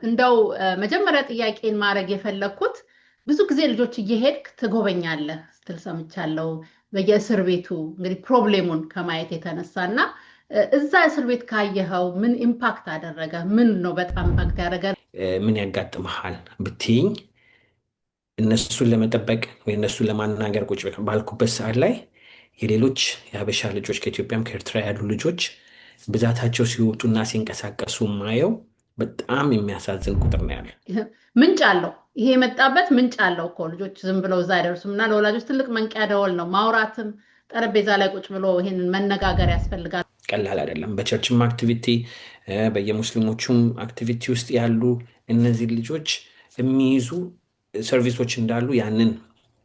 እንደው መጀመሪያ ጥያቄን ማድረግ የፈለኩት ብዙ ጊዜ ልጆች እየሄድክ ትጎበኛለህ ስትል ሰምቻለሁ። በየእስር ቤቱ እንግዲህ ፕሮብሌሙን ከማየት የተነሳና እዛ እስር ቤት ካየኸው ምን ኢምፓክት አደረገ? ምን ነው በጣም ኢምፓክት ያደረገ? ምን ያጋጥመሃል ብትይኝ እነሱን ለመጠበቅ ወይ እነሱን ለማናገር ቁጭ ባልኩበት ሰዓት ላይ የሌሎች የሀበሻ ልጆች ከኢትዮጵያም ከኤርትራ ያሉ ልጆች ብዛታቸው ሲወጡና ሲንቀሳቀሱ ማየው በጣም የሚያሳዝን ቁጥር ነው ያለ። ምንጭ አለው። ይሄ የመጣበት ምንጭ አለው እኮ ልጆች ዝም ብለው እዛ አይደርሱም። እና ለወላጆች ትልቅ መንቂያ ደወል ነው። ማውራትም ጠረጴዛ ላይ ቁጭ ብሎ ይሄንን መነጋገር ያስፈልጋል። ቀላል አይደለም። በቸርችም አክቲቪቲ በየሙስሊሞቹም አክቲቪቲ ውስጥ ያሉ እነዚህ ልጆች የሚይዙ ሰርቪሶች እንዳሉ ያንን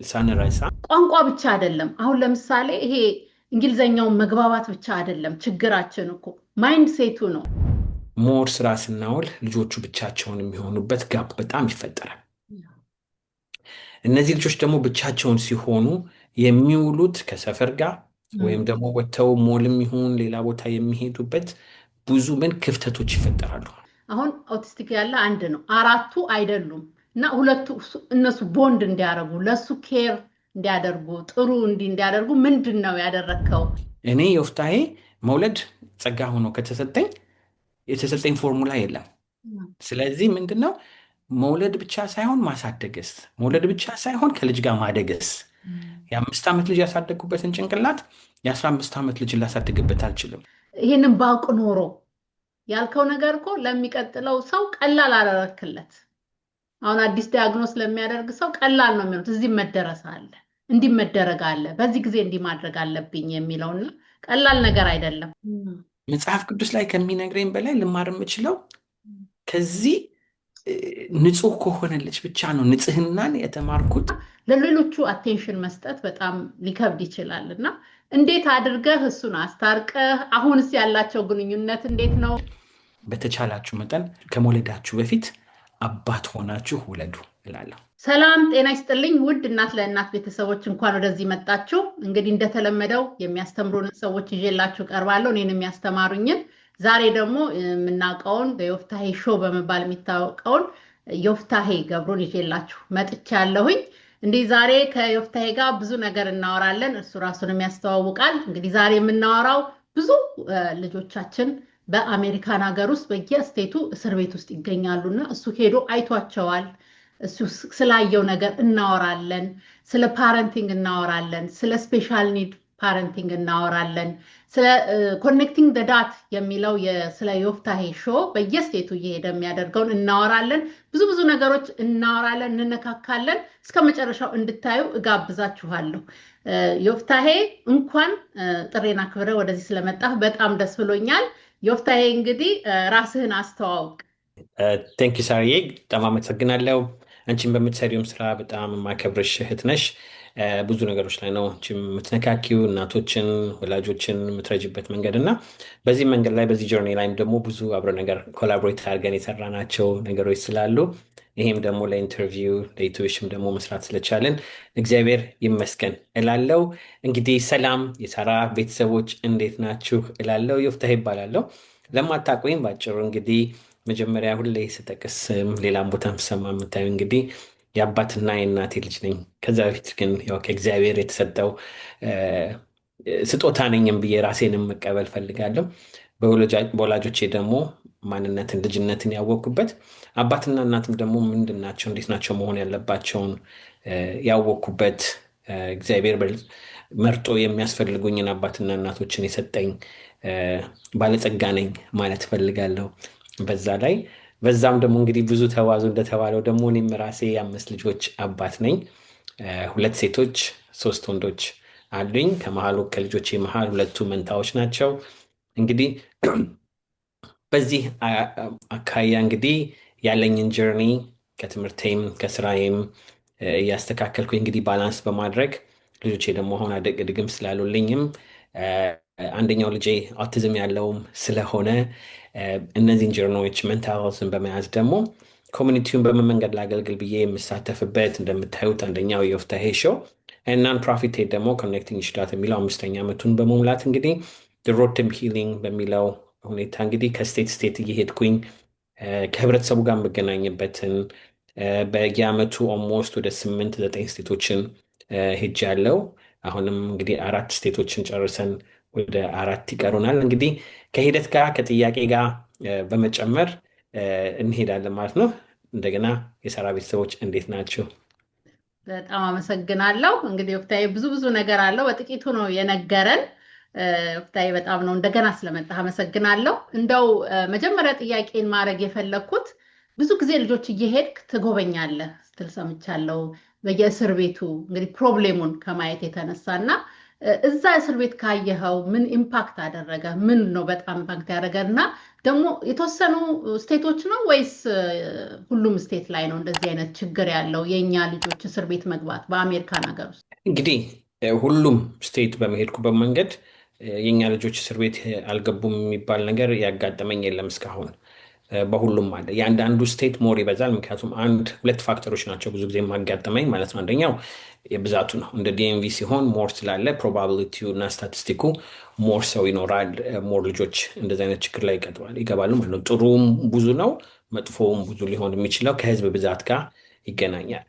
ሳንረሳ ቋንቋ ብቻ አይደለም። አሁን ለምሳሌ ይሄ እንግሊዘኛውን መግባባት ብቻ አይደለም ችግራችን እኮ ማይንድ ሴቱ ነው። ሞር ስራ ስናውል ልጆቹ ብቻቸውን የሚሆኑበት ጋፕ በጣም ይፈጠራል። እነዚህ ልጆች ደግሞ ብቻቸውን ሲሆኑ የሚውሉት ከሰፈር ጋር ወይም ደግሞ ወጥተው ሞልም ይሁን ሌላ ቦታ የሚሄዱበት ብዙ ምን ክፍተቶች ይፈጠራሉ። አሁን አውቲስቲክ ያለ አንድ ነው፣ አራቱ አይደሉም። እና ሁለቱ እነሱ ቦንድ እንዲያደርጉ ለሱ ኬር እንዲያደርጉ ጥሩ እንዲያደርጉ ምንድን ነው ያደረግከው? እኔ ዮፍታሔ መውለድ ጸጋ ሆኖ የተሰጠኝ ፎርሙላ የለም። ስለዚህ ምንድነው መውለድ ብቻ ሳይሆን ማሳደግስ፣ መውለድ ብቻ ሳይሆን ከልጅ ጋር ማደግስ። የ5 ዓመት ልጅ ያሳደጉበትን ጭንቅላት የ15 ዓመት ልጅ ላሳድግበት አልችልም። ይህንን ባውቅ ኖሮ ያልከው ነገር እኮ ለሚቀጥለው ሰው ቀላል አደረክለት። አሁን አዲስ ዲያግኖስ ለሚያደርግ ሰው ቀላል ነው የሚሆኑት። እዚህ መደረስ አለ፣ እንዲህ መደረግ አለ፣ በዚህ ጊዜ እንዲህ ማድረግ አለብኝ የሚለውና ቀላል ነገር አይደለም። መጽሐፍ ቅዱስ ላይ ከሚነግረኝ በላይ ልማር የምችለው ከዚህ ንጹህ ከሆነለች ብቻ ነው። ንጽህናን የተማርኩት። ለሌሎቹ አቴንሽን መስጠት በጣም ሊከብድ ይችላል እና እንዴት አድርገህ እሱን አስታርቀህ አሁንስ ያላቸው ግንኙነት እንዴት ነው? በተቻላችሁ መጠን ከመውለዳችሁ በፊት አባት ሆናችሁ ውለዱ እላለሁ። ሰላም ጤና ይስጥልኝ ውድ እናት ለእናት ቤተሰቦች፣ እንኳን ወደዚህ መጣችሁ። እንግዲህ እንደተለመደው የሚያስተምሩን ሰዎች ይዤላችሁ ቀርባለሁ፣ እኔን የሚያስተማሩኝን። ዛሬ ደግሞ የምናውቀውን የዮፍታሔ ሾው በመባል የሚታወቀውን ዮፍታሔ ገብሩን ይዤላችሁ መጥቻለሁኝ። እንዲህ ዛሬ ከዮፍታሔ ጋር ብዙ ነገር እናወራለን፣ እሱ ራሱንም ያስተዋውቃል። እንግዲህ ዛሬ የምናወራው ብዙ ልጆቻችን በአሜሪካን ሀገር ውስጥ በየስቴቱ እስር ቤት ውስጥ ይገኛሉና እሱ ሄዶ አይቷቸዋል። እሱ ስላየው ነገር እናወራለን። ስለ ፓረንቲንግ እናወራለን። ስለ ስፔሻል ኒድ ፓረንቲንግ እናወራለን። ስለ ኮኔክቲንግ ደ ዳት የሚለው ስለ ዮፍታሔ ሾው በየስቴቱ እየሄደ የሚያደርገውን እናወራለን። ብዙ ነገሮች እናወራለን፣ እንነካካለን። እስከ መጨረሻው እንድታዩ እጋብዛችኋለሁ። ዮፍታሔ እንኳን ጥሬን አክብረ ወደዚህ ስለመጣህ በጣም ደስ ብሎኛል። ዮፍታሔ እንግዲህ ራስህን አስተዋውቅ። ቴንክ ዩ ሳርዬ፣ በጣም አመሰግናለሁ። አንቺን በምትሰሪውም ስራ በጣም ማከብርሽ እህት ነሽ። ብዙ ነገሮች ላይ ነው የምትነካኪው፣ እናቶችን ወላጆችን የምትረጅበት መንገድ እና በዚህ መንገድ ላይ በዚህ ጆርኒ ላይም ደግሞ ብዙ አብረ ነገር ኮላቦሬት አድርገን የሰራናቸው ነገሮች ስላሉ ይሄም ደግሞ ለኢንተርቪው ለዩቱብሽም ደግሞ መስራት ስለቻለን እግዚአብሔር ይመስገን እላለው። እንግዲህ ሰላም የሳራ ቤተሰቦች እንዴት ናችሁ እላለው። ዮፍታሔ ይባላለሁ። ለማታውቁኝ ባጭሩ እንግዲህ መጀመሪያ ሁሌ ስጠቅስ ሌላም ቦታም ሰማ የምታዩ እንግዲህ የአባትና የእናቴ ልጅ ነኝ። ከዛ በፊት ግን ያው ከእግዚአብሔር የተሰጠው ስጦታ ነኝም ብዬ ራሴንም መቀበል ፈልጋለሁ። በወላጆቼ ደግሞ ማንነትን ልጅነትን ያወቅኩበት፣ አባትና እናትም ደግሞ ምንድን ናቸው እንዴት ናቸው መሆን ያለባቸውን ያወቅኩበት፣ እግዚአብሔር መርጦ የሚያስፈልጉኝን አባትና እናቶችን የሰጠኝ ባለጸጋ ነኝ ማለት ፈልጋለሁ። በዛም ደግሞ እንግዲህ ብዙ ተዋዙ እንደተባለው ደግሞ እኔም ራሴ የ5 ልጆች አባት ነኝ። 2 ሴቶች 3 ወንዶች አሉኝ። ከልጆቼ መሀል 2ቱ መንታዎች ናቸው። እንግዲህ በዚህ አካያ እንግዲህ ያለኝን ጀርኒ ከትምህርቴም ከስራዬም እያስተካከልኩኝ እንግዲህ ባላንስ በማድረግ ልጆቼ ደግሞ አሁን አደግድግም ስላሉልኝም አንደኛው ልጄ አውቲዝም ያለውም ስለሆነ እነዚህን ጀርኖች ሜንታልስን በመያዝ ደግሞ ኮሚኒቲውን በመንገድ ላገልግል ብዬ የምሳተፍበት እንደምታዩት አንደኛው የዮፍታሔ ሾው ናን ፕሮፊት ደግሞ ኮኔክቲንግ ዳት የሚለው 5ኛ ዓመቱን በመሙላት እንግዲህ ሮድ ቱ ሂሊንግ በሚለው ሁኔታ እንግዲህ ከስቴት ስቴት እየሄድኩኝ ከህብረተሰቡ ጋር የምገናኝበትን በየአመቱ ኦልሞስት ወደ 8 9 ስቴቶችን ሄጅ ያለው። አሁንም እንግዲህ 4 ስቴቶችን ጨርሰን ወደ 4 ይቀሩናል። እንግዲህ ከሂደት ጋር ከጥያቄ ጋር በመጨመር እንሄዳለን ማለት ነው። እንደገና የሳራ ቤተሰቦች እንዴት ናቸው? በጣም አመሰግናለሁ። እንግዲህ ወቅታዊ ብዙ ብዙ ነገር አለው፣ በጥቂቱ ነው የነገረን። ወቅታዊ በጣም ነው እንደገና ስለመጣ አመሰግናለሁ። እንደው መጀመሪያ ጥያቄን ማድረግ የፈለግኩት ብዙ ጊዜ ልጆች እየሄድክ ትጎበኛለህ ስትል ሰምቻለሁ። በየእስር ቤቱ እንግዲህ ፕሮብሌሙን ከማየት የተነሳ እና እዛ እስር ቤት ካየኸው ምን ኢምፓክት አደረገ? ምን ነው በጣም ኢምፓክት ያደረገ? እና ደግሞ የተወሰኑ ስቴቶች ነው ወይስ ሁሉም ስቴት ላይ ነው እንደዚህ አይነት ችግር ያለው የእኛ ልጆች እስር ቤት መግባት በአሜሪካን ሀገር ውስጥ? እንግዲህ ሁሉም ስቴት በመሄድኩበት መንገድ የእኛ ልጆች እስር ቤት አልገቡም የሚባል ነገር ያጋጠመኝ የለም እስካሁን። በሁሉም አለ። የአንዳንዱ ስቴት ሞር ይበዛል። ምክንያቱም አንድ ሁለት ፋክተሮች ናቸው ብዙ ጊዜ የማጋጠመኝ ማለት ነው። አንደኛው የብዛቱ ነው። እንደ ዲኤምቪ ሲሆን ሞር ስላለ ፕሮባቢሊቲው እና ስታቲስቲኩ ሞር ሰው ይኖራል፣ ሞር ልጆች እንደዚህ አይነት ችግር ላይ ይገባሉ ማለት ነው። ጥሩም ብዙ ነው፣ መጥፎውም ብዙ ሊሆን የሚችለው ከህዝብ ብዛት ጋር ይገናኛል።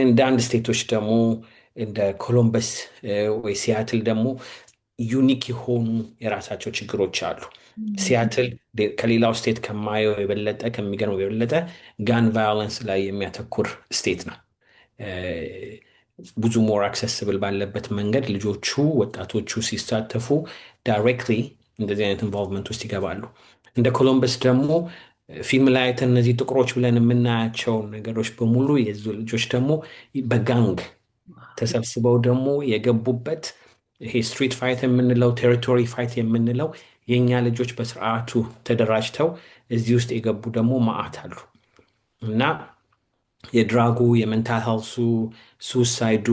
እንደ አንድ ስቴቶች ደግሞ እንደ ኮሎምበስ ወይ ሲያትል ደግሞ ዩኒክ የሆኑ የራሳቸው ችግሮች አሉ። ሲያትል ከሌላው ስቴት ከማየው የበለጠ ከሚገርመው የበለጠ ጋን ቫዮለንስ ላይ የሚያተኩር ስቴት ነው። ብዙ ሞር አክሰስብል ባለበት መንገድ ልጆቹ ወጣቶቹ ሲሳተፉ ዳይሬክትሊ እንደዚህ አይነት ኢንቮልቭመንት ውስጥ ይገባሉ። እንደ ኮሎምበስ ደግሞ ፊልም ላይ አይተን እነዚህ ጥቁሮች ብለን የምናያቸው ነገሮች በሙሉ የዙ ልጆች ደግሞ በጋንግ ተሰብስበው ደግሞ የገቡበት ይሄ ስትሪት ፋይት የምንለው ቴሪቶሪ ፋይት የምንለው የእኛ ልጆች በስርዓቱ ተደራጅተው እዚህ ውስጥ የገቡ ደግሞ መዓት አሉ እና የድራጉ የሜንታል ሄልሱ ሱሳይዱ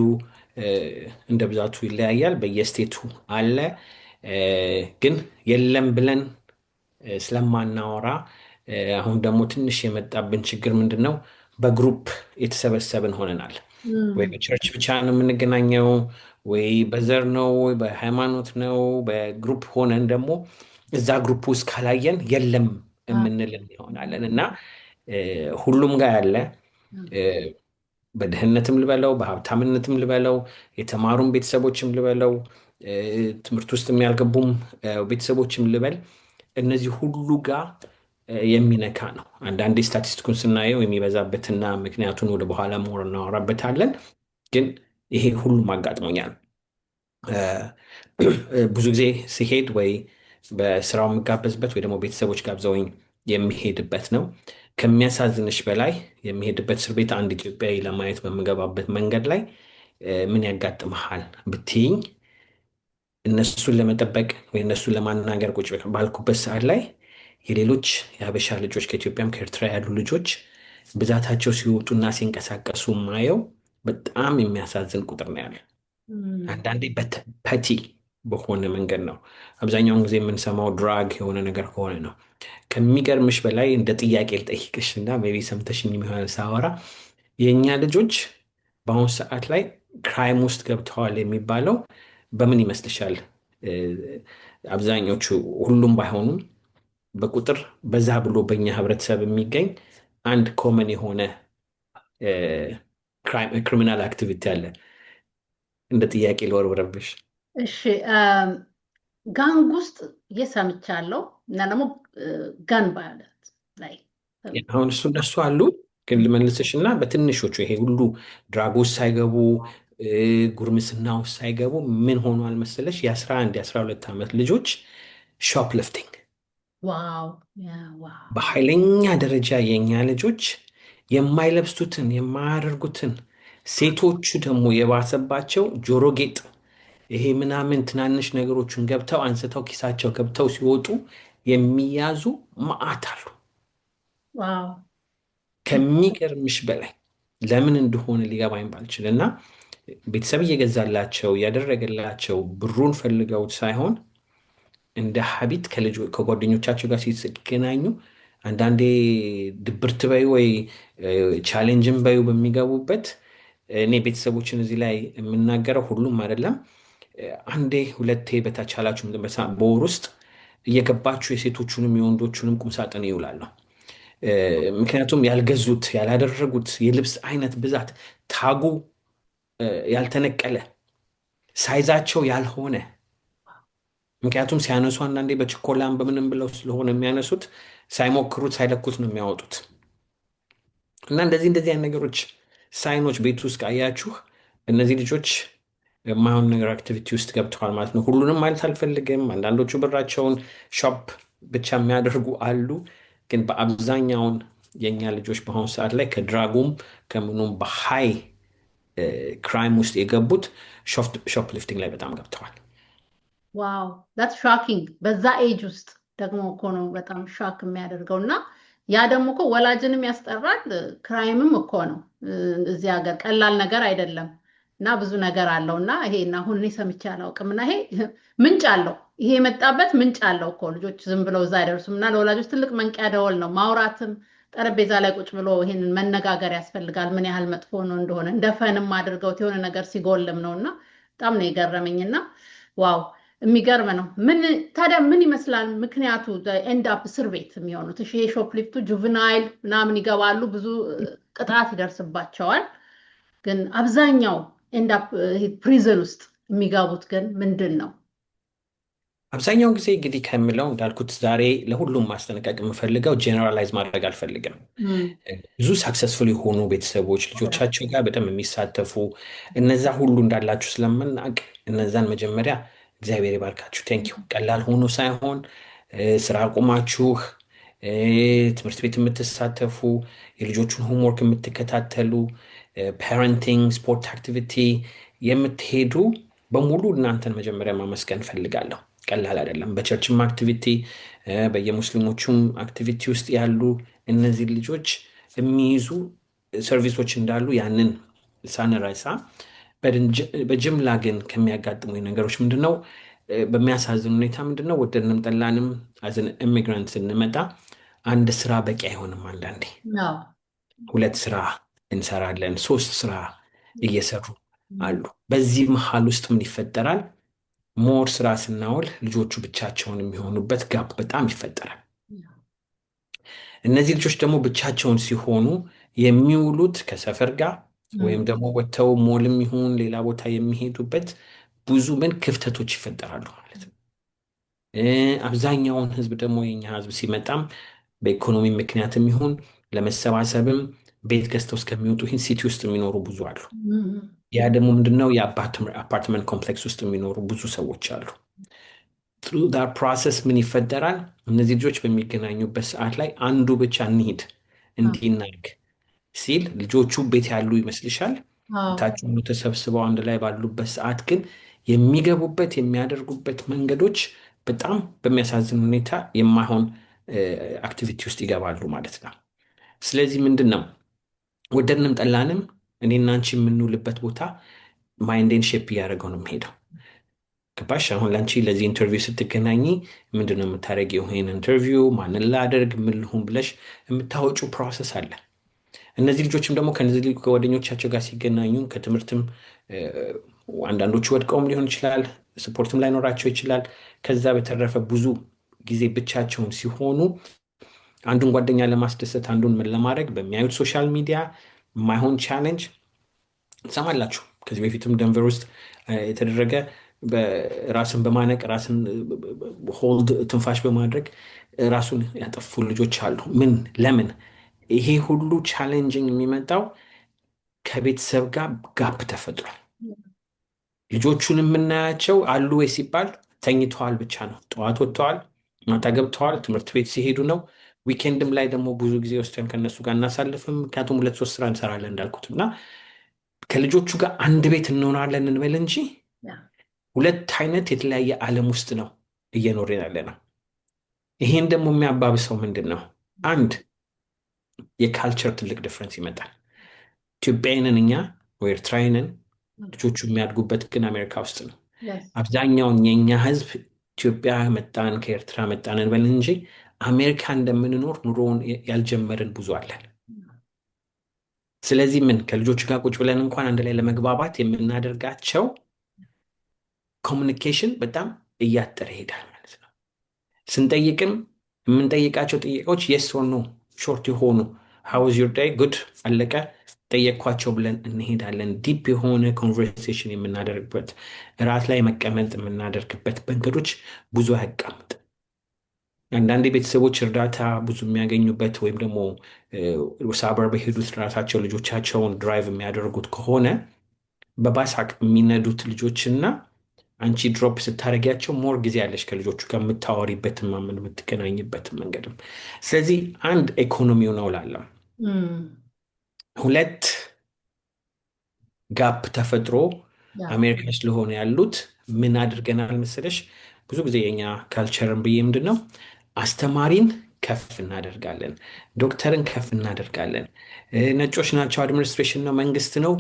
እንደ ብዛቱ ይለያያል። በየስቴቱ አለ። ግን የለም ብለን ስለማናወራ አሁን ደግሞ ትንሽ የመጣብን ችግር ምንድን ነው? በግሩፕ የተሰበሰብን ሆነናል። ወይ በቸርች ብቻ ነው የምንገናኘው፣ ወይ በዘር ነው፣ ወይ በሃይማኖት ነው። በግሩፕ ሆነን ደግሞ እዛ ግሩፕ ውስጥ ካላየን የለም የምንልን ይሆናለን እና ሁሉም ጋር ያለ በድህነትም ልበለው በሀብታምነትም ልበለው የተማሩም ቤተሰቦችም ልበለው ትምህርት ውስጥ የሚያልገቡም ቤተሰቦችም ልበል እነዚህ ሁሉ ጋር የሚነካ ነው። አንዳንዴ ስታቲስቲኩን ስናየው የሚበዛበትና ምክንያቱን ወደ በኋላ ሞር እናወራበታለን። ግን ይሄ ሁሉም አጋጥሞኛል። ብዙ ጊዜ ሲሄድ ወይ በስራው የምጋበዝበት ወይ ደግሞ ቤተሰቦች ጋብዘውኝ የሚሄድበት ነው። ከሚያሳዝንሽ በላይ የሚሄድበት እስር ቤት አንድ ኢትዮጵያዊ ለማየት በምገባበት መንገድ ላይ ምን ያጋጥመሃል ብትይኝ እነሱን ለመጠበቅ ወይ እነሱን ለማናገር ቁጭ ባልኩበት ሰዓት ላይ የሌሎች የሀበሻ ልጆች ከኢትዮጵያም ከኤርትራ ያሉ ልጆች ብዛታቸው ሲወጡና ሲንቀሳቀሱ ማየው በጣም የሚያሳዝን ቁጥር ነው ያለ። አንዳንዴ ፐቲ በሆነ መንገድ ነው። አብዛኛውን ጊዜ የምንሰማው ድራግ የሆነ ነገር ከሆነ ነው። ከሚገርምሽ በላይ እንደ ጥያቄ ልጠይቅሽ እና ሜይ ቢ ሰምተሽኝ የሚሆን ሳወራ የእኛ ልጆች በአሁኑ ሰዓት ላይ ክራይም ውስጥ ገብተዋል የሚባለው በምን ይመስልሻል? አብዛኞቹ ሁሉም ባይሆኑም በቁጥር በዛ ብሎ በኛ ህብረተሰብ የሚገኝ አንድ ኮመን የሆነ ክሪሚናል አክቲቪቲ አለ። እንደ ጥያቄ ልወርወረብሽ። እሺ፣ ጋንግ ውስጥ እየሰምቻለሁ እና ደግሞ ጋን ቫዮለንስ ላይ አሁን እነሱ አሉ። ግን ልመልስሽ እና በትንሾቹ ይሄ ሁሉ ድራጎች ሳይገቡ ጉርምስና ውስጥ ሳይገቡ ምን ሆኗል መሰለሽ? የ11 የ12 ዓመት ልጆች ሾፕሊፍቲንግ በኃይለኛ ደረጃ የእኛ ልጆች የማይለብሱትን የማያደርጉትን፣ ሴቶቹ ደግሞ የባሰባቸው ጆሮ ጌጥ ይሄ ምናምን ትናንሽ ነገሮችን ገብተው አንስተው ኪሳቸው ገብተው ሲወጡ የሚያዙ መዓት አሉ። ከሚገርምሽ በላይ ለምን እንደሆነ ሊገባኝ ባልችል እና ቤተሰብ እየገዛላቸው እያደረገላቸው ብሩን ፈልገውት ሳይሆን እንደ ሀቢት ከጓደኞቻቸው ጋር ሲገናኙ አንዳንዴ ድብርት በዩ ወይ ቻሌንጅን በዩ በሚገቡበት እኔ ቤተሰቦችን እዚህ ላይ የምናገረው ሁሉም አይደለም፣ አንዴ ሁለቴ በተቻላችሁ በወር ውስጥ እየገባችሁ የሴቶቹንም የወንዶቹንም ቁምሳጥን ይውላለሁ። ምክንያቱም ያልገዙት ያላደረጉት የልብስ አይነት ብዛት፣ ታጉ ያልተነቀለ፣ ሳይዛቸው ያልሆነ። ምክንያቱም ሲያነሱ አንዳንዴ በችኮላም በምንም ብለው ስለሆነ የሚያነሱት ሳይሞክሩት ሳይለኩት ነው የሚያወጡት። እና እንደዚህ እንደዚህ አይነት ነገሮች ሳይኖች ቤት ውስጥ ካያችሁ እነዚህ ልጆች የማይሆን ነገር አክቲቪቲ ውስጥ ገብተዋል ማለት ነው። ሁሉንም ማለት አልፈልግም። አንዳንዶቹ ብራቸውን ሾፕ ብቻ የሚያደርጉ አሉ። ግን በአብዛኛውን የእኛ ልጆች በአሁኑ ሰዓት ላይ ከድራጉም ከምኑም በሃይ ክራይም ውስጥ የገቡት ሾፕ ሊፍቲንግ ላይ በጣም ገብተዋል። ዋው ዳትስ ሾኪንግ። በዛ ኤጅ ውስጥ ደግሞ እኮ ነው በጣም ሾክ የሚያደርገው። እና ያ ደግሞ እኮ ወላጅንም ያስጠራል፣ ክራይምም እኮ ነው። እዚህ ሀገር ቀላል ነገር አይደለም። እና ብዙ ነገር አለው። እና ይሄ እና አሁን እኔ ሰምቼ አላውቅም። እና ይሄ ምንጭ አለው። ይሄ የመጣበት ምንጭ አለው እኮ። ልጆች ዝም ብለው እዛ አይደርሱም። እና ለወላጆች ትልቅ መንቂያ ደወል ነው። ማውራትም ጠረጴዛ ላይ ቁጭ ብሎ ይሄንን መነጋገር ያስፈልጋል። ምን ያህል መጥፎ ነው እንደሆነ እንደ ፈንም አድርገውት የሆነ ነገር ሲጎልም ነው። እና በጣም ነው የገረመኝ። እና ዋው የሚገርም ነው። ምን ታዲያ ምን ይመስላል ምክንያቱ ኤንድ አፕ እስር ቤት የሚሆኑት? እሺ የሾፕሊፍቱ ጁቨናይል ምናምን ይገባሉ፣ ብዙ ቅጣት ይደርስባቸዋል። ግን አብዛኛው ኤንድ አፕ ፕሪዝን ውስጥ የሚገቡት ግን ምንድን ነው? አብዛኛውን ጊዜ እንግዲህ ከምለው እንዳልኩት ዛሬ ለሁሉም ማስጠንቀቅ የምፈልገው ጄኔራላይዝ ማድረግ አልፈልግም። ብዙ ሳክሰስፉል የሆኑ ቤተሰቦች ልጆቻቸው ጋር በጣም የሚሳተፉ እነዛ ሁሉ እንዳላችሁ ስለምናውቅ እነዛን መጀመሪያ እግዚአብሔር ይባርካችሁ ቴንኪው። ቀላል ሆኖ ሳይሆን ስራ አቁማችሁ ትምህርት ቤት የምትሳተፉ የልጆቹን ሆምወርክ የምትከታተሉ ፓረንቲንግ፣ ስፖርት አክቲቪቲ የምትሄዱ በሙሉ እናንተን መጀመሪያ ማመስገን እፈልጋለሁ። ቀላል አይደለም። በቸርችም አክቲቪቲ በየሙስሊሞቹም አክቲቪቲ ውስጥ ያሉ እነዚህ ልጆች የሚይዙ ሰርቪሶች እንዳሉ ያንን ሳንረሳ፣ በጅምላ ግን ከሚያጋጥሙ ነገሮች ምንድነው? በሚያሳዝን ሁኔታ ምንድነው ወደድንም ጠላንም አዝን ኢሚግራንት ስንመጣ አንድ ስራ በቂ አይሆንም። አንዳንዴ 2 ስራ እንሰራለን፣ 3 ስራ እየሰሩ አሉ። በዚህ መሀል ውስጥ ምን ይፈጠራል? ሞር ስራ ስናውል ልጆቹ ብቻቸውን የሚሆኑበት ጋፕ በጣም ይፈጠራል። እነዚህ ልጆች ደግሞ ብቻቸውን ሲሆኑ የሚውሉት ከሰፈር ጋር ወይም ደግሞ ወጥተው ሞልም ይሁን ሌላ ቦታ የሚሄዱበት ብዙ ምን ክፍተቶች ይፈጠራሉ ማለት ነው። አብዛኛውን ህዝብ ደግሞ የኛ ህዝብ ሲመጣም በኢኮኖሚ ምክንያትም ይሁን ለመሰባሰብም ቤት ገዝተው እስከሚወጡ ይህን ሲቲ ውስጥ የሚኖሩ ብዙ አሉ። ያ ደግሞ ምንድነው የአፓርትመንት ኮምፕሌክስ ውስጥ የሚኖሩ ብዙ ሰዎች አሉ። ትሩ ዳት ፕሮሰስ ምን ይፈጠራል? እነዚህ ልጆች በሚገናኙበት ሰዓት ላይ አንዱ ብቻ እንሂድ እንዲናርግ ሲል ልጆቹ ቤት ያሉ ይመስልሻል። ታች ሁሉ ተሰብስበው አንድ ላይ ባሉበት ሰዓት ግን የሚገቡበት የሚያደርጉበት መንገዶች በጣም በሚያሳዝን ሁኔታ የማይሆን አክቲቪቲ ውስጥ ይገባሉ ማለት ነው። ስለዚህ ምንድን ነው ወደድንም ጠላንም እኔና አንቺ የምንውልበት ቦታ ማይንዴን ሼፕ እያደረገው ነው የምሄደው። ገባሽ? አሁን ለአንቺ ለዚህ ኢንተርቪው ስትገናኝ ምንድን ነው የምታደርጊው? ይሄን ኢንተርቪው ማንን ላደርግ ምን ልሁን ብለሽ የምታወጩ ፕሮሰስ አለ። እነዚህ ልጆችም ደግሞ ከነዚህ ከጓደኞቻቸው ጋር ሲገናኙ ከትምህርትም አንዳንዶቹ ወድቀውም ሊሆን ይችላል፣ ስፖርትም ላይኖራቸው ይችላል። ከዛ በተረፈ ብዙ ጊዜ ብቻቸውን ሲሆኑ አንዱን ጓደኛ ለማስደሰት አንዱን ምን ለማድረግ በሚያዩት ሶሻል ሚዲያ ማይሆን ቻሌንጅ ትሰማላችሁ። ከዚህ በፊትም ደንቨር ውስጥ የተደረገ ራስን በማነቅ ራስን ሆልድ ትንፋሽ በማድረግ ራሱን ያጠፉ ልጆች አሉ። ምን ለምን? ይሄ ሁሉ ቻሌንጅንግ የሚመጣው ከቤተሰብ ጋር ጋፕ ተፈጥሯል። ልጆቹን የምናያቸው አሉ ወይ ሲባል ተኝተዋል ብቻ ነው። ጠዋት ወጥተዋል፣ ማታ ገብተዋል፣ ትምህርት ቤት ሲሄዱ ነው። ዊኬንድም ላይ ደግሞ ብዙ ጊዜ ወስደን ከነሱ ጋር እናሳልፍም። ምክንያቱም 2-3 ስራ እንሰራለን እንዳልኩት እና ከልጆቹ ጋር አንድ ቤት እንሆናለን እንበል እንጂ 2 አይነት የተለያየ ዓለም ውስጥ ነው እየኖርን ያለ ነው። ይሄን ደግሞ የሚያባብሰው ምንድን ነው? አንድ የካልቸር ትልቅ ዲፍረንስ ይመጣል። ኢትዮጵያዊንን እኛ ወይ ኤርትራዊንን ልጆቹ የሚያድጉበት ግን አሜሪካ ውስጥ ነው። አብዛኛውን የእኛ ህዝብ ኢትዮጵያ መጣን ከኤርትራ መጣን እንበል እንጂ አሜሪካ እንደምንኖር ኑሮውን ያልጀመርን ብዙ አለን። ስለዚህ ምን ከልጆች ጋር ቁጭ ብለን እንኳን አንድ ላይ ለመግባባት የምናደርጋቸው ኮሚኒኬሽን በጣም እያጠረ ይሄዳል ማለት ነው። ስንጠይቅም የምንጠይቃቸው ጥያቄዎች የስ ኦር ኖ ሾርት የሆኑ ሃውዝ ዩር ዴይ ጉድ አለቀ ጠየቅኳቸው ብለን እንሄዳለን። ዲፕ የሆነ ኮንቨርሴሽን የምናደርግበት እራት ላይ መቀመጥ የምናደርግበት መንገዶች ብዙ አያቃምጥ። አንዳንድ ቤተሰቦች እርዳታ ብዙ የሚያገኙበት ወይም ደግሞ ሳበር በሄዱት ራሳቸው ልጆቻቸውን ድራይቭ የሚያደርጉት ከሆነ በባስ የሚነዱት ልጆችና አንቺ ድሮፕ ስታደርጊያቸው ሞር ጊዜ ያለሽ ከልጆቹ ጋር የምታወሪበትን ማምን የምትገናኝበትን መንገድም። ስለዚህ አንድ ኢኮኖሚው ነው ላለው፣ ሁለት ጋፕ ተፈጥሮ አሜሪካ ስለሆነ ያሉት ምን አድርገናል መሰለሽ? ብዙ ጊዜ የኛ ካልቸርን ብዬ ምንድን ነው አስተማሪን ከፍ እናደርጋለን፣ ዶክተርን ከፍ እናደርጋለን። ነጮች ናቸው፣ አድሚኒስትሬሽን ነው፣ መንግስት ነው፣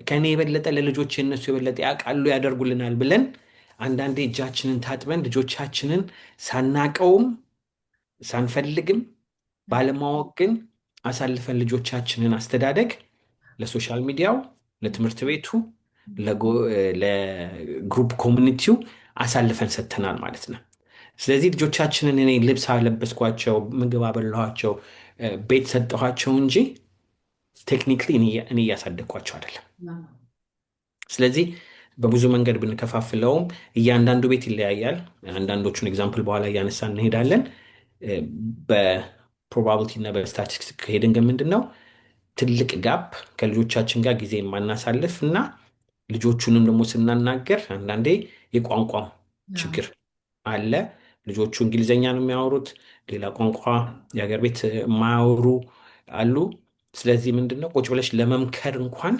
ከእኔ የበለጠ ለልጆች የነሱ የበለጠ ያውቃሉ ያደርጉልናል ብለን አንዳንዴ እጃችንን ታጥበን ልጆቻችንን ሳናቀውም ሳንፈልግም ባለማወቅ ግን አሳልፈን ልጆቻችንን አስተዳደግ ለሶሻል ሚዲያው፣ ለትምህርት ቤቱ፣ ለግሩፕ ኮሚኒቲው አሳልፈን ሰጥተናል ማለት ነው። ስለዚህ ልጆቻችንን እኔ ልብስ አለበስኳቸው፣ ምግብ አበላኋቸው፣ ቤት ሰጠኋቸው እንጂ ቴክኒክሊ እኔ እያሳደግኳቸው አይደለም። ስለዚህ በብዙ መንገድ ብንከፋፍለውም እያንዳንዱ ቤት ይለያያል። አንዳንዶቹን ኤግዛምፕል በኋላ እያነሳ እንሄዳለን። በፕሮባቢሊቲ እና በስታቲስቲክስ ከሄድን ግን ምንድን ነው ትልቅ ጋፕ ከልጆቻችን ጋር ጊዜ የማናሳልፍ እና ልጆቹንም ደግሞ ስናናገር አንዳንዴ የቋንቋ ችግር አለ። ልጆቹ እንግሊዝኛ ነው የሚያወሩት፣ ሌላ ቋንቋ የሀገር ቤት የማያወሩ አሉ። ስለዚህ ምንድነው ቁጭ ብለሽ ለመምከር እንኳን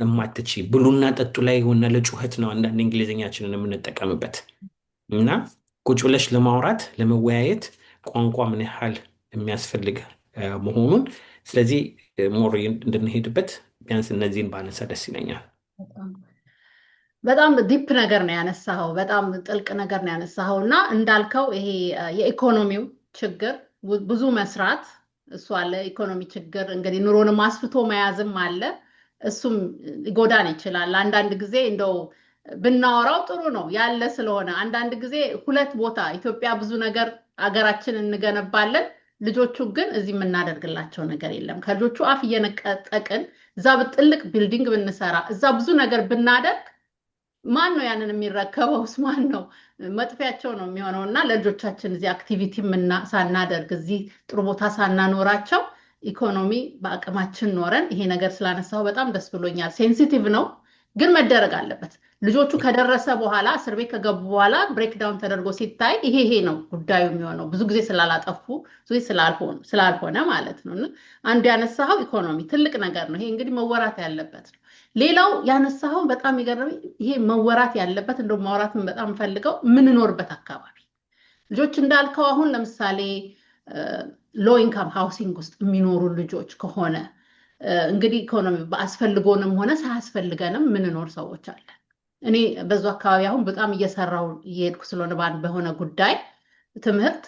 እማትቺ ብሉና ጠጡ ላይ የሆነ ለጩኸት ነው አንዳንድ እንግሊዝኛችንን የምንጠቀምበት እና ቁጭ ብለሽ ለማውራት ለመወያየት ቋንቋ ምን ያህል የሚያስፈልግ መሆኑን ስለዚህ ሞር እንድንሄድበት ቢያንስ እነዚህን ባነሳ ደስ ይለኛል። በጣም ዲፕ ነገር ነው ያነሳኸው፣ በጣም ጥልቅ ነገር ነው ያነሳኸው እና እንዳልከው ይሄ የኢኮኖሚው ችግር ብዙ መስራት እሱ አለ። ኢኮኖሚ ችግር እንግዲህ ኑሮንም አስፍቶ መያዝም አለ። እሱም ሊጎዳን ይችላል። አንዳንድ ጊዜ እንደው ብናወራው ጥሩ ነው ያለ ስለሆነ አንዳንድ ጊዜ ሁለት ቦታ ኢትዮጵያ ብዙ ነገር አገራችን እንገነባለን፣ ልጆቹ ግን እዚህ የምናደርግላቸው ነገር የለም። ከልጆቹ አፍ እየነቀጠቅን እዛ ጥልቅ ቢልዲንግ ብንሰራ እዛ ብዙ ነገር ብናደርግ ማን ነው ያንን የሚረከበውስ? ማን ነው? መጥፊያቸው ነው የሚሆነው። እና ለልጆቻችን እዚህ አክቲቪቲ ሳናደርግ እዚህ ጥሩ ቦታ ሳናኖራቸው ኢኮኖሚ በአቅማችን ኖረን ይሄ ነገር ስላነሳው በጣም ደስ ብሎኛል። ሴንሲቲቭ ነው ግን መደረግ አለበት። ልጆቹ ከደረሰ በኋላ እስር ቤት ከገቡ በኋላ ብሬክዳውን ተደርጎ ሲታይ ይሄ ነው ጉዳዩ የሚሆነው። ብዙ ጊዜ ስላላጠፉ ብዙ ስላልሆነ ማለት ነው። እና አንዱ ያነሳኸው ኢኮኖሚ ትልቅ ነገር ነው። ይሄ እንግዲህ መወራት ያለበት ነው። ሌላው ያነሳኸው በጣም ይገርመኝ ይሄ መወራት ያለበት እንደው ማውራትን በጣም ፈልገው የምንኖርበት አካባቢ ልጆች እንዳልከው አሁን ለምሳሌ ሎ ኢንካም ሃውሲንግ ውስጥ የሚኖሩ ልጆች ከሆነ እንግዲህ ኢኮኖሚ በአስፈልጎንም ሆነ ሳያስፈልገንም ምንኖር ሰዎች አለን። እኔ በዛ አካባቢ አሁን በጣም እየሰራው እየሄድኩ ስለሆነ በሆነ ጉዳይ ትምህርት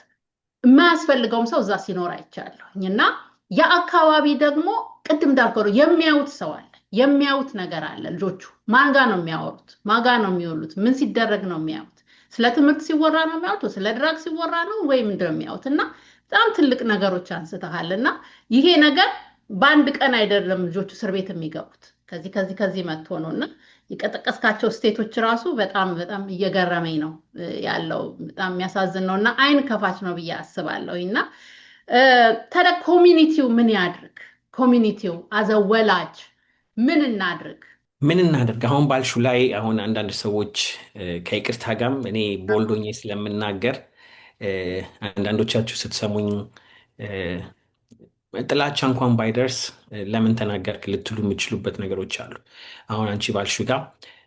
የማያስፈልገውም ሰው እዛ ሲኖር አይቻለሁኝ። እና ያ አካባቢ ደግሞ ቅድም እንዳልከው የሚያዩት ሰው አለ፣ የሚያዩት ነገር አለ። ልጆቹ ማን ጋር ነው የሚያወሩት? ማን ጋር ነው የሚውሉት? ምን ሲደረግ ነው የሚያዩት? ስለ ትምህርት ሲወራ ነው የሚያዩት? ስለ ድራግ ሲወራ ነው ወይ ምንድን ነው የሚያዩት? እና በጣም ትልቅ ነገሮች አንስተሃል። እና ይሄ ነገር በአንድ ቀን አይደለም ልጆቹ እስር ቤት የሚገቡት ከዚህ መጥቶ ነው። እና የቀጠቀስካቸው ስቴቶች ራሱ በጣም በጣም እየገረመኝ ነው ያለው። በጣም የሚያሳዝን ነው እና አይን ከፋች ነው ብዬ አስባለሁ። እና ታዲያ ኮሚኒቲው ምን ያድርግ? ኮሚኒቲው አዘወላጅ ምን እናድርግ? አሁን ባልሹ ላይ አሁን አንዳንድ ሰዎች ከይቅርታ ጋርም እኔ ቦልዶኜ ስለምናገር አንዳንዶቻችሁ ስትሰሙኝ ጥላቻ እንኳን ባይደርስ ለምን ተናገርክ ልትሉ የሚችሉበት ነገሮች አሉ። አሁን አንቺ ባልሹ ጋር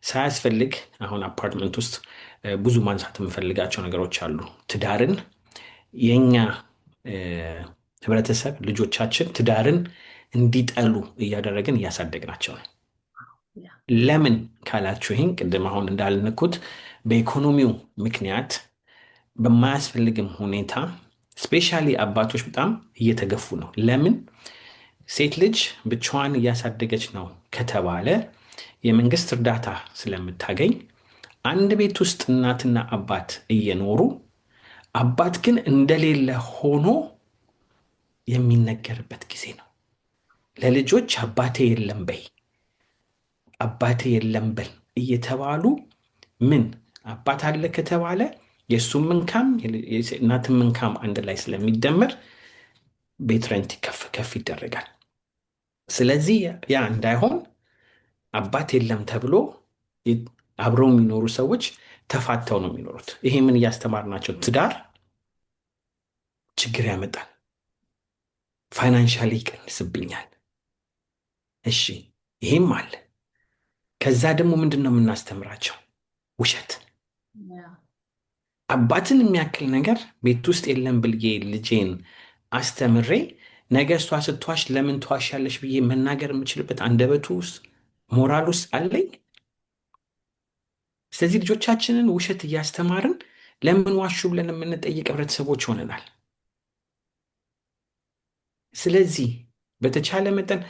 ሳያስፈልግ አሁን አፓርትመንት ውስጥ ብዙ ማንሳት የምፈልጋቸው ነገሮች አሉ። ትዳርን የኛ ህብረተሰብ ልጆቻችን ትዳርን እንዲጠሉ እያደረግን እያሳደግናቸው ነው። ለምን ካላችሁ ይህን ቅድም አሁን እንዳልንኩት በኢኮኖሚው ምክንያት በማያስፈልግም ሁኔታ ስፔሻሊ አባቶች በጣም እየተገፉ ነው። ለምን ሴት ልጅ ብቻዋን እያሳደገች ነው ከተባለ የመንግስት እርዳታ ስለምታገኝ አንድ ቤት ውስጥ እናትና አባት እየኖሩ አባት ግን እንደሌለ ሆኖ የሚነገርበት ጊዜ ነው። ለልጆች አባቴ የለም በይ፣ አባቴ የለም በል እየተባሉ ምን አባት አለ ከተባለ የእሱም ምንካም እናትም ምንካም አንድ ላይ ስለሚደመር ቤት ረንት ከፍ ከፍ ይደረጋል። ስለዚህ ያ እንዳይሆን አባት የለም ተብሎ አብረው የሚኖሩ ሰዎች ተፋተው ነው የሚኖሩት። ይሄ ምን እያስተማርናቸው? ትዳር ችግር ያመጣል፣ ፋይናንሻሊ ይቀንስብኛል። እሺ ይሄም አለ። ከዛ ደግሞ ምንድን ነው የምናስተምራቸው? ውሸት። አባትን የሚያክል ነገር ቤት ውስጥ የለም ብዬ ልጄን አስተምሬ ነገ እሷ ስትዋሽ ለምን ትዋሻለሽ ብዬ መናገር የምችልበት አንደበቱ ውስጥ ሞራል ውስጥ አለኝ? ስለዚህ ልጆቻችንን ውሸት እያስተማርን ለምን ዋሹ ብለን የምንጠይቅ ህብረተሰቦች ሆነናል። ስለዚህ በተቻለ መጠን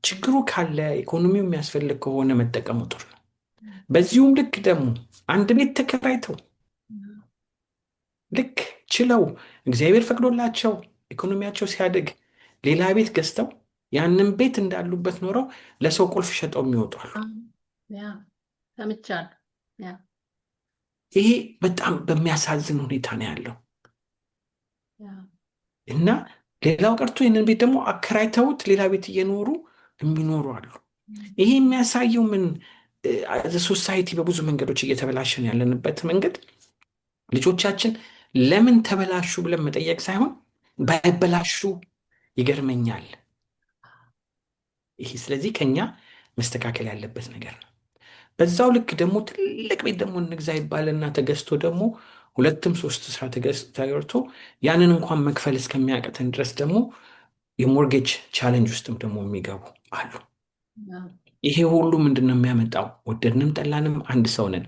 ችግሩ ካለ ኢኮኖሚው የሚያስፈልግ ከሆነ መጠቀሙ ጥሩ ነው። በዚሁም ልክ ደግሞ አንድ ቤት ተከራይተው ልክ ችለው እግዚአብሔር ፈቅዶላቸው ኢኮኖሚያቸው ሲያድግ ሌላ ቤት ገዝተው ያንን ቤት እንዳሉበት ኖረው ለሰው ቁልፍ ሸጠው የሚወጡ አሉ። ይሄ በጣም በሚያሳዝን ሁኔታ ነው ያለው እና ሌላው ቀርቶ ይህንን ቤት ደግሞ አከራይተውት ሌላ ቤት እየኖሩ የሚኖሩ አሉ። ይሄ የሚያሳየው ምን ሶሳይቲ በብዙ መንገዶች እየተበላሸን ያለንበት መንገድ ልጆቻችን ለምን ተበላሹ ብለን መጠየቅ ሳይሆን ባይበላሹ ይገርመኛል ይሄ። ስለዚህ ከኛ መስተካከል ያለበት ነገር ነው። በዛው ልክ ደግሞ ትልቅ ቤት ደግሞ እንግዛ ይባልና ተገዝቶ ደግሞ ሁለትም ሶስት ስራ ተገርቶ ያንን እንኳን መክፈል እስከሚያቅተን ድረስ ደግሞ የሞርጌጅ ቻሌንጅ ውስጥም ደግሞ የሚገቡ አሉ። ይሄ ሁሉ ምንድን ነው የሚያመጣው? ወደድንም ጠላንም አንድ ሰው ነን።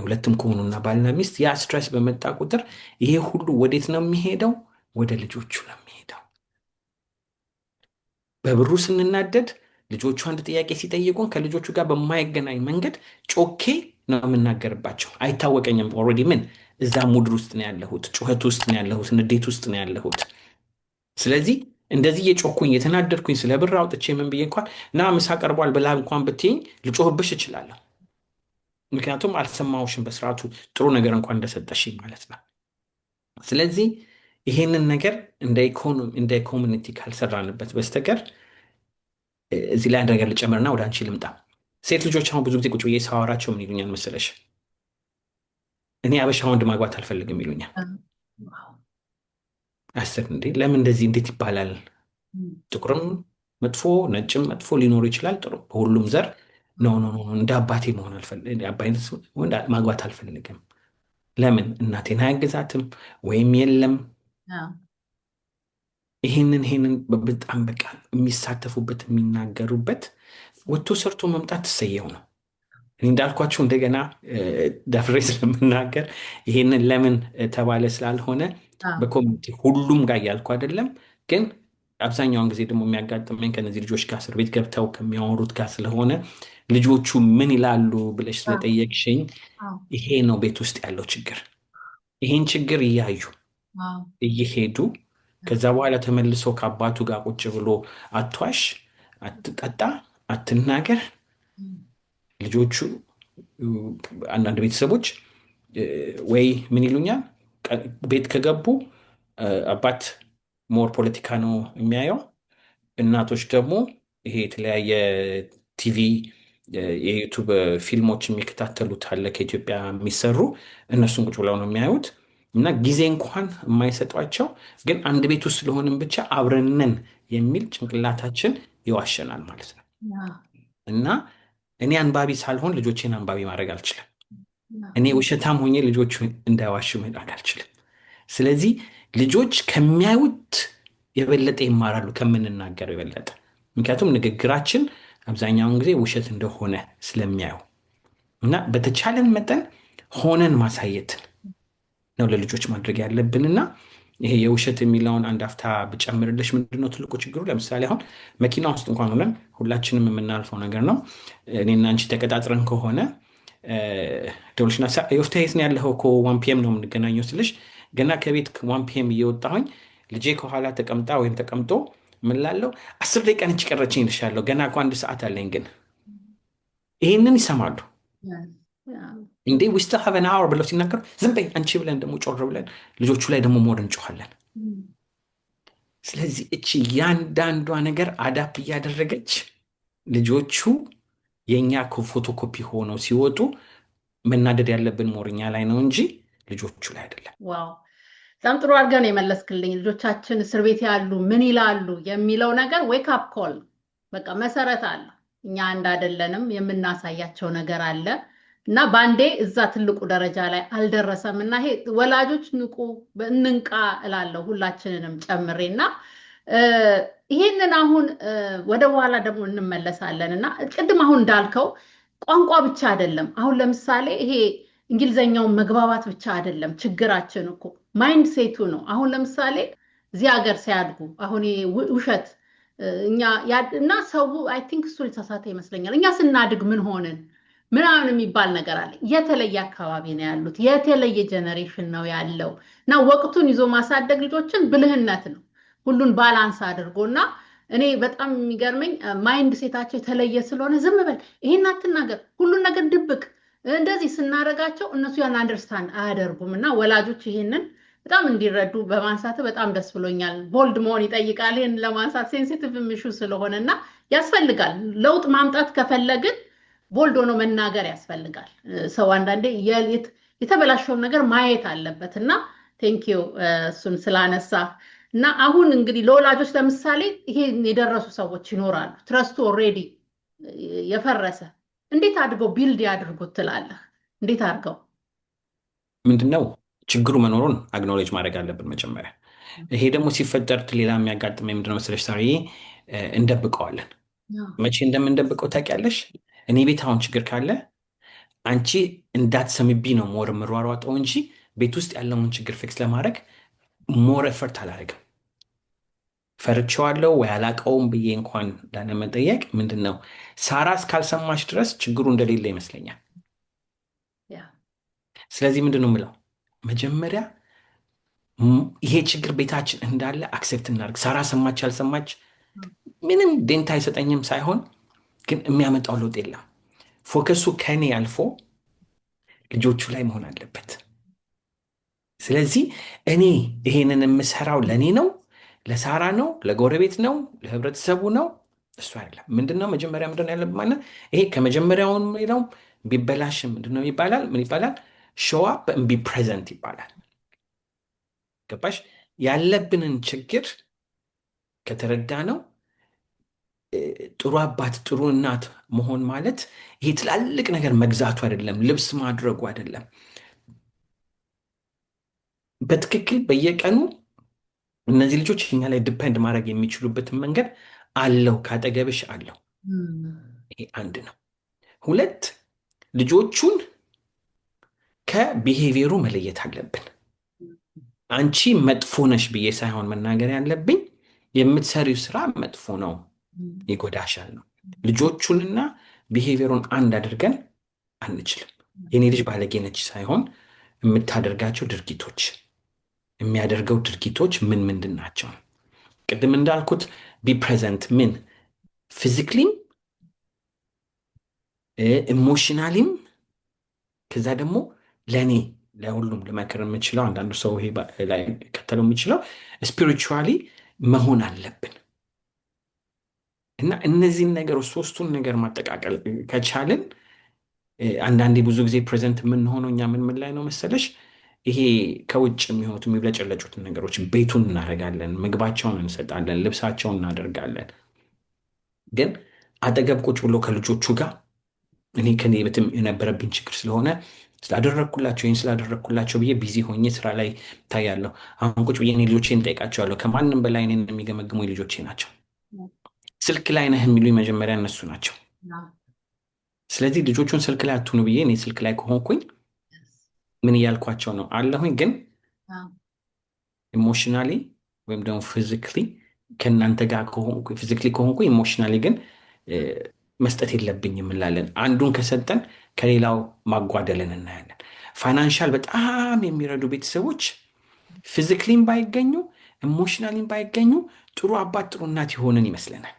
ሁለትም ከሆኑና ባልና ሚስት ያ ስትረስ በመጣ ቁጥር ይሄ ሁሉ ወዴት ነው የሚሄደው? ወደ ልጆቹ ነው የሚሄደው። በብሩ ስንናደድ ልጆቹ አንድ ጥያቄ ሲጠይቁን ከልጆቹ ጋር በማይገናኝ መንገድ ጮኬ ነው የምናገርባቸው። አይታወቀኝም ኦልሬዲ ምን እዛ ሙድር ውስጥ ነው ያለሁት፣ ጩኸት ውስጥ ነው ያለሁት፣ ንዴት ውስጥ ነው ያለሁት። ስለዚህ እንደዚህ የጮኩኝ የተናደድኩኝ ስለ ብር አውጥቼ ምን ብዬ እንኳን ና ምሳ ቀርቧል ብላ እንኳን ብትይኝ ልጮህብሽ እችላለሁ። ምክንያቱም አልሰማሁሽም በስርዓቱ ጥሩ ነገር እንኳን እንደሰጠሽኝ ማለት ነው። ስለዚህ ይሄንን ነገር እንደ ኮሚኒቲ ካልሰራንበት በስተቀር እዚህ ላይ አንድ ነገር ልጨምርና ወደ አንቺ ልምጣ። ሴት ልጆች አሁን ብዙ ጊዜ ቁጭ ብዬ ሳወራቸው ምን ይሉኛል መሰለሽ? እኔ አበሻ ወንድ ማግባት አልፈልግም ይሉኛል። አስር እንዴ ለምን እንደዚህ እንዴት ይባላል? ጥቁርም መጥፎ ነጭም መጥፎ ሊኖሩ ይችላል። ጥሩ በሁሉም ዘር ኖ እንደ አባቴ መሆን ወንድ ማግባት አልፈልግም። ለምን እናቴን አያግዛትም ወይም የለም። ይህንን በጣም በቃ የሚሳተፉበት የሚናገሩበት ወጥቶ ሰርቶ መምጣት ትሰየው ነው። እኔ እንዳልኳቸው እንደገና ደፍሬ ስለምናገር ይህንን ለምን ተባለ ስላልሆነ በኮሚኒቲ ሁሉም ጋር እያልኩ አይደለም፣ ግን አብዛኛውን ጊዜ ደግሞ የሚያጋጥመኝ ከነዚህ ልጆች ጋር እስር ቤት ገብተው ከሚያወሩት ጋር ስለሆነ ልጆቹ ምን ይላሉ ብለሽ ስለጠየቅሽኝ ይሄ ነው ቤት ውስጥ ያለው ችግር። ይሄን ችግር እያዩ እየሄዱ ከዛ በኋላ ተመልሶ ከአባቱ ጋር ቁጭ ብሎ አትዋሽ፣ አትጠጣ፣ አትናገር። ልጆቹ አንዳንድ ቤተሰቦች ወይ ምን ይሉኛል ቤት ከገቡ አባት ሞር ፖለቲካ ነው የሚያየው፣ እናቶች ደግሞ ይሄ የተለያየ ቲቪ የዩቱብ ፊልሞች የሚከታተሉት አለ ከኢትዮጵያ የሚሰሩ እነሱን ቁጭ ብለው ነው የሚያዩት እና ጊዜ እንኳን የማይሰጧቸው ግን አንድ ቤት ውስጥ ስለሆንም ብቻ አብረንን የሚል ጭንቅላታችን ይዋሸናል ማለት ነው። እና እኔ አንባቢ ሳልሆን ልጆቼን አንባቢ ማድረግ አልችልም። እኔ ውሸታም ሆኜ ልጆቹ እንዳይዋሹ ማድረግ አልችልም። ስለዚህ ልጆች ከሚያዩት የበለጠ ይማራሉ ከምንናገረው የበለጠ። ምክንያቱም ንግግራችን አብዛኛውን ጊዜ ውሸት እንደሆነ ስለሚያዩ እና በተቻለን መጠን ሆነን ማሳየትን ነው ለልጆች ማድረግ ያለብንና ይሄ የውሸት የሚለውን አንድ አፍታ ብጨምርልሽ ምንድነው ትልቁ ችግሩ? ለምሳሌ አሁን መኪና ውስጥ እንኳን ሆነን ሁላችንም የምናልፈው ነገር ነው። እኔና አንቺ ተቀጣጥረን ከሆነ ደውልሽና የወፍታ የት ነው ያለኸው? እኮ 1 ፒኤም ነው የምንገናኘው ስልሽ ገና ከቤት 1 ፒኤም እየወጣሁኝ ልጄ ከኋላ ተቀምጣ ወይም ተቀምጦ ምን ላለው 10 ደቂቃ ነች ቀረችኝ እልሻለሁ፣ ገና እኮ 1 ሰዓት አለኝ። ግን ይህንን ይሰማሉ Yes. Yeah. እንዴ ዊስተ ሀቨን አወር ብለው ሲናገሩ ዝም በይ አንቺ ብለን ደግሞ ጮር ብለን ልጆቹ ላይ ደግሞ ሞር እንጮኋለን። Mm. ስለዚህ እቺ ያንዳንዷ ነገር አዳፕ እያደረገች ልጆቹ የእኛ ፎቶኮፒ ሆነው ሲወጡ መናደድ ያለብን ሞርኛ ላይ ነው እንጂ ልጆቹ ላይ አይደለም። ዋው በጣም ጥሩ አድርገን የመለስክልኝ። ልጆቻችን እስር ቤት ያሉ ምን ይላሉ የሚለው ነገር ዌክ አፕ ኮል በቃ መሰረት አለ። እኛ አንድ አይደለንም፣ የምናሳያቸው ነገር አለ እና በአንዴ እዛ ትልቁ ደረጃ ላይ አልደረሰም እና ይሄ ወላጆች ንቁ፣ እንንቃ እላለሁ ሁላችንንም ጨምሬ እና ይሄንን አሁን ወደ በኋላ ደግሞ እንመለሳለን እና ቅድም አሁን እንዳልከው ቋንቋ ብቻ አይደለም። አሁን ለምሳሌ ይሄ እንግሊዘኛውን መግባባት ብቻ አይደለም ችግራችን እኮ ማይንድ ሴቱ ነው። አሁን ለምሳሌ እዚህ ሀገር ሲያድጉ አሁን ውሸት እኛ እና ሰው አይ ቲንክ እሱ የተሳሳተ ይመስለኛል። እኛ ስናድግ ምን ሆንን ምናምን የሚባል ነገር አለ። የተለየ አካባቢ ነው ያሉት፣ የተለየ ጀነሬሽን ነው ያለው እና ወቅቱን ይዞ ማሳደግ ልጆችን ብልህነት ነው፣ ሁሉን ባላንስ አድርጎና እኔ በጣም የሚገርመኝ ማይንድ ሴታቸው የተለየ ስለሆነ ዝም በል ይሄን አትናገር፣ ሁሉን ነገር ድብቅ እንደዚህ ስናደርጋቸው እነሱ ያን አንደርስታንድ አያደርጉም እና ወላጆች ይሄንን በጣም እንዲረዱ በማንሳት በጣም ደስ ብሎኛል። ቦልድ መሆን ይጠይቃል ይሄን ለማንሳት ሴንሲቲቭ ምሹ ስለሆነ እና ያስፈልጋል። ለውጥ ማምጣት ከፈለግን ቦልድ ሆኖ መናገር ያስፈልጋል። ሰው አንዳንዴ የተበላሸውን ነገር ማየት አለበት እና ቴንኪዩ እሱን ስላነሳ እና አሁን እንግዲህ ለወላጆች ለምሳሌ ይሄን የደረሱ ሰዎች ይኖራሉ። ትረስቱ ኦልሬዲ የፈረሰ እንዴት አድርገው ቢልድ ያድርጉት ትላለህ? እንዴት አድርገው? ምንድነው ችግሩ መኖሩን አግኖሌጅ ማድረግ አለብን መጀመሪያ። ይሄ ደግሞ ሲፈጠር ሌላ የሚያጋጥመኝ ምንድነው መሰለሽ ሳሪ፣ እንደብቀዋለን። መቼ እንደምንደብቀው ታውቂያለሽ? እኔ ቤት አሁን ችግር ካለ አንቺ እንዳትሰሚብኝ ነው ሞር የምሯሯጠው እንጂ ቤት ውስጥ ያለውን ችግር ፊክስ ለማድረግ ሞር ኤፈርት አላደርግም። ፈርቼዋለሁ ወይ አላውቀውም ብዬ እንኳን ላለመጠየቅ ምንድን ነው ሳራ እስካልሰማች ድረስ ችግሩ እንደሌለ ይመስለኛል። ስለዚህ ምንድን ነው የምለው መጀመሪያ ይሄ ችግር ቤታችን እንዳለ አክሴፕት እናድርግ። ሳራ ሰማች አልሰማች ምንም ደንታ አይሰጠኝም ሳይሆን ግን የሚያመጣው ለውጥ የለም። ፎከሱ ከኔ አልፎ ልጆቹ ላይ መሆን አለበት። ስለዚህ እኔ ይሄንን የምሰራው ለእኔ ነው፣ ለሳራ ነው፣ ለጎረቤት ነው፣ ለህብረተሰቡ ነው፣ እሱ አይደለም። ምንድነው መጀመሪያ ምንድነው ያለብን ማለት ይሄ ከመጀመሪያውን ነው ቢበላሽም ምንድነው ይባላል ምን ይባላል ሾው አፕ ኤንድ ቢ ፕሬዘንት ይባላል። ገባሽ? ያለብንን ችግር ከተረዳ ነው ጥሩ አባት ጥሩ እናት መሆን ማለት ይሄ ትላልቅ ነገር መግዛቱ አይደለም፣ ልብስ ማድረጉ አይደለም። በትክክል በየቀኑ እነዚህ ልጆች እኛ ላይ ዲፔንድ ማድረግ የሚችሉበትን መንገድ አለው፣ ካጠገብሽ አለው። ይሄ አንድ ነው። ሁለት ልጆቹን ከቢሄቪየሩ መለየት አለብን። አንቺ መጥፎ ነሽ ብዬ ሳይሆን መናገር ያለብኝ የምትሰሪው ስራ መጥፎ ነው፣ ይጎዳሻል ነው። ልጆቹንና ቢሄቪየሩን አንድ አድርገን አንችልም። የኔ ልጅ ባለጌ ነች ሳይሆን የምታደርጋቸው ድርጊቶች የሚያደርገው ድርጊቶች ምን ምንድን ናቸው? ቅድም እንዳልኩት ቢ ፕሬዘንት ምን ፊዚክሊም ኢሞሽናሊም ከዛ ደግሞ ለእኔ ለሁሉም ልመክር የምችለው አንዳንዱ ሰው ይሄ ላይ ከተለው የሚችለው ስፒሪቹዋሊ መሆን አለብን እና እነዚህን ነገሮች ሶስቱን ነገር ማጠቃቀል ከቻልን አንዳንዴ ብዙ ጊዜ ፕሬዘንት የምንሆነው እኛ ምን ላይ ነው መሰለሽ ይሄ ከውጭ የሚሆኑት የሚብለጨለጩትን ነገሮች ቤቱን እናደርጋለን፣ ምግባቸውን እንሰጣለን፣ ልብሳቸውን እናደርጋለን። ግን አጠገብ ቁጭ ብሎ ከልጆቹ ጋር እኔ ከኔ ቤትም የነበረብኝ ችግር ስለሆነ ስላደረግኩላቸው ይህን ስላደረግኩላቸው ብዬ ቢዚ ሆኜ ስራ ላይ ታያለሁ። አሁን ቁጭ ብዬ እኔ ልጆቼን እንጠይቃቸዋለሁ። ከማንም በላይ እኔን የሚገመግሙ ልጆቼ ናቸው። ስልክ ላይ ነህ የሚሉኝ መጀመሪያ እነሱ ናቸው። ስለዚህ ልጆቹን ስልክ ላይ አትሁኑ ብዬ እኔ ስልክ ላይ ከሆንኩኝ ምን እያልኳቸው ነው አለሁኝ። ግን ኢሞሽናሊ ወይም ደግሞ ፊዚክሊ ከእናንተ ጋር ፊዚክሊ ከሆንኩ ኢሞሽናሊ ግን መስጠት የለብኝም እንላለን። አንዱን ከሰጠን ከሌላው ማጓደልን እናያለን። ፋይናንሻል በጣም የሚረዱ ቤተሰቦች ፊዚክሊም ባይገኙ ኢሞሽናሊም ባይገኙ ጥሩ አባት ጥሩ እናት የሆነን ይመስለናል።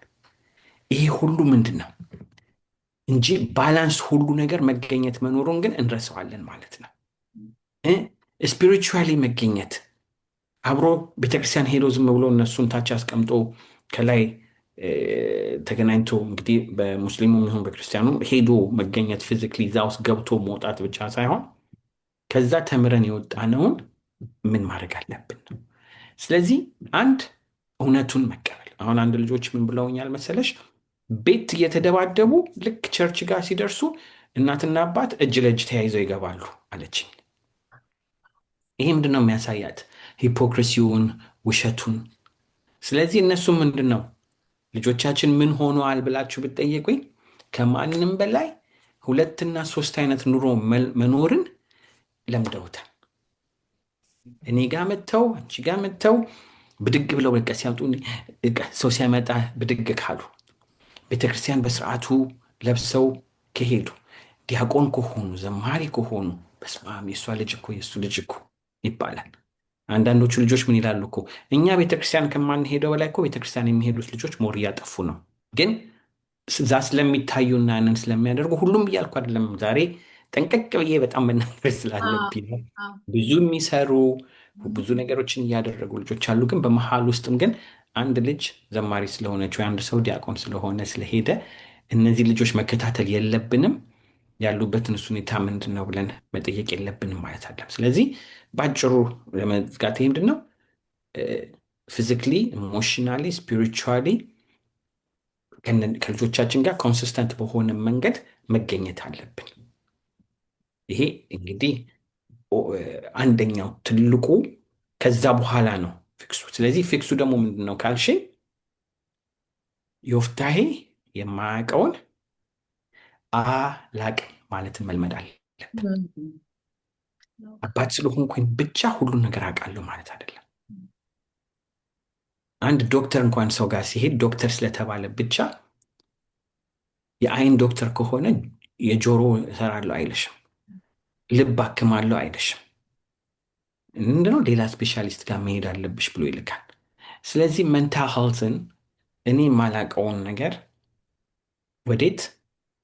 ይሄ ሁሉ ምንድን ነው እንጂ ባላንስ ሁሉ ነገር መገኘት መኖሩን ግን እንረሳዋለን ማለት ነው። ስፒሪቹዋሊ መገኘት አብሮ ቤተክርስቲያን ሄዶ ዝም ብሎ እነሱን ታች አስቀምጦ ከላይ ተገናኝቶ እንግዲህ በሙስሊሙ ይሁን በክርስቲያኑ ሄዶ መገኘት ፊዚክሊ እዛ ውስጥ ገብቶ መውጣት ብቻ ሳይሆን ከዛ ተምረን የወጣነውን ምን ማድረግ አለብን ነው። ስለዚህ አንድ እውነቱን መቀበል። አሁን አንድ ልጆች ምን ብለውኛል መሰለሽ? ቤት እየተደባደቡ ልክ ቸርች ጋር ሲደርሱ እናትና አባት እጅ ለእጅ ተያይዘው ይገባሉ አለችኝ። ይሄ ምንድን ነው የሚያሳያት? ሂፖክሪሲውን፣ ውሸቱን። ስለዚህ እነሱም ምንድን ነው ልጆቻችን ምን ሆነዋል ብላችሁ ብትጠይቁኝ ከማንም በላይ 2 እና 3 አይነት ኑሮ መኖርን ለምደውታል። እኔ ጋር መጥተው አንቺ ጋር መጥተው ብድግ ብለው በቃ ሲያጡ ሰው ሲያመጣ ብድግ ካሉ ቤተክርስቲያን በስርዓቱ ለብሰው ከሄዱ ዲያቆን ከሆኑ ዘማሪ ከሆኑ በስመ አብ የእሷ ልጅ እኮ የእሱ ልጅ እኮ ይባላል። አንዳንዶቹ ልጆች ምን ይላሉ እኮ እኛ ቤተክርስቲያን ከማንሄደው በላይ እኮ ቤተክርስቲያን የሚሄዱት ልጆች ሞር እያጠፉ ነው። ግን እዛ ስለሚታዩና ያንን ስለሚያደርጉ ሁሉም እያልኩ አይደለም። ዛሬ ጠንቀቅ ብዬ በጣም መናገር ስላለብኝ ብዙ የሚሰሩ ብዙ ነገሮችን እያደረጉ ልጆች አሉ። ግን በመሀል ውስጥም ግን አንድ ልጅ ዘማሪ ስለሆነች ወይ አንድ ሰው ዲያቆን ስለሆነ ስለሄደ እነዚህ ልጆች መከታተል የለብንም። ያሉበትን ሁኔታ ምንድን ነው ብለን መጠየቅ የለብንም ማለት አለም። ስለዚህ በአጭሩ ለመዝጋት ይሄ ምንድን ነው ፊዚክሊ፣ ኢሞሽናሊ፣ ስፒሪቹዋሊ ከልጆቻችን ጋር ኮንሲስተንት በሆነ መንገድ መገኘት አለብን። ይሄ እንግዲህ አንደኛው ትልቁ። ከዛ በኋላ ነው ፊክሱ። ስለዚህ ፊክሱ ደግሞ ምንድን ነው ካልሽኝ ዮፍታሔ የማያውቀውን አላቅም ማለትን መልመድ አለብን። አባት ስለሆንኩኝ ብቻ ሁሉን ነገር አውቃለሁ ማለት አይደለም። አንድ ዶክተር እንኳን ሰው ጋር ሲሄድ ዶክተር ስለተባለ ብቻ የአይን ዶክተር ከሆነ የጆሮ እሰራለሁ አይልሽም፣ ልብ አክማለሁ አይልሽም። ምንድነው ሌላ ስፔሻሊስት ጋር መሄድ አለብሽ ብሎ ይልካል። ስለዚህ ሜንታል ሄልትን እኔ የማላውቀውን ነገር ወዴት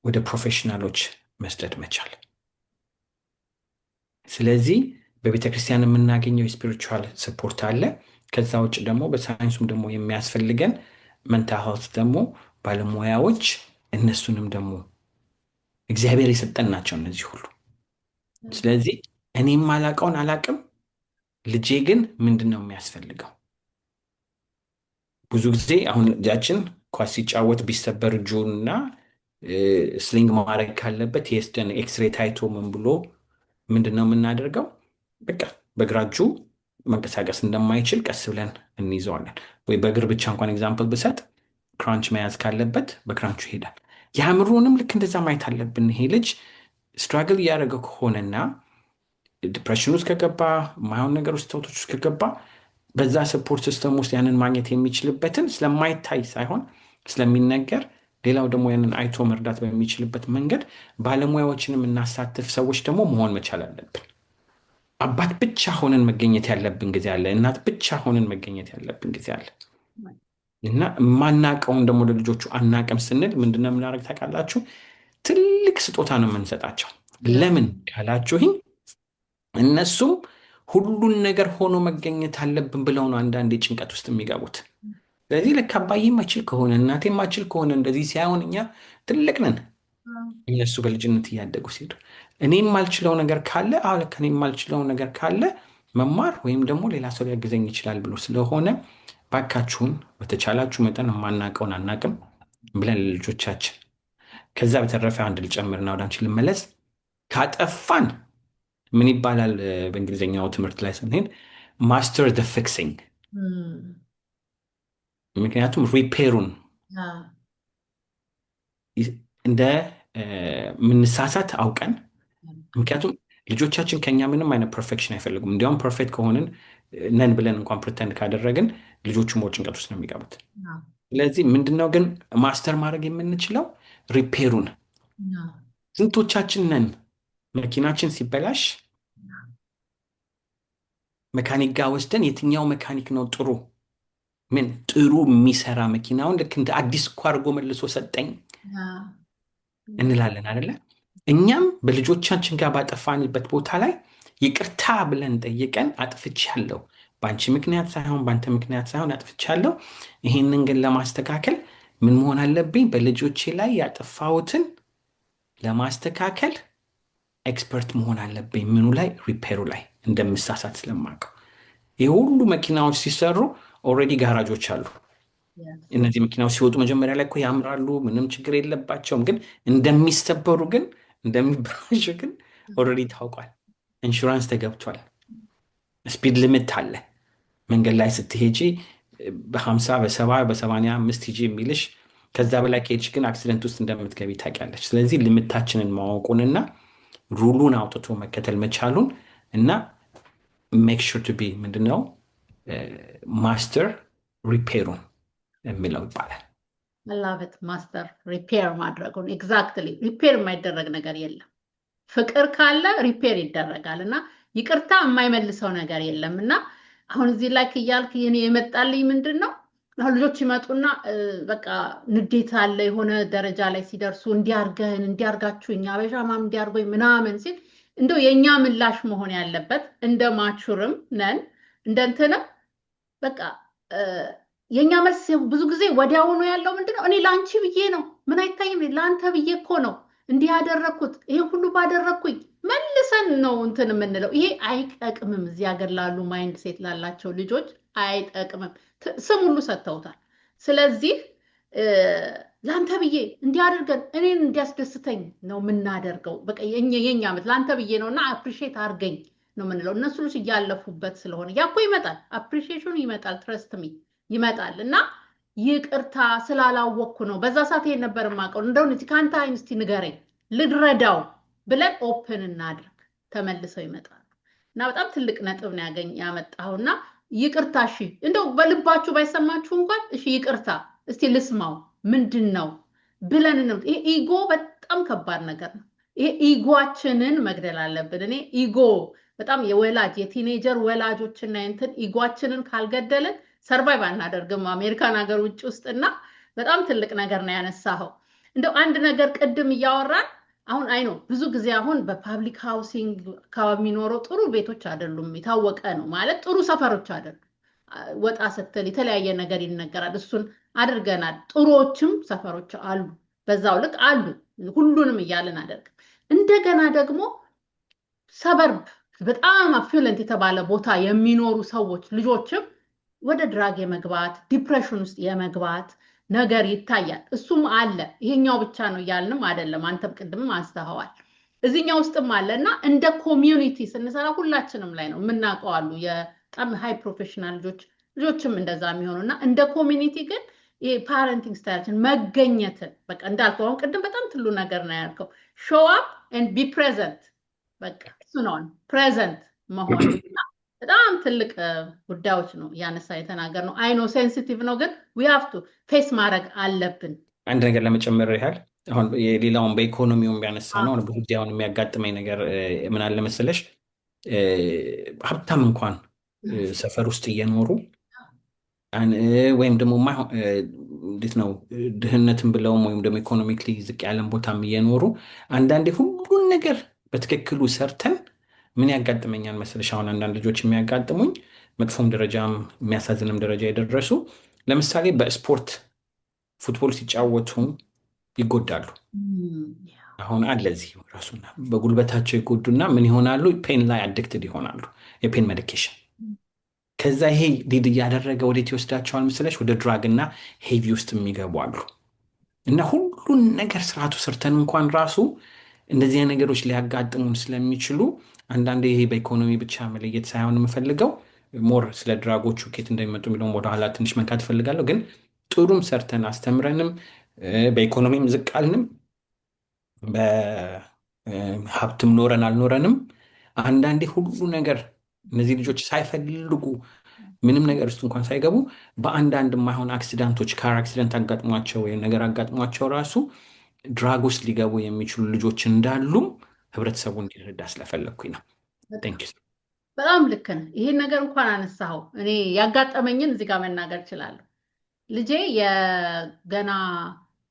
ወደ ፕሮፌሽናሎች መስጠት መቻል። ስለዚህ በቤተክርስቲያን የምናገኘው የስፒሪቹዋል ሰፖርት አለ። ከዛ ውጭ ደግሞ በሳይንሱም ደግሞ የሚያስፈልገን ሜንታል ሄልት ደግሞ ባለሙያዎች እነሱንም ደግሞ እግዚአብሔር የሰጠን ናቸው እነዚህ ሁሉ። ስለዚህ እኔ የማላውቀውን አላውቅም፣ ልጄ ግን ምንድን ነው የሚያስፈልገው? ብዙ ጊዜ አሁን ልጃችን ኳስ ሲጫወት ቢሰበር እጁና ስሊንግ ማድረግ ካለበት የስደን ኤክስሬ ታይቶ ምን ብሎ ምንድን ነው የምናደርገው? በቃ በግራ እጁ መንቀሳቀስ እንደማይችል ቀስ ብለን እንይዘዋለን። ወይ በእግር ብቻ እንኳን ኤግዛምፕል ብሰጥ ክራንች መያዝ ካለበት በክራንቹ ይሄዳል። የአእምሮንም ልክ እንደዛ ማየት አለብን። ይሄ ልጅ ስትራግል እያደረገ ከሆነና ዲፕሬሽን ውስጥ ከገባ ማይሆን ነገር ውስጥ ተውቶች ውስጥ ከገባ በዛ ሰፖርት ሲስተም ውስጥ ያንን ማግኘት የሚችልበትን ስለማይታይ ሳይሆን ስለሚነገር፣ ሌላው ደግሞ ያንን አይቶ መርዳት በሚችልበት መንገድ ባለሙያዎችንም እናሳትፍ ሰዎች ደግሞ መሆን መቻል አለብን። አባት ብቻ ሆነን መገኘት ያለብን ጊዜ አለ። እናት ብቻ ሆነን መገኘት ያለብን ጊዜ አለ እና ማናቀውን ደግሞ ለልጆቹ አናቅም ስንል ምንድነው የምናደርግ ታውቃላችሁ? ትልቅ ስጦታ ነው የምንሰጣቸው። ለምን ካላችሁኝ እነሱም ሁሉን ነገር ሆኖ መገኘት አለብን ብለው ነው አንዳንዴ ጭንቀት ውስጥ የሚገቡት። ስለዚህ ልክ አባዬ ማችል ከሆነ እናቴ ማችል ከሆነ እንደዚህ ሲያዩን እኛ ትልቅ ነን። እነሱ በልጅነት እያደጉ ሲሄዱ እኔ የማልችለው ነገር ካለ ልክ እኔ የማልችለው ነገር ካለ መማር ወይም ደግሞ ሌላ ሰው ሊያግዘኝ ይችላል ብሎ ስለሆነ ባካችሁን በተቻላችሁ መጠን የማናውቀውን አናቅም ብለን ለልጆቻችን። ከዛ በተረፈ አንድ ልጨምርና ወደ አንቺ ልመለስ። ካጠፋን ምን ይባላል በእንግሊዝኛው ትምህርት ላይ ስንሄድ ማስተር ዘ ፊክሲንግ። ምክንያቱም ሪፔሩን እንደ ምንሳሳት አውቀን፣ ምክንያቱም ልጆቻችን ከኛ ምንም አይነት ፐርፌክሽን አይፈልጉም። እንዲያውም ፐርፌክት ከሆንን ነን ብለን እንኳን ፕሪተንድ ካደረግን ልጆቹ ሞር ጭንቀት ውስጥ ነው የሚገቡት። ስለዚህ ምንድነው ግን ማስተር ማድረግ የምንችለው ሪፔሩን። ስንቶቻችን ነን መኪናችን ሲበላሽ መካኒክ ጋር ወስደን የትኛው መካኒክ ነው ጥሩ ምን ጥሩ የሚሰራ መኪናውን ልክ እንደ አዲስ እኮ አድርጎ መልሶ ሰጠኝ እንላለን አይደለ? እኛም በልጆቻችን ጋር ባጠፋንበት ቦታ ላይ ይቅርታ ብለን ጠይቀን አጥፍቻለሁ፣ በአንቺ ምክንያት ሳይሆን በአንተ ምክንያት ሳይሆን አጥፍቻለሁ። ይህንን ግን ለማስተካከል ምን መሆን አለብኝ? በልጆቼ ላይ ያጠፋሁትን ለማስተካከል ኤክስፐርት መሆን አለብኝ። ምኑ ላይ? ሪፔሩ ላይ እንደምሳሳት ስለማውቀው። ይህ ሁሉ መኪናዎች ሲሰሩ ኦልሬዲ ጋራጆች አሉ። እነዚህ መኪናዎች ሲወጡ መጀመሪያ ላይ እኮ ያምራሉ፣ ምንም ችግር የለባቸውም። ግን እንደሚሰበሩ ግን እንደሚበላሹ ግን ኦልሬዲ ታውቋል። ኢንሹራንስ ተገብቷል። ስፒድ ሊሚት አለ። መንገድ ላይ ስትሄጂ በ50 በ70 በ85 ሂጂ የሚልሽ፣ ከዛ በላይ ከሄድሽ ግን አክሲደንት ውስጥ እንደምትገቢ ታውቂያለች። ስለዚህ ልምታችንን ማወቁንና ሩሉን አውጥቶ መከተል መቻሉን እና ሜክ ሹር ቱ ቢ ምንድነው ማስተር ሪፔሩን የሚለው ይባላል። ላበት ማስተር ሪፔር ማድረጉን። ኤግዛክትሊ ሪፔር የማይደረግ ነገር የለም። ፍቅር ካለ ሪፔር ይደረጋል እና ይቅርታ የማይመልሰው ነገር የለም። እና አሁን እዚህ ላይ እያልክ የመጣልኝ ምንድን ነው፣ አሁን ልጆች ይመጡና በቃ ንዴት አለ የሆነ ደረጃ ላይ ሲደርሱ እንዲያርገን እንዲያርጋችሁ እኛ በሻማም እንዲያርጎኝ ምናምን ሲል እንደው የእኛ ምላሽ መሆን ያለበት እንደ ማቹርም ነን እንደንትንም በቃ የኛ መልስ ብዙ ጊዜ ወዲያውኑ ያለው ምንድነው፣ እኔ ለአንቺ ብዬ ነው፣ ምን አይታይም፣ ለአንተ ብዬ እኮ ነው እንዲህ ያደረኩት፣ ይሄ ሁሉ ባደረኩኝ መልሰን ነው እንትን የምንለው። ይሄ አይጠቅምም። እዚህ ሀገር ላሉ ማይንድ ሴት ላላቸው ልጆች አይጠቅምም። ስም ሁሉ ሰጥተውታል። ስለዚህ ለአንተ ብዬ እንዲያደርገን እኔን እንዲያስደስተኝ ነው የምናደርገው። በቃ የኛ ዓመት ለአንተ ብዬ ነውና አፕሪሼት አድርገኝ ነው የምንለው። እነሱ ልጅ እያለፉበት ስለሆነ ያ እኮ ይመጣል፣ አፕሪሺዬሽኑ ይመጣል፣ ትረስት ሚ ይመጣል። እና ይቅርታ ስላላወቅኩ ነው በዛ ሰዓት ይሄን ነበር የማውቀው፣ እንደው ከአንተ አይን እስቲ ንገረኝ ልድረዳው ብለን ኦፕን እናድርግ፣ ተመልሰው ይመጣሉ። እና በጣም ትልቅ ነጥብ ነው ያመጣውና ይቅርታ እሺ፣ እንደው በልባችሁ ባይሰማችሁ እንኳን እሺ ይቅርታ እስቲ ልስማው ምንድን ነው ብለን ነው። ይሄ ኢጎ በጣም ከባድ ነገር ነው። ይሄ ኢጎአችንን መግደል አለብን። እኔ ኢጎ በጣም የወላጅ የቲኔጀር ወላጆችና እንትን ኢጓችንን ካልገደልን ሰርቫይቭ አናደርግም አሜሪካን ሀገር ውጭ ውስጥና በጣም ትልቅ ነገር ነው ያነሳኸው። እንደው አንድ ነገር ቅድም እያወራን አሁን አይ ነው ብዙ ጊዜ አሁን በፓብሊክ ሃውሲንግ አካባቢ የሚኖረው ጥሩ ቤቶች አይደሉም፣ የታወቀ ነው ማለት ጥሩ ሰፈሮች አይደሉም። ወጣ ስትል የተለያየ ነገር ይነገራል። እሱን አድርገናል። ጥሩዎችም ሰፈሮች አሉ፣ በዛው ልክ አሉ። ሁሉንም እያልን አደርግም። እንደገና ደግሞ ሰበርብ በጣም አፊለንት የተባለ ቦታ የሚኖሩ ሰዎች ልጆችም ወደ ድራግ የመግባት ዲፕሬሽን ውስጥ የመግባት ነገር ይታያል። እሱም አለ። ይሄኛው ብቻ ነው እያልንም አይደለም። አንተም ቅድምም አንስተኸዋል። እዚህኛው ውስጥም አለ እና እንደ ኮሚዩኒቲ ስንሰራ ሁላችንም ላይ ነው የምናውቀው አሉ በጣም ሃይ ፕሮፌሽናል ልጆችም እንደዛ የሚሆኑ እና እንደ ኮሚኒቲ ግን ይሄ ፓረንቲንግ ስታይላችን መገኘትን በቃ እንዳልከው አሁን ቅድም በጣም ትሉ ነገር ነው ያልከው ሾው አፕ ኤንድ ቢ ፕሬዘንት በቃ እሱ ነው ፕሬዘንት መሆን በጣም ትልቅ ጉዳዮች ነው ያነሳ የተናገር ነው። አይ ኖ ሴንሲቲቭ ነው ግን ዊ ሃቭ ቱ ፌስ ማድረግ አለብን። አንድ ነገር ለመጨመር ያህል አሁን የሌላውን በኢኮኖሚውም ያነሳ ነው። ብዙ ጊዜ አሁን የሚያጋጥመኝ ነገር ምን አለ መሰለሽ፣ ሀብታም እንኳን ሰፈር ውስጥ እየኖሩ ወይም ደግሞ እንዴት ነው ድህነትን ብለውም ወይም ደግሞ ኢኮኖሚክሊ ዝቅ ያለን ቦታም እየኖሩ አንዳንዴ ሁሉን ነገር በትክክሉ ሰርተን ምን ያጋጥመኛል መሰለሽ፣ አሁን አንዳንድ ልጆች የሚያጋጥሙኝ መጥፎም ደረጃም የሚያሳዝንም ደረጃ የደረሱ ለምሳሌ በስፖርት ፉትቦል ሲጫወቱ ይጎዳሉ። አሁን አለዚህ ራሱና በጉልበታቸው ይጎዱና ምን ይሆናሉ? ፔን ላይ አዲክትድ ይሆናሉ፣ የፔን ሜዲኬሽን። ከዛ ይሄ ሊድ እያደረገ ወዴት ይወስዳቸዋል መሰለሽ? ወደ ድራግ እና ሄቪ ውስጥ የሚገቡ አሉ። እና ሁሉን ነገር ስርዓቱ ሰርተን እንኳን ራሱ እንደዚህ ነገሮች ሊያጋጥሙን ስለሚችሉ አንዳንዴ ይሄ በኢኮኖሚ ብቻ መለየት ሳይሆን የምፈልገው ሞር ስለ ድራጎቹ ኬት እንደሚመጡ የሚለውን ወደኋላ ትንሽ መንካት እፈልጋለሁ። ግን ጥሩም ሰርተን አስተምረንም በኢኮኖሚም ዝቅ አልንም በሀብትም ኖረን አልኖረንም አንዳንዴ ሁሉ ነገር እነዚህ ልጆች ሳይፈልጉ ምንም ነገር ውስጥ እንኳን ሳይገቡ በአንዳንድ የማይሆን አክሲዳንቶች ካር አክሲደንት አጋጥሟቸው ወይም ነገር አጋጥሟቸው ራሱ ድራግ ውስጥ ሊገቡ የሚችሉ ልጆች እንዳሉም ህብረተሰቡ እንዲረዳ ስለፈለግኩኝ ነው። በጣም ልክ ነህ። ይሄን ነገር እንኳን አነሳኸው። እኔ ያጋጠመኝን እዚህ ጋር መናገር እችላለሁ። ልጄ የገና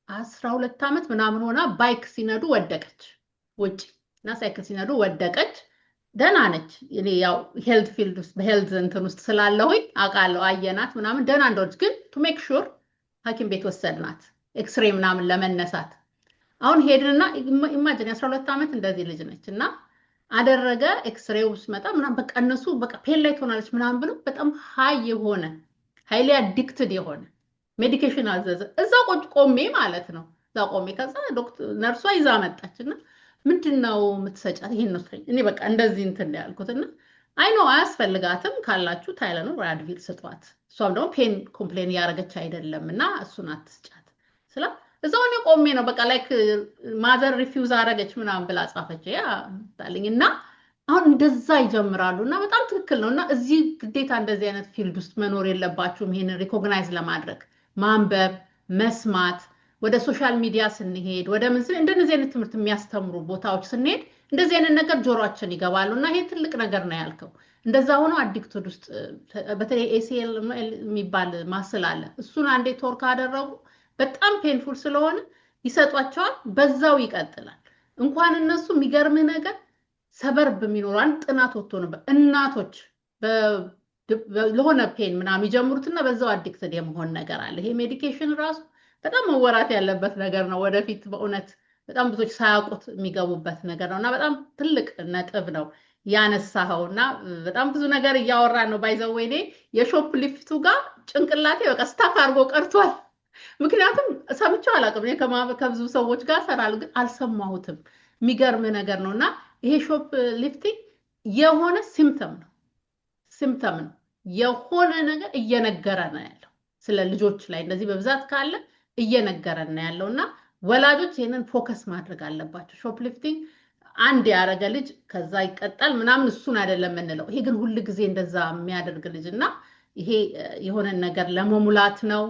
12 ዓመት ምናምን ሆና ባይክ ሲነዱ ወደቀች ውጭ እና ሳይክል ሲነዱ ወደቀች። ደህና ነች። እኔ ያው ሄልት ፊልድ ውስጥ በሄልት እንትን ውስጥ ስላለሁኝ አውቃለሁ። አየናት ምናምን ደህና እንደሆነች፣ ግን ቱ ሜክ ሹር ሐኪም ቤት ወሰድናት ኤክስሬ ምናምን ለመነሳት። አሁን ሄድንና ኢማጂን የ12 ዓመት እንደዚህ ልጅ ነች እና አደረገ ኤክስሬው ሲመጣ ምናምን በቃ እነሱ በቃ ፔን ላይ ትሆናለች ምናምን ብሎ በጣም ሀይ የሆነ ሃይሊ አዲክትድ የሆነ ሜዲኬሽን አዘዘ። እዛ ቁጭ ቆሜ ማለት ነው። እዛ ቆሜ ከዛ ዶክተር ነርሷ ይዛ መጣች እና ምንድን ነው የምትሰጫት? ይሄን ነው እኔ በቃ እንደዚህ እንትን ያልኩት እና አይ ነው አያስፈልጋትም ካላችሁ ታይለኖል ወይ አድቪል ስጧት። እሷም ደግሞ ፔን ኮምፕሌን እያደረገች አይደለም እና እሱን አትስጫት ስላ እዛው እኔ ቆሜ ነው በቃ ላይክ ማዘር ሪፊውዝ አደረገች ምናምን ብላ ጻፈች ያ ታለኝ እና አሁን እንደዛ ይጀምራሉ እና በጣም ትክክል ነው። እና እዚህ ግዴታ እንደዚህ አይነት ፊልድ ውስጥ መኖር የለባችሁም። ይሄንን ሪኮግናይዝ ለማድረግ ማንበብ፣ መስማት፣ ወደ ሶሻል ሚዲያ ስንሄድ ወደ ምን እንደዚህ አይነት ትምህርት የሚያስተምሩ ቦታዎች ስንሄድ እንደዚህ አይነት ነገር ጆሮአችን ይገባሉ እና ይሄ ትልቅ ነገር ነው ያልከው። እንደዛ ሆኖ አዲክትድ ውስጥ በተለይ ኤሲኤል የሚባል ማስል አለ። እሱን አንዴ ቶር ካደረጉ በጣም ፔንፉል ስለሆነ ይሰጧቸዋል። በዛው ይቀጥላል። እንኳን እነሱ የሚገርምህ ነገር ሰበርብ የሚኖራን ጥናት ወጥቶ ነበር። እናቶች ለሆነ ፔን ምናምን የሚጀምሩትና በዛው አዲክትድ የመሆን ነገር አለ። ይሄ ሜዲኬሽን ራሱ በጣም መወራት ያለበት ነገር ነው። ወደፊት በእውነት በጣም ብዙዎች ሳያውቁት የሚገቡበት ነገር ነው እና በጣም ትልቅ ነጥብ ነው ያነሳኸው እና በጣም ብዙ ነገር እያወራን ነው። ባይዘው እኔ የሾፕ ሊፍቱ ጋር ጭንቅላቴ በቃ ስታክ አድርጎ ቀርቷል። ምክንያቱም ሰምቼው አላውቅም። ከብዙ ሰዎች ጋር እሰራለሁ ግን አልሰማሁትም። የሚገርም ነገር ነው እና ይሄ ሾፕ ሊፍቲንግ የሆነ ሲምፕተም ነው የሆነ ነገር እየነገረ ነው ያለው። ስለ ልጆች ላይ እንደዚህ በብዛት ካለ እየነገረ ነው ያለው እና ወላጆች ይሄንን ፎከስ ማድረግ አለባቸው። ሾፕ ሊፍቲንግ አንድ ያደረገ ልጅ ከዛ ይቀጣል ምናምን እሱን አይደለም የምንለው። ይሄ ግን ሁል ጊዜ እንደዛ የሚያደርግ ልጅ እና ይሄ የሆነ ነገር ለመሙላት ነው፣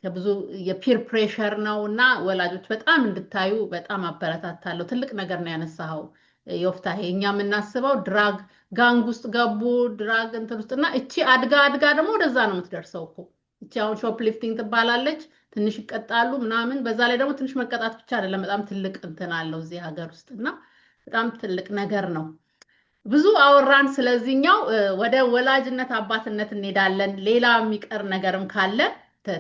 ከብዙ የፒር ፕሬሸር ነው እና ወላጆች በጣም እንድታዩ በጣም አበረታታለሁ። ትልቅ ነገር ነው ያነሳኸው ዮፍታሄ። እኛ የምናስበው ድራግ ጋንግ ውስጥ ገቡ ድራግ እንትን ውስጥ እና እቺ አድጋ ደግሞ ወደዛ ነው የምትደርሰው እኮ። እቺ አሁን ሾፕ ሊፍቲንግ ትባላለች። ትንሽ ይቀጣሉ ምናምን። በዛ ላይ ደግሞ ትንሽ መቀጣት ብቻ አይደለም፣ በጣም ትልቅ እንትን አለው እዚህ ሀገር ውስጥ እና በጣም ትልቅ ነገር ነው። ብዙ አወራን ስለዚህኛው። ወደ ወላጅነት አባትነት እንሄዳለን። ሌላ የሚቀር ነገርም ካለ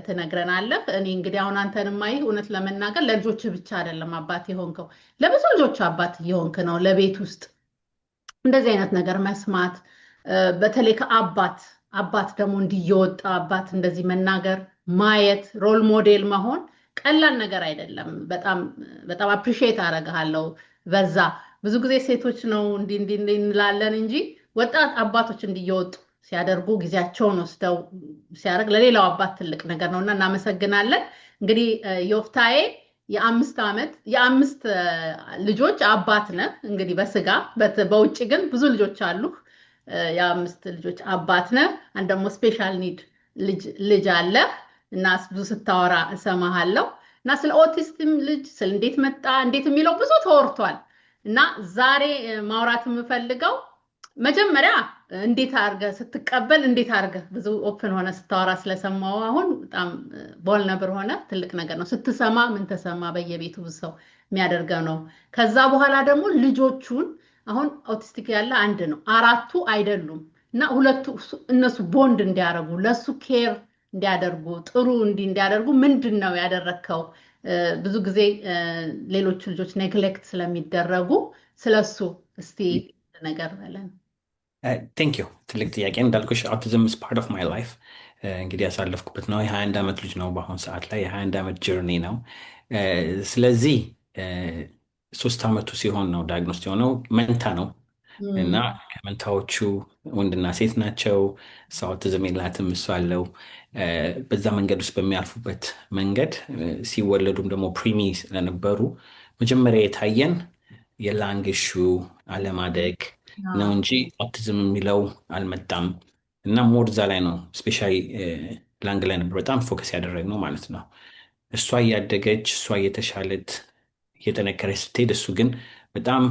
ትነግረናለህ። እኔ እንግዲህ አሁን አንተን ማይ እውነት ለመናገር ለልጆች ብቻ አይደለም አባት የሆንከው፣ ለብዙ ልጆች አባት የሆንክ ነው። ለቤት ውስጥ እንደዚህ አይነት ነገር መስማት፣ በተለይ ከአባት ደግሞ እንዲየወጣ አባት እንደዚህ መናገር፣ ማየት፣ ሮል ሞዴል መሆን ቀላል ነገር አይደለም። በጣም በጣም አፕሪሺየት አደርግሃለሁ። በዛ ብዙ ጊዜ ሴቶች ነው እንዲህ እንላለን እንጂ ወጣት አባቶች እንዲየወጡ ሲያደርጉ ጊዜያቸውን ወስደው ሲያደርግ ለሌላው አባት ትልቅ ነገር ነውና እናመሰግናለን። እንግዲህ ዮፍታዬ የአምስት ልጆች አባት ነህ። እንግዲህ በስጋ በውጭ ግን ብዙ ልጆች አሉ። የአምስት ልጆች አባት ነህ። አንድ ደግሞ ስፔሻል ኒድ ልጅ አለ እና ብዙ ስታወራ እሰማሃለሁ እና ስለ ኦቲስቲም ልጅ ስለ እንዴት መጣ እንዴት የሚለው ብዙ ተወርቷል እና ዛሬ ማውራት የምፈልገው መጀመሪያ እንዴት አድርገህ ስትቀበል እንዴት አድርገህ ብዙ ኦፕን ሆነ ስታወራ ስለሰማው አሁን በጣም ቦልነብር ሆነ ትልቅ ነገር ነው። ስትሰማ ምን ተሰማ? በየቤቱ ሰው የሚያደርገው ነው። ከዛ በኋላ ደግሞ ልጆቹን አሁን ኦቲስቲክ ያለ አንድ ነው፣ አራቱ አይደሉም እና ሁለቱ እነሱ ቦንድ እንዲያደርጉ ለሱ ኬር እንዲያደርጉ ጥሩ እንዲያደርጉ ምንድን ነው ያደረከው? ብዙ ጊዜ ሌሎች ልጆች ኔግሌክት ስለሚደረጉ ስለሱ እስቲ ነገር በለን። ቴንክ ዩ። ትልቅ ጥያቄ እንዳልኩሽ አውቲዝም ኢዝ ፓርት ኦፍ ማይ ላይፍ። እንግዲህ ያሳለፍኩበት ነው። የ21 ዓመት ልጅ ነው በአሁኑ ሰዓት ላይ የ21 ዓመት ጀርኒ ነው። ስለዚህ 3 ዓመቱ ሲሆን ነው ዳያግኖስ የሆነው። መንታ ነው እና ከመንታዎቹ ወንድና ሴት ናቸው። እሷ አውቲዝም የላትም፣ እሱ አለው። በዛ መንገድ ውስጥ በሚያልፉበት መንገድ ሲወለዱም ደግሞ ፕሪሚ ስለነበሩ መጀመሪያ የታየን የላንግ ኢሹ አለማደግ ነው እንጂ ኦቲዝም የሚለው አልመጣም። እና ሞር እዛ ላይ ነው ስፔሻሊ ላንግ ላይ ነበር በጣም ፎከስ ያደረግነው ማለት ነው። እሷ እያደገች እሷ እየተሻለት እየጠነከረች ስትሄድ እሱ ግን በጣም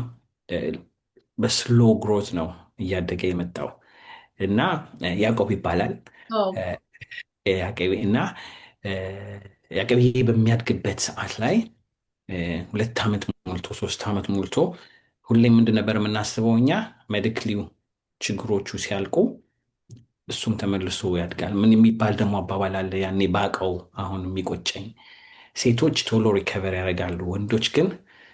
በስሎ ግሮት ነው እያደገ የመጣው እና ያዕቆብ ይባላል። አዎ። ያዕቆብ እና እ፣ ያዕቆብ በሚያድግበት ሰዓት ላይ 2 ዓመት ሞልቶ 3 ዓመት ሞልቶ ሁሌም ምንድን ነበር የምናስበው እኛ ሜዲክሊው ችግሮቹ ሲያልቁ እሱም ተመልሶ ያድጋል። ምን የሚባል ደግሞ አባባል አለ ያኔ ባቀው አሁን የሚቆጨኝ ሴቶች ቶሎ ሪከቨር ያደርጋሉ፣ ወንዶች ግን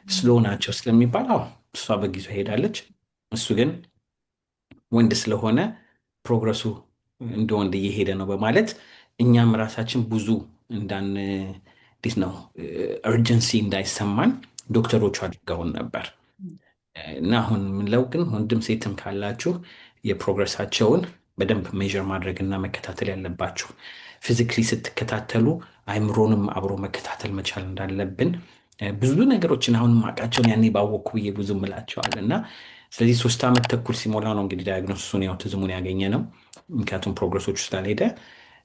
ስሎ ናቸው ስለሚባል አዎ እሷ በጊዜው ሄዳለች። እሱ ግን ወንድ ስለሆነ ፕሮግረሱ እንደ ወንድ እየሄደ ነው በማለት እኛም ራሳችን ብዙ እንዳን እንዴት ነው እርጀንሲ እንዳይሰማን ዶክተሮቹ አድርገውን ነበር። እና አሁን የምንለው ግን ወንድም ሴትም ካላችሁ የፕሮግረሳቸውን በደንብ ሜዥር ማድረግ እና መከታተል ያለባችሁ ፊዚክሊ ስትከታተሉ አይምሮንም አብሮ መከታተል መቻል እንዳለብን ብዙ ነገሮችን አሁን ማውቃቸውን ያኔ ባወቅኩ ብዬ ብዙ ምላቸዋል እና ስለዚህ 3 ዓመት ተኩል ሲሞላ ነው እንግዲህ ዳያግኖሲሱን ያው ትዝሙን ያገኘ ነው። ምክንያቱም ፕሮግረሶቹ ስላልሄደ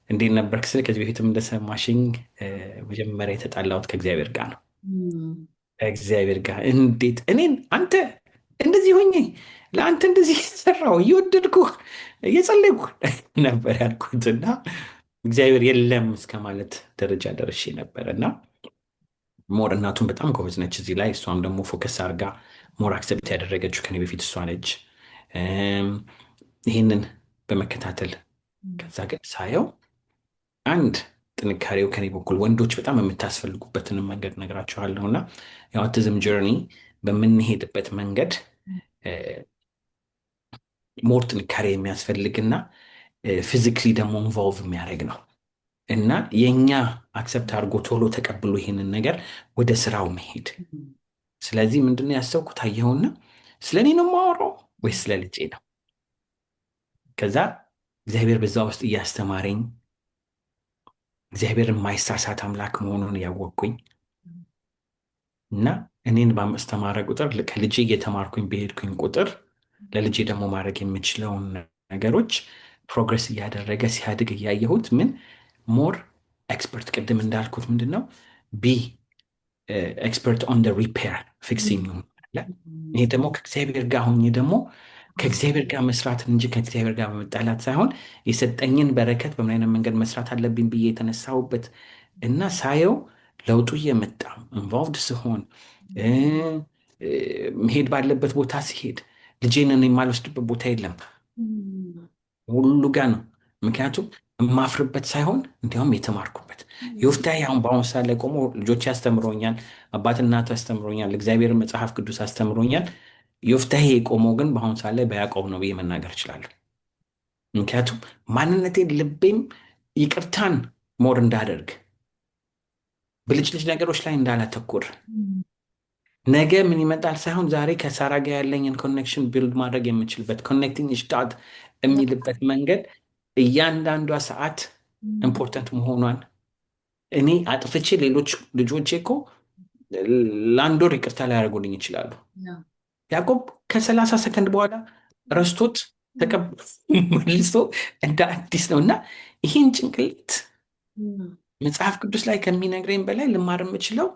እንዴት ነበርክ ስል ከዚህ በፊትም እንደሰማሽኝ መጀመሪያ የተጣላሁት ከእግዚአብሔር ጋር ነው። ከእግዚአብሔር ጋር እንዴት እኔን አንተ እንደዚህ ሆኜ ለአንተ እንደዚህ ሰራው እየወደድኩ እየጸለይኩ ነበር ያልኩትና እግዚአብሔር የለም እስከ ማለት ደረጃ ደርሼ ነበር እና ሞር እናቱን በጣም ጎበዝ ነች እዚህ ላይ። እሷም ደግሞ ፎከስ አድርጋ ሞር አክሰፕት ያደረገችው ከኔ በፊት እሷ ነች። ይህንን በመከታተል ከዛ ግን ሳየው አንድ ጥንካሬው ከኔ በኩል ወንዶች በጣም የምታስፈልጉበትንም መንገድ ነግራችኋለሁ እና የአውቲዝም ጆርኒ በምንሄድበት መንገድ ሞር ጥንካሬ የሚያስፈልግና ፊዚክሊ ደግሞ ኢንቮልቭ የሚያደርግ ነው እና የእኛ አክሰፕት አድርጎ ቶሎ ተቀብሎ ይሄንን ነገር ወደ ስራው መሄድ። ስለዚህ ምንድነው ያሰብኩት አየሁና ስለ እኔ ነው የማወራው ወይስ ስለ ልጄ ነው? ከዛ እግዚአብሔር በዛ ውስጥ እያስተማረኝ እግዚአብሔር የማይሳሳት አምላክ መሆኑን ያወቅኩኝ እና እኔን ባስተማረ ቁጥር ከልጄ እየተማርኩኝ በሄድኩኝ ቁጥር ለልጄ ደግሞ ማድረግ የምችለውን ነገሮች ፕሮግረስ እያደረገ ሲያድግ እያየሁት ምን ሞር ኤክስፐርት ቅድም እንዳልኩት ምንድን ነው ቢ ኤክስፐርት ኦን ሪፔር ፊክሲንግ አለ። ይሄ ደግሞ ከእግዚአብሔር ጋር ሆኜ ደግሞ ከእግዚአብሔር ጋር መስራትን እንጂ ከእግዚአብሔር ጋር በመጣላት ሳይሆን የሰጠኝን በረከት በምን አይነት መንገድ መስራት አለብኝ ብዬ የተነሳሁበት እና ሳየው ለውጡ እየመጣ ኢንቮልቭድ ስሆን መሄድ ባለበት ቦታ ሲሄድ ልጄንን የማልወስድበት ቦታ የለም፣ ሁሉ ጋር ነው። ምክንያቱም የማፍርበት ሳይሆን እንዲያውም የተማርኩበት ዮፍታሔ አሁን በአሁኑ ሰዓት ላይ ቆሞ ልጆች ያስተምሮኛል፣ አባት እናቱ ያስተምሮኛል፣ እግዚአብሔር መጽሐፍ ቅዱስ አስተምሮኛል። ዮፍታሔ የቆመው ግን በአሁኑ ሰዓት ላይ በያዕቆብ ነው ብዬ መናገር እችላለሁ። ምክንያቱም ማንነቴን ልቤም ይቅርታን ሞር እንዳደርግ ብልጭልጭ ነገሮች ላይ እንዳላተኩር ነገ ምን ይመጣል ሳይሆን ዛሬ ከሳራ ጋር ያለኝን ኮኔክሽን ቢልድ ማድረግ የምችልበት ኮኔክቲንግ ሽታት የሚልበት መንገድ እያንዳንዷ ሰዓት ኢምፖርታንት መሆኗን እኔ አጥፍቼ ሌሎች ልጆቼ እኮ ለአንድ ወር ይቅርታ ሊያደርጉልኝ ይችላሉ። ያዕቆብ ከ30 ሰከንድ በኋላ ረስቶት መልሶ እንደ አዲስ ነው እና ይህን ጭንቅላት መጽሐፍ ቅዱስ ላይ ከሚነግረኝ በላይ ልማር የምችለው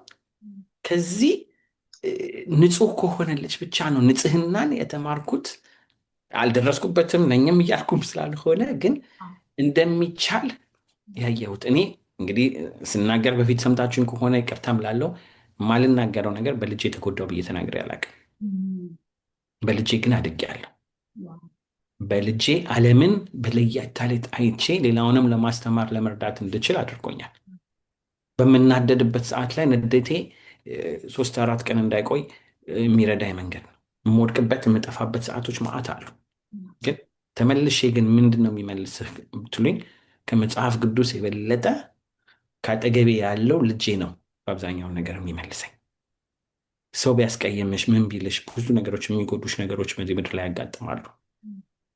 ከዚህ ንጹህ ከሆነለች ብቻ ነው። ንጽህናን የተማርኩት አልደረስኩበትም ነኝም እያልኩም ስላልሆነ ግን እንደሚቻል ያየሁት እኔ እንግዲህ ስናገር በፊት ሰምታችሁኝ ከሆነ ይቅርታ እምላለሁ። ማልናገረው ነገር በልጄ የተጎዳው ብዬ ተናግሬ አላውቅም። በልጄ ግን አድጌያለሁ። በልጄ ዓለምን በለየት ያለ አይቼ ሌላውንም ለማስተማር ለመርዳት እንድችል አድርጎኛል። በምናደድበት ሰዓት ላይ ንዴቴ 3-4 ቀን እንዳይቆይ የሚረዳኝ መንገድ ነው። የምወድቅበት የምጠፋበት ሰዓቶች ማዕት አሉ። ግን ተመልሼ ግን ምንድን ነው የሚመልስህ ብትሉኝ ከመጽሐፍ ቅዱስ የበለጠ ከአጠገቤ ያለው ልጄ ነው በአብዛኛው ነገር የሚመልሰኝ። ሰው ቢያስቀየምሽ ምን ቢልሽ ብዙ ነገሮች የሚጎዱሽ ነገሮች በዚህ ምድር ላይ ያጋጥማሉ።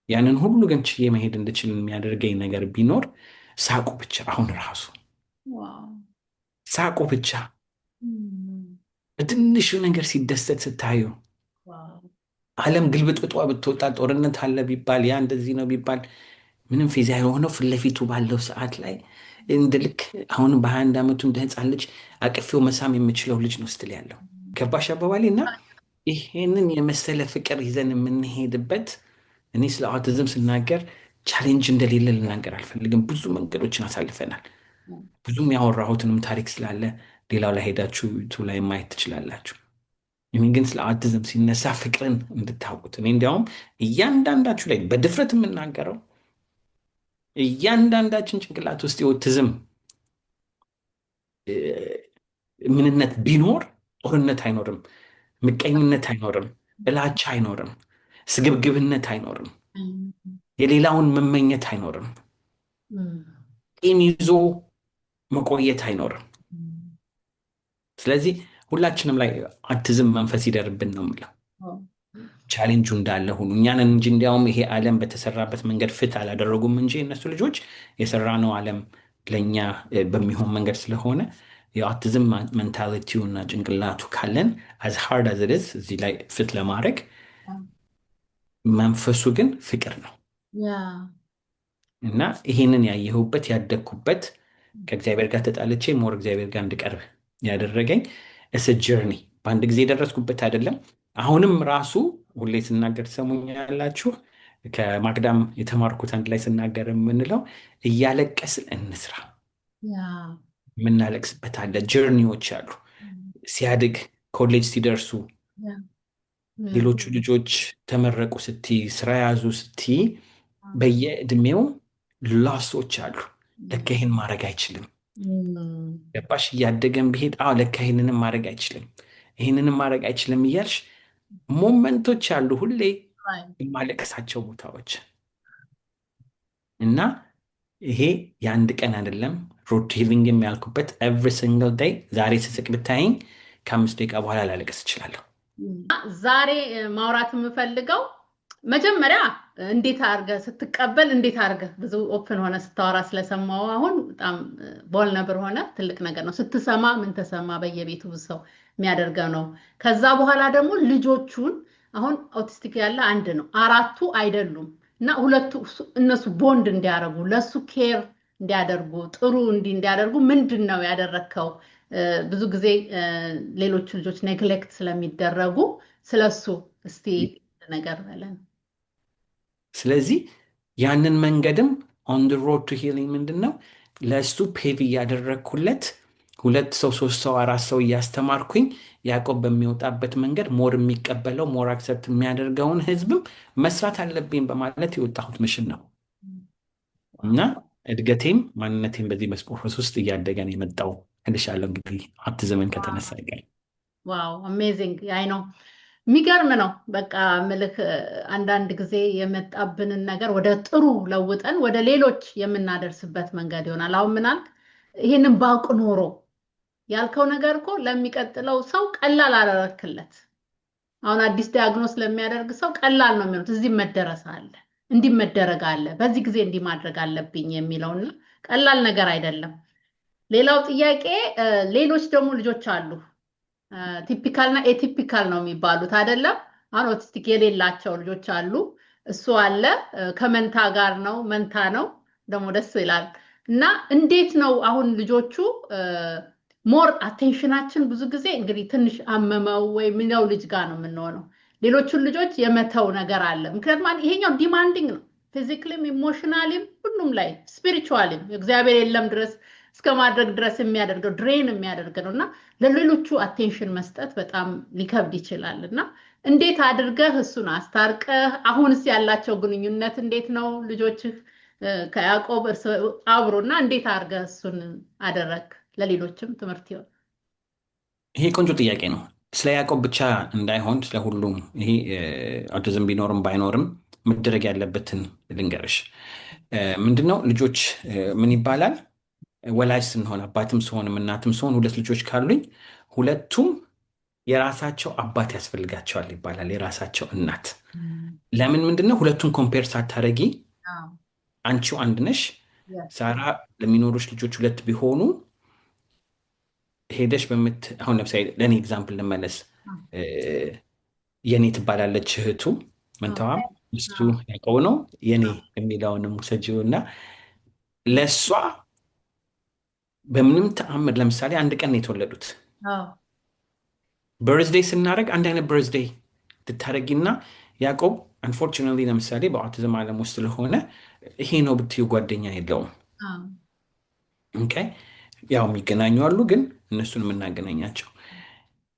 ያንን ሁሉ ግን ችዬ መሄድ እንድችል የሚያደርገኝ ነገር ቢኖር ሳቁ ብቻ። አሁን ራሱ ሳቁ ብቻ። በትንሹ ነገር ሲደሰት ስታዩ ዓለም ግልብጥብጧ ብትወጣ ጦርነት አለ ቢባል ያ እንደዚህ ነው ቢባል ምንም ፌዛ የሆነው ፊት ለፊቱ ባለው ሰዓት ላይ እንደ ልክ አሁን በ21 ዓመቱ እንደ ሕፃን ልጅ አቅፌው መሳም የምችለው ልጅ ነው ስትል ያለው ገባሽ አባባሌ። እና ይሄንን የመሰለ ፍቅር ይዘን የምንሄድበት እኔ ስለ አውቲዝም ስናገር ቻሌንጅ እንደሌለ ልናገር አልፈልግም። ብዙ መንገዶችን አሳልፈናል። ብዙም ያወራሁትንም ታሪክ ስላለ ሌላው ላይ ሄዳችሁ ዩቱብ ላይ ማየት ትችላላችሁ። እኔ ግን ስለ አውቲዝም ሲነሳ ፍቅርን እንድታውቁት እኔ እንዲያውም እያንዳንዳችሁ ላይ በድፍረት የምናገረው እያንዳንዳችን ጭንቅላት ውስጥ የኦቲዝም ምንነት ቢኖር ጦርነት አይኖርም፣ ምቀኝነት አይኖርም፣ ጥላቻ አይኖርም፣ ስግብግብነት አይኖርም፣ የሌላውን መመኘት አይኖርም፣ ቂም ይዞ መቆየት አይኖርም። ስለዚህ ሁላችንም ላይ አውቲዝም መንፈስ ይደርብን ነው የምለው። ቻሌንጁ እንዳለ ሁኑ እኛንን እንጂ እንዲያውም ይሄ ዓለም በተሰራበት መንገድ ፍት አላደረጉም እንጂ እነሱ ልጆች የሰራነው ዓለም ለእኛ በሚሆን መንገድ ስለሆነ የአውቲዝም ሜንታሊቲው እና ጭንቅላቱ ካለን አዝ ሃርድ አዝ ኢት ኢዝ እዚህ ላይ ፍት ለማድረግ መንፈሱ ግን ፍቅር ነው እና ይሄንን ያየሁበት ያደግኩበት ከእግዚአብሔር ጋር ተጣልቼ ሞር እግዚአብሔር ጋር እንድቀርብ ያደረገኝ እስ ጀርኒ በአንድ ጊዜ የደረስኩበት አይደለም። አሁንም ራሱ ሁሌ ስናገር ትሰሙኛላችሁ። ከማቅዳም የተማርኩት አንድ ላይ ስናገር የምንለው እያለቀስን እንስራ። የምናለቅስበት አለ፣ ጀርኒዎች አሉ። ሲያድግ ኮሌጅ ሲደርሱ ሌሎቹ ልጆች ተመረቁ ስቲ ስራ ያዙ ስቲ በየእድሜው ላሶች አሉ። ለካ ይህን ማድረግ አይችልም። ገባሽ? እያደገን ብሄድ ለካ ይህንንም ማድረግ አይችልም፣ ይህንንም ማድረግ አይችልም እያልሽ ሞመንቶች አሉ፣ ሁሌ የማለቀሳቸው ቦታዎች እና ይሄ የአንድ ቀን አይደለም። ሮድ ሂሊንግ የሚያልኩበት ኤቭሪ ሲንግል ዴይ። ዛሬ ስስቅ ብታይኝ ከ5 ደቂቃ በኋላ ላለቀስ እችላለሁ። ዛሬ ማውራት የምፈልገው መጀመሪያ እንዴት አድርገህ ስትቀበል፣ እንዴት አድርገህ ብዙ ኦፕን ሆነ ስታወራ ስለሰማው አሁን በጣም ቦልነብር ሆነ ትልቅ ነገር ነው። ስትሰማ ምን ተሰማ? በየቤቱ ብዙ ሰው የሚያደርገው ነው። ከዛ በኋላ ደግሞ ልጆቹን አሁን አውቲስቲክ ያለ አንድ ነው፣ 4ቱ አይደሉም እና ሁለቱ እነሱ ቦንድ እንዲያደርጉ ለሱ ኬር እንዲያደርጉ ጥሩ እንዲያደርጉ ምንድን ነው ያደረከው? ብዙ ጊዜ ሌሎቹ ልጆች ኔግሌክት ስለሚደረጉ ስለሱ እስቲ ነገር በለን። ስለዚህ ያንን መንገድም ኦን ድ ሮድ ቱ ሂሊንግ ምንድን ነው ለእሱ ፔቭ እያደረግኩለት 2 ሰው 3 ሰው 4 ሰው እያስተማርኩኝ ያዕቆብ በሚወጣበት መንገድ ሞር የሚቀበለው ሞር አክሰፕት የሚያደርገውን ህዝብም መስራት አለብኝ በማለት የወጣሁት ሚሽን ነው እና እድገቴም ማንነቴም በዚህ መስፕሮሰስ ውስጥ እያደገ ነው የመጣው እልሻለሁ። እንግዲህ አውቲዝምን ከተነሳ ይቀር ዋው አሜዚንግ አይ ነው የሚገርም ነው። በቃ ምልክ አንዳንድ ጊዜ የመጣብንን ነገር ወደ ጥሩ ለውጠን ወደ ሌሎች የምናደርስበት መንገድ ይሆናል። አሁን ምን አልክ? ይሄንን ባውቅ ኖሮ ያልከው ነገር እኮ ለሚቀጥለው ሰው ቀላል አደረክለት። አሁን አዲስ ዲያግኖስ ለሚያደርግ ሰው ቀላል ነው የሚሆነው። እዚህ መደረስ አለ፣ እንዲህ መደረግ አለ፣ በዚህ ጊዜ እንዲህ ማድረግ አለብኝ የሚለውና ቀላል ነገር አይደለም። ሌላው ጥያቄ ሌሎች ደግሞ ልጆች አሉ ቲፒካል እና ኤቲፒካል ነው የሚባሉት አይደለም። አሁን ኦቲስቲክ የሌላቸው ልጆች አሉ። እሱ አለ ከመንታ ጋር ነው፣ መንታ ነው ደግሞ ደስ ይላል። እና እንዴት ነው አሁን ልጆቹ ሞር አቴንሽናችን ብዙ ጊዜ እንግዲህ ትንሽ አመመው ወይ ምነው ልጅ ጋር ነው የምንሆነው። ሌሎቹን ልጆች የመተው ነገር አለ። ምክንያቱም ይሄኛው ዲማንዲንግ ነው፣ ፊዚካሊም ኢሞሽናሊም ሁሉም ላይ ስፒሪቹዋሊም እግዚአብሔር የለም ድረስ እስከ ማድረግ ድረስ የሚያደርገው ድሬን የሚያደርግ ነው እና ለሌሎቹ አቴንሽን መስጠት በጣም ሊከብድ ይችላል። እና እንዴት አድርገህ እሱን አስታርቀህ አሁንስ ያላቸው ግንኙነት እንዴት ነው? ልጆችህ ከያዕቆብ አብሮና እንዴት አድርገህ እሱን አደረግ? ለሌሎችም ትምህርት ይሆን። ይሄ ቆንጆ ጥያቄ ነው። ስለ ያዕቆብ ብቻ እንዳይሆን ስለ ሁሉም ይሄ አውቲዝም ቢኖርም ባይኖርም መደረግ ያለበትን ልንገርሽ። ምንድነው ልጆች ምን ይባላል? ወላጅ ስንሆን አባትም ስሆንም እናትም ስሆን 2 ልጆች ካሉኝ ሁለቱም የራሳቸው አባት ያስፈልጋቸዋል ይባላል፣ የራሳቸው እናት። ለምን ምንድነው ሁለቱን ኮምፔር ሳታረጊ አንቺው አንድ ነሽ። ሳራ ለሚኖሩሽ ልጆች 2 ቢሆኑ ሄደሽ አሁን ለምሳሌ ለእኔ ኤግዛምፕል ልመለስ። የኔ ትባላለች እህቱ መንተዋም እሱ ያዕቆብ ነው። የኔ የሚለውንም ውሰጂው እና ለእሷ በምንም ተአምር ለምሳሌ አንድ ቀን የተወለዱት በርዝዴይ ስናደርግ አንድ አይነት በርዝዴይ ትታረጊና ያዕቆብ አንፎርቹኔትሊ ለምሳሌ በአውቲዝም ዓለም ውስጥ ስለሆነ ይሄ ነው ብትዩ ጓደኛ የለውም። አዎ። ኦኬ ያው የሚገናኙ አሉ፣ ግን እነሱን የምናገናኛቸው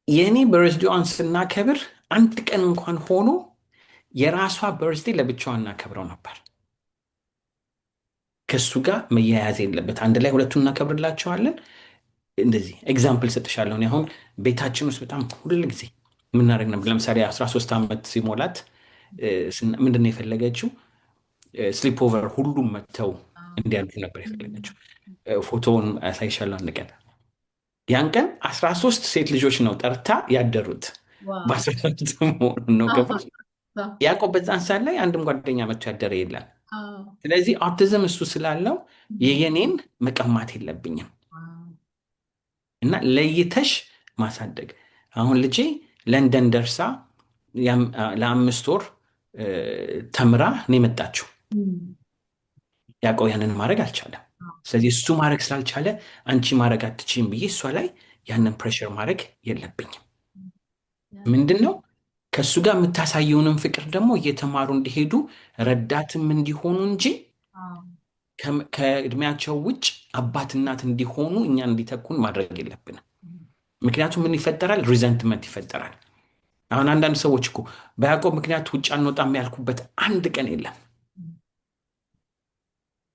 የእኔ በርዝዴዋን ስናከብር አንድ ቀን እንኳን ሆኖ የራሷ በርዝዴ ለብቻዋ እናከብረው ነበር። ከእሱ ጋር መያያዝ የለበት። አንድ ላይ ሁለቱን እናከብርላቸዋለን። እንደዚህ ኤግዛምፕል ሰጥሻለሁ። እኔ አሁን ቤታችን ውስጥ በጣም ሁል ጊዜ የምናደርግ ነበር። ለምሳሌ 13 ዓመት ሲሞላት ምንድን ነው የፈለገችው? ስሊፕ ኦቨር ሁሉም መጥተው እንዲያልፉ ነበር የፈለገችው። ፎቶውን ያሳይሻለሁ አንድ ቀን። ያን ቀን 13 ሴት ልጆች ነው ጠርታ ያደሩት። ዋው። በ13 መሆኑን ነው ገባሽ? ያዕቆብ በዛን ሰዓት ላይ አንድም ጓደኛ መጥቶ ያደረ የለም። አዎ። ስለዚህ አውቲዝም እሱ ስላለው የየኔን መቀማት የለብኝም ዋው። እና ለይተሽ ማሳደግ። አሁን ልጄ ለንደን ደርሳ ለ5 ወር ተምራ ነው የመጣችው። ያዕቆብ ያንን ማድረግ አልቻለም። ስለዚህ እሱ ማድረግ ስላልቻለ አንቺ ማድረግ አትችይም ብዬ እሷ ላይ ያንን ፕሬሽር ማድረግ የለብኝም። ምንድን ነው ከእሱ ጋር የምታሳየውንም ፍቅር ደግሞ እየተማሩ እንዲሄዱ ረዳትም እንዲሆኑ እንጂ ከእድሜያቸው ውጭ አባት እናት እንዲሆኑ እኛን እንዲተኩን ማድረግ የለብንም። ምክንያቱም ምን ይፈጠራል? ሪዘንትመንት ይፈጠራል። አሁን አንዳንድ ሰዎች እኮ በያዕቆብ ምክንያት ውጭ አንወጣም ያልኩበት አንድ ቀን የለም።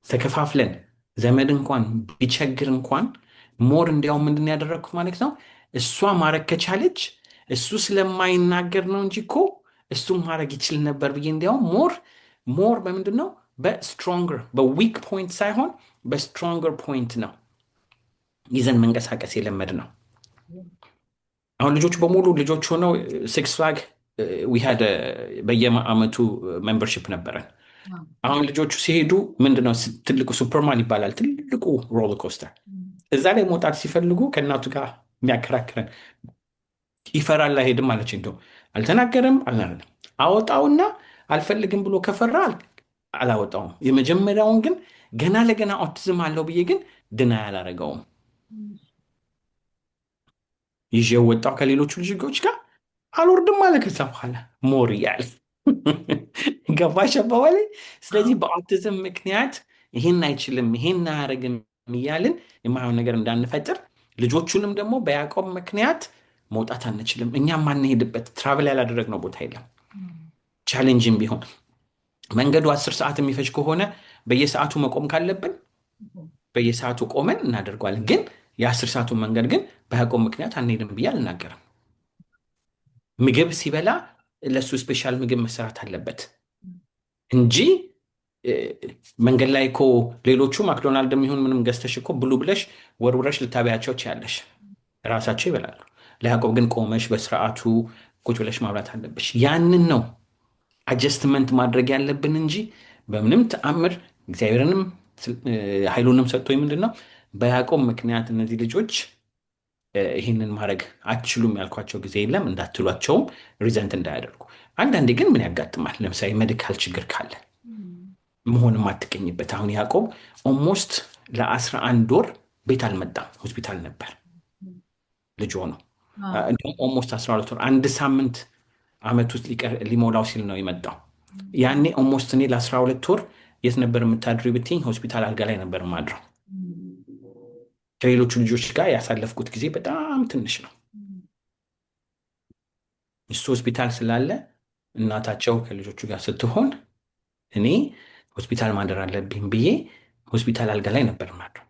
ተከፋፍለን ዘመድ እንኳን ቢቸግር እንኳን ሞር እንዲያውም ምንድን ያደረግኩት ማለት ነው፣ እሷ ማድረግ ከቻለች እሱ ስለማይናገር ነው እንጂ እኮ እሱም ማድረግ ይችል ነበር ብዬ እንዲያውም ሞር በምንድን ነው በስትሮንገር በዊክ ፖይንት ሳይሆን በስትሮንገር ፖይንት ነው ይዘን መንቀሳቀስ የለመድ ነው። አሁን ልጆች በሙሉ ልጆች ሆነው ሲክስ ፍላግ ዊሃድ በየአመቱ ሜምበርሺፕ ነበረን። አሁን ልጆቹ ሲሄዱ ምንድነው ትልቁ ሱፐርማን ይባላል፣ ትልቁ ሮለር ኮስተር፣ እዛ ላይ መውጣት ሲፈልጉ ከእናቱ ጋር የሚያከራክረን ይፈራል፣ አይሄድም አለች። እንደው አልተናገርም አልናለም። አወጣውና አልፈልግም ብሎ ከፈራ አላወጣውም። የመጀመሪያውን ግን ገና ለገና ኦቲዝም አለው ብዬ ግን ድና ያላረገውም። ይዤው ወጣው ከሌሎቹ ልጆች ጋር አልወርድም አለ። ከዛ በኋላ ሞር እያለ ገባሽ አባባሌ። ስለዚህ በኦቲዝም ምክንያት ይሄን አይችልም ይሄን አያደርግም እያልን የማይሆን ነገር እንዳንፈጥር፣ ልጆቹንም ደግሞ በያዕቆብ ምክንያት መውጣት አንችልም። እኛም ማንሄድበት ትራቭል ያላደረግነው ቦታ የለም። ቻሌንጅም ቢሆን መንገዱ 10 ሰዓት የሚፈጅ ከሆነ በየሰዓቱ መቆም ካለብን በየሰዓቱ ቆመን እናደርገዋለን። ግን የ10 ሰዓቱን መንገድ ግን በያዕቆብ ምክንያት አንሄድም ብዬ አልናገርም። ምግብ ሲበላ ለእሱ ስፔሻል ምግብ መሰራት አለበት እንጂ መንገድ ላይ እኮ ሌሎቹ ማክዶናልድ የሚሆን ምንም ገዝተሽ እኮ ብሉ ብለሽ ወርውረሽ ልታበያቸው ትችያለሽ፣ ራሳቸው ይበላሉ። ለያዕቆብ ግን ቆመሽ በስርዓቱ ቁጭ ብለሽ ማብላት አለብሽ። ያንን ነው አጀስትመንት ማድረግ ያለብን እንጂ በምንም ተአምር እግዚአብሔርንም ኃይሉንም ሰጥቶ ምንድን ነው በያዕቆብ ምክንያት እነዚህ ልጆች ይህንን ማድረግ አትችሉም ያልኳቸው ጊዜ የለም። እንዳትሏቸውም ሪዘንት እንዳያደርጉ። አንዳንዴ ግን ምን ያጋጥማል? ለምሳሌ ሜዲካል ችግር ካለ መሆንም አትገኝበት። አሁን ያዕቆብ ኦልሞስት ለ11 ወር ቤት አልመጣም፣ ሆስፒታል ነበር ልጅ ነው። እንዲሁም ኦልሞስት 12 ወር 1 ሳምንት ዓመት ውስጥ ሊሞላው ሲል ነው የመጣው። ያኔ ኦልሞስት እኔ ለ12 ወር የት ነበር የምታድሪ ብትኝ ሆስፒታል አልጋ ላይ ነበር ማድረው። ከሌሎቹ ልጆች ጋር ያሳለፍኩት ጊዜ በጣም ትንሽ ነው። እሱ ሆስፒታል ስላለ እናታቸው ከልጆቹ ጋር ስትሆን እኔ ሆስፒታል ማደር አለብኝ ብዬ ሆስፒታል አልጋ ላይ ነበር ማድረው።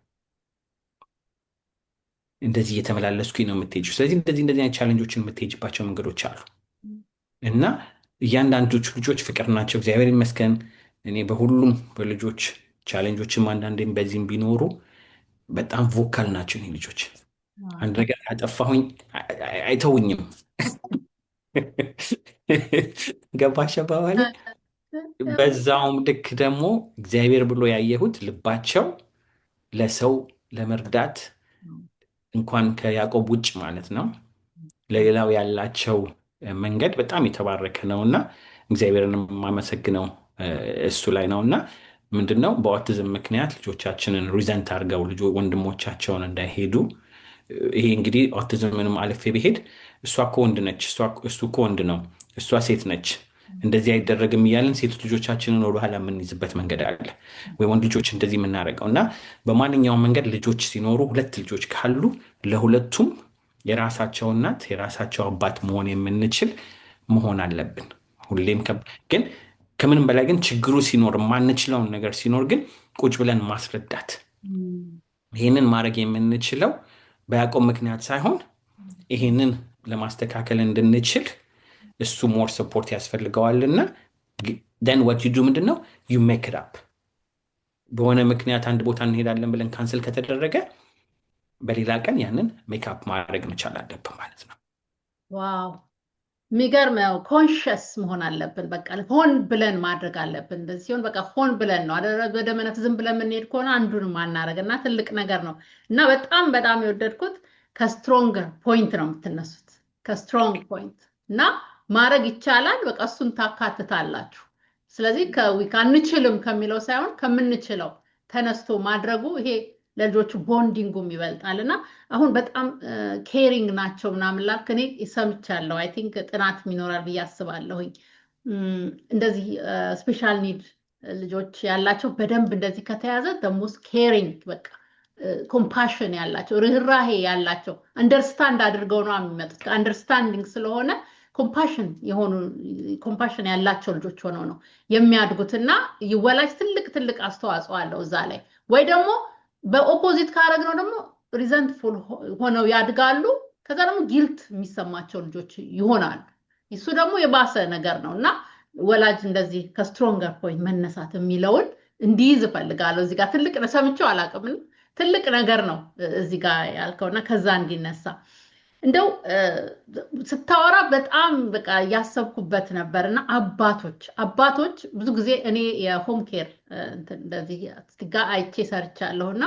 እንደዚህ እየተመላለስኩኝ ነው የምትሄጂው። ስለዚህ እንደዚህ አይነት ቻሌንጆችን የምትሄጅባቸው መንገዶች አሉ እና እያንዳንዶቹ ልጆች ፍቅር ናቸው፣ እግዚአብሔር ይመስገን። እኔ በሁሉም በልጆች ቻሌንጆችም አንዳንዴም በዚህም ቢኖሩ በጣም ቮካል ናቸው። እኔ ልጆች አንድ ነገር ያጠፋሁኝ አይተውኝም። ገባሽ አባባሌ? በዛውም ልክ ደግሞ እግዚአብሔር ብሎ ያየሁት ልባቸው ለሰው ለመርዳት እንኳን ከያዕቆብ ውጭ ማለት ነው ለሌላው ያላቸው መንገድ በጣም የተባረከ ነው እና እግዚአብሔርን የማመሰግነው እሱ ላይ ነው። እና ምንድነው በኦቲዝም ምክንያት ልጆቻችንን ሪዘንት አድርገው ወንድሞቻቸውን እንዳይሄዱ። ይሄ እንግዲህ ኦቲዝም ምንም አልፌ ብሄድ እሷ እኮ ወንድ ነች፣ እሱ እኮ ወንድ ነው፣ እሷ ሴት ነች፣ እንደዚህ አይደረግም እያለን ሴት ልጆቻችንን ወደኋላ የምንይዝበት መንገድ አለ ወይ ወንድ ልጆች እንደዚህ የምናደርገው እና በማንኛውም መንገድ ልጆች ሲኖሩ ሁለት ልጆች ካሉ ለሁለቱም የራሳቸው እናት የራሳቸው አባት መሆን የምንችል መሆን አለብን። ሁሌም ግን ከምንም በላይ ግን ችግሩ ሲኖር የማንችለውን ነገር ሲኖር ግን ቁጭ ብለን ማስረዳት ይህንን ማድረግ የምንችለው በያዕቆብ ምክንያት ሳይሆን ይህንን ለማስተካከል እንድንችል እሱ ሞር ሰፖርት ያስፈልገዋልና ደን ወት ዩ ዱ ምንድን ነው ዩ ሜክ ኢት አፕ። በሆነ ምክንያት አንድ ቦታ እንሄዳለን ብለን ካንስል ከተደረገ በሌላ ቀን ያንን ሜክአፕ ማድረግ መቻል አለብን ማለት ነው። ዋው የሚገርም ነው። ኮንሽስ መሆን አለብን። በቃ ሆን ብለን ማድረግ አለብን። እንደዚህ ሲሆን በቃ ሆን ብለን ነው። በደመ ነፍስ ዝም ብለን የምንሄድ ከሆነ አንዱንም ማናረግ እና ትልቅ ነገር ነው እና በጣም በጣም የወደድኩት ከስትሮንግ ፖይንት ነው የምትነሱት። ከስትሮንግ ፖይንት እና ማድረግ ይቻላል። በቃ እሱን ታካትታላችሁ። ስለዚህ አንችልም ከሚለው ሳይሆን ከምንችለው ተነስቶ ማድረጉ ይሄ ለልጆቹ ቦንዲንጉም ይበልጣል እና አሁን በጣም ኬሪንግ ናቸው ምናምን ላልክ እኔ ሰምቻለሁ። አይ ቲንክ ጥናት ይኖራል ብዬ አስባለሁኝ። እንደዚህ ስፔሻል ኒድ ልጆች ያላቸው በደንብ እንደዚህ ከተያዘ ደሞስ ኬሪንግ በቃ ኮምፓሽን ያላቸው ርህራሄ ያላቸው አንደርስታንድ አድርገው ነው የሚመጡት። ከአንደርስታንዲንግ ስለሆነ ኮምፓሽን ያላቸው ልጆች ሆነው ነው የሚያድጉትና ወላጅ ትልቅ አስተዋጽኦ አለው እዛ ላይ። ወይ ደግሞ በኦፖዚት ካረግነው ደግሞ ሪዘንትፉል ሆነው ያድጋሉ። ከዛ ደግሞ ጊልት የሚሰማቸው ልጆች ይሆናሉ። እሱ ደግሞ የባሰ ነገር ነው እና ወላጅ እንደዚህ ከስትሮንገር ፖይንት መነሳት የሚለውን እንዲይዝ እፈልጋለሁ። እዚህ ጋር ትልቅ ሰምቼው አላውቅም። ትልቅ ነገር ነው እዚህ ጋር ያልከውና ከዛ እንዲነሳ እንደው ስታወራ በጣም በቃ ያሰብኩበት ነበርና አባቶች ብዙ ጊዜ እኔ የሆም ኬር እንደዚህ ጋር አይቼ ሰርቻለሁና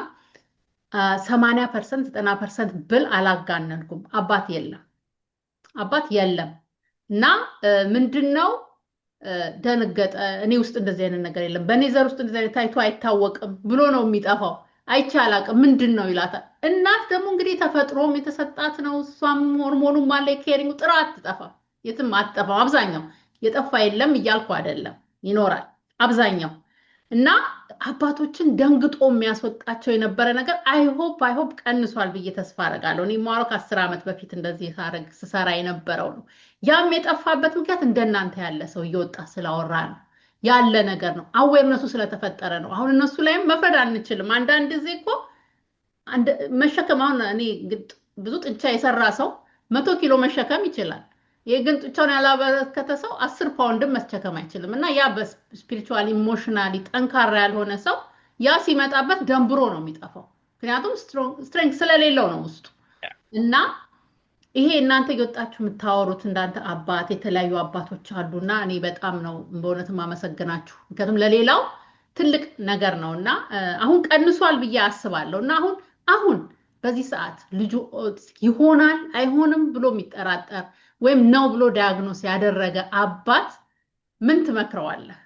80% 90% ብል አላጋነንኩም። አባት የለም እና ምንድነው ደነገጠ። እኔ ውስጥ እንደዚህ አይነት ነገር የለም፣ በእኔ ዘር ውስጥ እንደዚህ አይነት ታይቶ አይታወቅም ብሎ ነው የሚጠፋው። አይቻላቅም ምንድን ነው ይላታል። እናት ደግሞ እንግዲህ ተፈጥሮም የተሰጣት ነው። እሷም ሆርሞኑም አለ ኬሪንግ ጥራ አትጠፋም፣ የትም አትጠፋም። አብዛኛው የጠፋ የለም እያልኩ አይደለም፣ ይኖራል አብዛኛው። እና አባቶችን ደንግጦ የሚያስወጣቸው የነበረ ነገር አይሆፕ ቀንሷል ብዬ ተስፋ አደርጋለሁ። እኔ ማወቅ ከ10 ዓመት በፊት እንደዚህ ስሰራ የነበረው ነው። ያም የጠፋበት ምክንያት እንደናንተ ያለ ሰው እየወጣ ስላወራ ነው ያለ ነገር ነው። አዌርነሱ ስለተፈጠረ ነው። አሁን እነሱ ላይም መፍረድ አንችልም። አንዳንድ ጊዜ እኮ መሸከም አሁን እኔ ብዙ ጡንቻ የሰራ ሰው 100 ኪሎ መሸከም ይችላል። ይሄ ግን ጡንቻውን ያላበረከተ ሰው 10 ፓውንድም መሸከም አይችልም። እና ያ በስፒሪቹዋሊ ኢሞሽናሊ ጠንካራ ያልሆነ ሰው ያ ሲመጣበት ደንብሮ ነው የሚጠፋው። ምክንያቱም ስትሬንግ ስለሌለው ነው ውስጡ። እና ይሄ እናንተ እየወጣችሁ የምታወሩት እንዳንተ አባት የተለያዩ አባቶች አሉና እኔ በጣም ነው በእውነትም አመሰግናችሁ። ምክንያቱም ለሌላው ትልቅ ነገር ነውና አሁን ቀንሷል ብዬ አስባለሁ። እና አሁን በዚህ ሰዓት ልጁ ይሆናል አይሆንም ብሎ የሚጠራጠር ወይም ነው ብሎ ዳያግኖስ ያደረገ አባት ምን ትመክረዋለህ?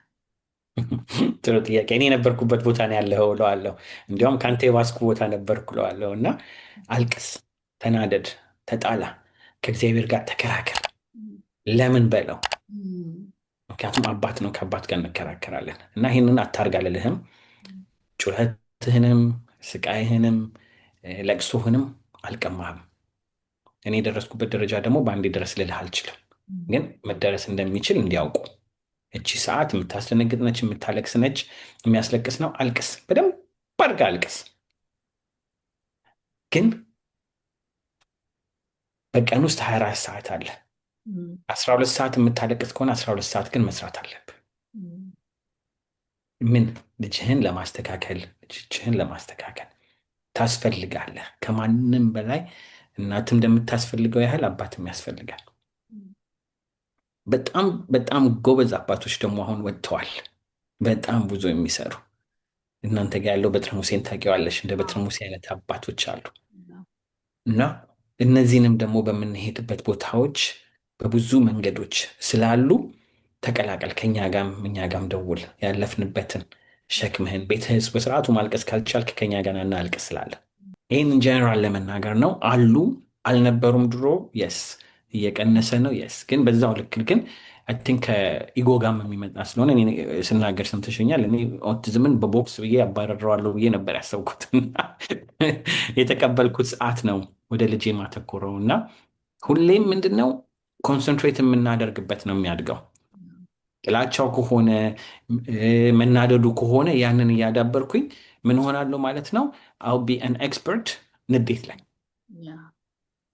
ጥሩ ጥያቄ። እኔ የነበርኩበት ቦታ ነው ያለኸው እለዋለሁ። እንዲያውም ከአንተ የባስኩ ቦታ ነበርኩ እለዋለሁ። እና አልቅስ፣ ተናደድ፣ ተጣላ፣ ከእግዚአብሔር ጋር ተከራከር። ለምን በለው። ምክንያቱም አባት ነው፣ ከአባት ጋር እንከራከራለን። እና ይህንን አታርጋልልህም። ጩኸትህንም ስቃይህንም ለቅሶህንም አልቀማህም። እኔ የደረስኩበት ደረጃ ደግሞ በአንዴ ድረስ ልልህ አልችልም፣ ግን መደረስ እንደሚችል እንዲያውቁ። እቺ ሰዓት የምታስደነግጥ ነች፣ የምታለቅስ ነች፣ የሚያስለቅስ ነው። አልቅስ፣ በደንብ አድርጋ አልቅስ። ግን በቀን ውስጥ 24 ሰዓት አለ። 12 ሰዓት የምታለቅስ ከሆነ 12 ሰዓት ግን መስራት አለብህ። ምን ልጅህን ለማስተካከል ታስፈልጋለህ። ከማንም በላይ እናትም እንደምታስፈልገው ያህል አባትም ያስፈልጋል። በጣም በጣም ጎበዝ አባቶች ደግሞ አሁን ወጥተዋል፣ በጣም ብዙ የሚሰሩ። እናንተ ጋር ያለው በትረ ሙሴን ታውቂዋለሽ። እንደ በትረ ሙሴ አይነት አባቶች አሉ። እና እነዚህንም ደግሞ በምንሄድበት ቦታዎች በብዙ መንገዶች ስላሉ ተቀላቀል። ከኛ ጋም ደውል። ያለፍንበትን ሸክምህን ቤትህስ በስርዓቱ ማልቀስ ካልቻልክ ከኛ ጋር እናልቅስ ስላለ ይህን ጀነራል ለመናገር ነው። አሉ አልነበሩም ድሮ የስ እየቀነሰ ነው። የስ ግን በዛው ልክ ግን አይ ቲንክ ከኢጎ ጋርም የሚመጣ ስለሆነ እኔ ስናገር ሰምተሽኛል። እኔ ኦቲዝምን በቦክስ ብዬ ያባረረዋለሁ ብዬ ነበር ያሰብኩት እና የተቀበልኩት ሰዓት ነው ወደ ልጄ ማተኮረው እና ሁሌም ምንድነው ኮንሰንትሬት የምናደርግበት ነው የሚያድገው። ጥላቻው ከሆነ መናደዱ ከሆነ ያንን እያዳበርኩኝ ምን ሆናለሁ ማለት ነው። አው ቢ አን ኤክስፐርት ንዴት ላይ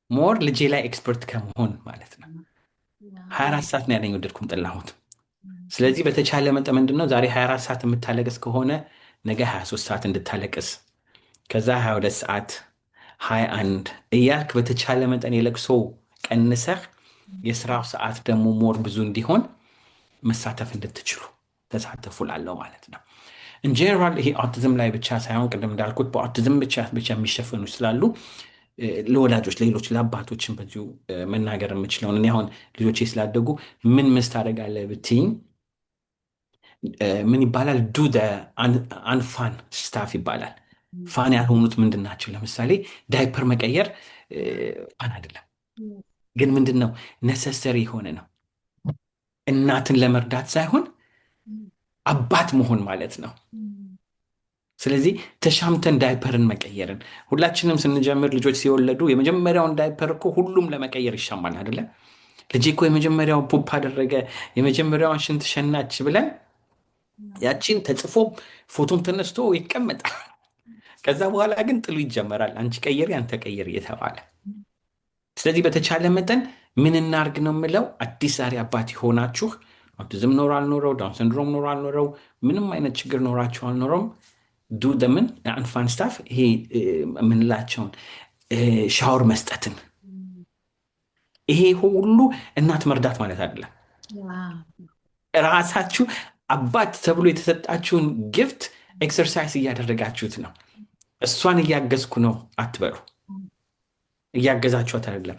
ሞር ልጄ ላይ ኤክስፐርት ከመሆን ማለት ነው። 24 ሰዓት ነው ያለኝ ወደድኩም ጠላሁት። ስለዚህ በተቻለ መጠን ምንድን ነው ዛሬ 24 ሰዓት የምታለቅስ ከሆነ ነገ 23 ሰዓት እንድታለቅስ ከዛ 22 ሰዓት 21 እያልክ በተቻለ መጠን የለቅሶ ቀንሰህ የስራው ሰዓት ደግሞ ሞር ብዙ እንዲሆን መሳተፍ እንድትችሉ ተሳተፉ ላለው ማለት ነው። ኢንጀነራል ይሄ ኦቲዝም ላይ ብቻ ሳይሆን ቅድም እንዳልኩት በኦቲዝም ብቻ የሚሸፈኑ ስላሉ ለወላጆች ለሌሎች ለአባቶችን በዚሁ መናገር የምችለውን እኔ አሁን ልጆቼ ስላደጉ ምን ታደርጋለህ ብትይኝ ምን ይባላል ዱ አንፋን ስታፍ ይባላል። ፋን ያልሆኑት ምንድን ናቸው? ለምሳሌ ዳይፐር መቀየር ፋን አይደለም፣ ግን ምንድን ነው ነሰሰሪ የሆነ ነው። እናትን ለመርዳት ሳይሆን አባት መሆን ማለት ነው። ስለዚህ ተሻምተን ዳይፐርን መቀየርን ሁላችንም ስንጀምር ልጆች ሲወለዱ የመጀመሪያውን ዳይፐር እኮ ሁሉም ለመቀየር ይሻማል አይደለ? ልጄ እኮ የመጀመሪያውን ፑፕ አደረገ የመጀመሪያውን ሽንት ሸናች ብለን ያቺን ተጽፎ ፎቶም ተነስቶ ይቀመጣል። ከዛ በኋላ ግን ጥሉ ይጀመራል። አንቺ ቀይሪ አንተ ቀይር እየተባለ። ስለዚህ በተቻለ መጠን ምን እናርግ ነው የምለው። አዲስ ዛሬ አባት የሆናችሁ ኦቲዝም ኖሮ አልኖረው ዳውን ሲንድሮም ኖሮ አልኖረው ምንም አይነት ችግር ኖራችሁ አልኖረውም ዱ ደምን አንፋን ስታፍ ይሄ የምንላቸውን ሻወር መስጠትን ይሄ ሁሉ እናት መርዳት ማለት አይደለም። ራሳችሁ አባት ተብሎ የተሰጣችሁን ጊፍት ኤክሰርሳይዝ እያደረጋችሁት ነው። እሷን እያገዝኩ ነው አትበሉ። እያገዛችኋት አይደለም።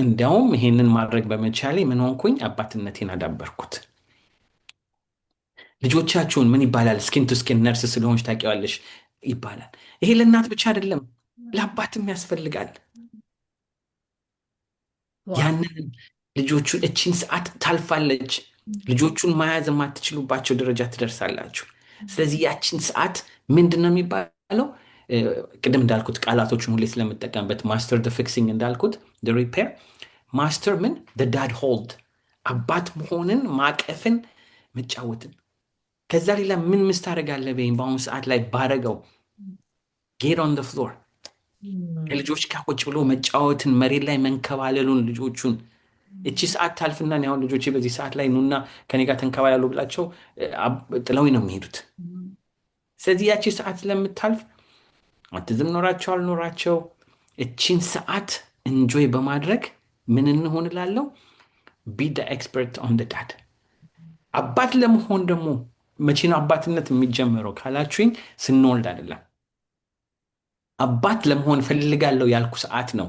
እንዲያውም ይሄንን ማድረግ በመቻሌ ምን ሆንኩኝ? አባትነቴን አዳበርኩት። ልጆቻችሁን ምን ይባላል? ስኪን ቱ ስኪን ነርስ ስለሆንሽ ታውቂዋለሽ ይባላል። ይሄ ለእናት ብቻ አይደለም ለአባትም ያስፈልጋል። ያንን ልጆቹን እቺን ሰዓት ታልፋለች። ልጆቹን መያዝ የማትችሉባቸው ደረጃ ትደርሳላችሁ። ስለዚህ ያቺን ሰዓት ምንድን ነው የሚባለው? ቅድም እንዳልኩት ቃላቶችን ሁሌ ስለምጠቀምበት ማስተር ፊክሲንግ እንዳልኩት ሪፔር ማስተር ምን ዳድ ሆልድ አባት መሆንን ማቀፍን መጫወትን። ከዛ ሌላ ምን ምስታደርጋለህ በይኝ በአሁኑ ሰዓት ላይ ባረገው ጌት ኦን ፍሎር ከልጆች ጋር ቁጭ ብሎ መጫወትን መሬት ላይ መንከባለሉን ልጆቹን እቺ ሰዓት ታልፍና አሁን ልጆቼ በዚህ ሰዓት ላይ ኑና ከኔ ጋር ተንከባለሉ ብላቸው ጥለው ነው የሚሄዱት። ስለዚህ ያቺ ሰዓት ስለምታልፍ ኦቲዝም ኖራቸው አልኖራቸው እቺን ሰዓት እንጆይ በማድረግ ምን እንሆን እላለሁ ቢ ዘ ኤክስፐርት ኦን ዘ ዳድ። አባት ለመሆን ደግሞ መቼ ነው አባትነት የሚጀምረው ካላችሁኝ ስንወልድ አይደለም። አባት ለመሆን ፈልጋለሁ ያልኩ ሰዓት ነው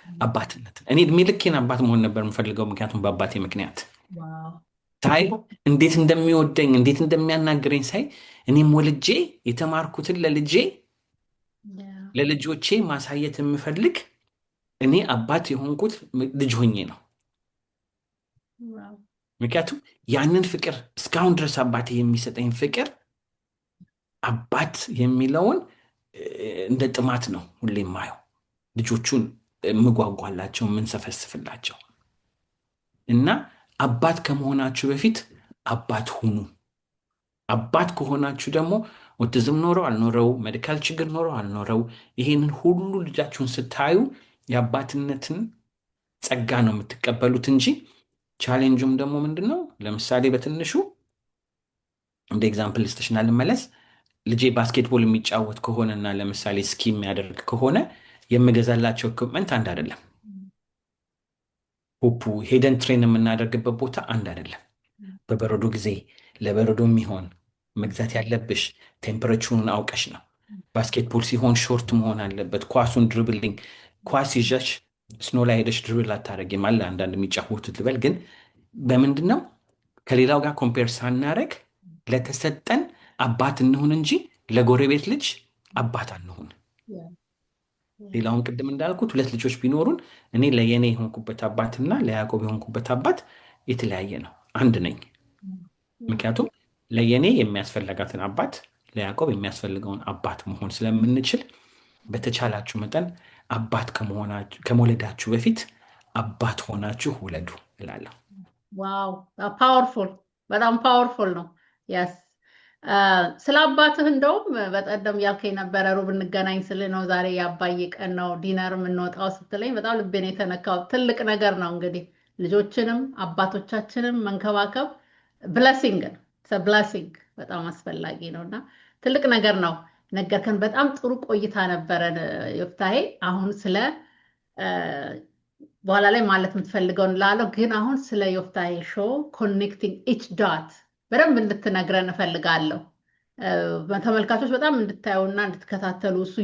አባትነት። እኔ እድሜ ልኬን አባት መሆን ነበር የምፈልገው፣ ምክንያቱም በአባቴ ምክንያት ሳይ እንዴት እንደሚወደኝ እንዴት እንደሚያናግረኝ ሳይ እኔም ወልጄ የተማርኩትን ለልጆቼ ማሳየት የምፈልግ እኔ አባት የሆንኩት ልጅ ሆኜ ነው። ምክንያቱም ያንን ፍቅር እስካሁን ድረስ አባቴ የሚሰጠኝ ፍቅር አባት የሚለውን እንደ ጥማት ነው ሁሌ የማየው። ልጆቹን የምጓጓላቸው የምንሰፈስፍላቸው እና አባት ከመሆናችሁ በፊት አባት ሁኑ። አባት ከሆናችሁ ደግሞ ኦቲዝም ኖረው አልኖረው ሜዲካል ችግር ኖረው አልኖረው ይሄንን ሁሉ ልጃችሁን ስታዩ የአባትነትን ጸጋ ነው የምትቀበሉት እንጂ ቻሌንጁም ደግሞ ምንድን ነው? ለምሳሌ በትንሹ እንደ ኤግዛምፕል ልስተሽና ልመለስ። ልጄ ባስኬትቦል የሚጫወት ከሆነና ለምሳሌ ስኪ የሚያደርግ ከሆነ የምገዛላቸው ኢኩፕመንት አንድ አይደለም። ሆፑ ሄደን ትሬን የምናደርግበት ቦታ አንድ አይደለም። በበረዶ ጊዜ ለበረዶ የሚሆን መግዛት ያለብሽ ቴምፐሬቸሩን አውቀሽ ነው። ባስኬትቦል ሲሆን ሾርት መሆን አለበት። ኳሱን ድሪብሊንግ ኳስ ይዘሽ ስኖ ላይ ሄደሽ ድሪብል አታረጊም አለ አንዳንድ የሚጫወቱት ልበል። ግን በምንድን ነው ከሌላው ጋር ኮምፔር ሳናረግ ለተሰጠን አባት እንሁን እንጂ ለጎረቤት ልጅ አባት አንሁን። ሌላውን ቅድም እንዳልኩት 2 ልጆች ቢኖሩን እኔ ለየኔ የሆንኩበት አባትና ለያዕቆብ የሆንኩበት አባት የተለያየ ነው። አንድ ነኝ። ምክንያቱም ለየኔ የሚያስፈልጋትን አባት ለያዕቆብ የሚያስፈልገውን አባት መሆን ስለምንችል በተቻላችሁ መጠን አባት ከመውለዳችሁ በፊት አባት ሆናችሁ ውለዱ እላለሁ። ዋው ፓወርፉል፣ በጣም ፓወርፉል ነው። ያስ ስለ አባትህ እንደውም በቀደም ያልከኝ ነበረ ሩብ እንገናኝ ስል ነው ዛሬ የአባዬ ቀን ነው ዲነር የምንወጣው ስትለኝ በጣም ልቤን የተነካው ትልቅ ነገር ነው። እንግዲህ ልጆችንም አባቶቻችንም መንከባከብ ብለሲንግ ነው። ብለሲንግ በጣም አስፈላጊ ነው እና ትልቅ ነገር ነው ነገርከን። በጣም ጥሩ ቆይታ ነበረን ዮፍታሔ። አሁን ስለ በኋላ ላይ ማለት የምትፈልገውን ላለው ግን አሁን ስለ ዮፍታሔ ሾው ኮኔክቲንግ ኢች ዳት በደንብ እንድትነግረን እፈልጋለሁ። ተመልካቾች በጣም እንድታዩና እንድትከታተሉ እሱ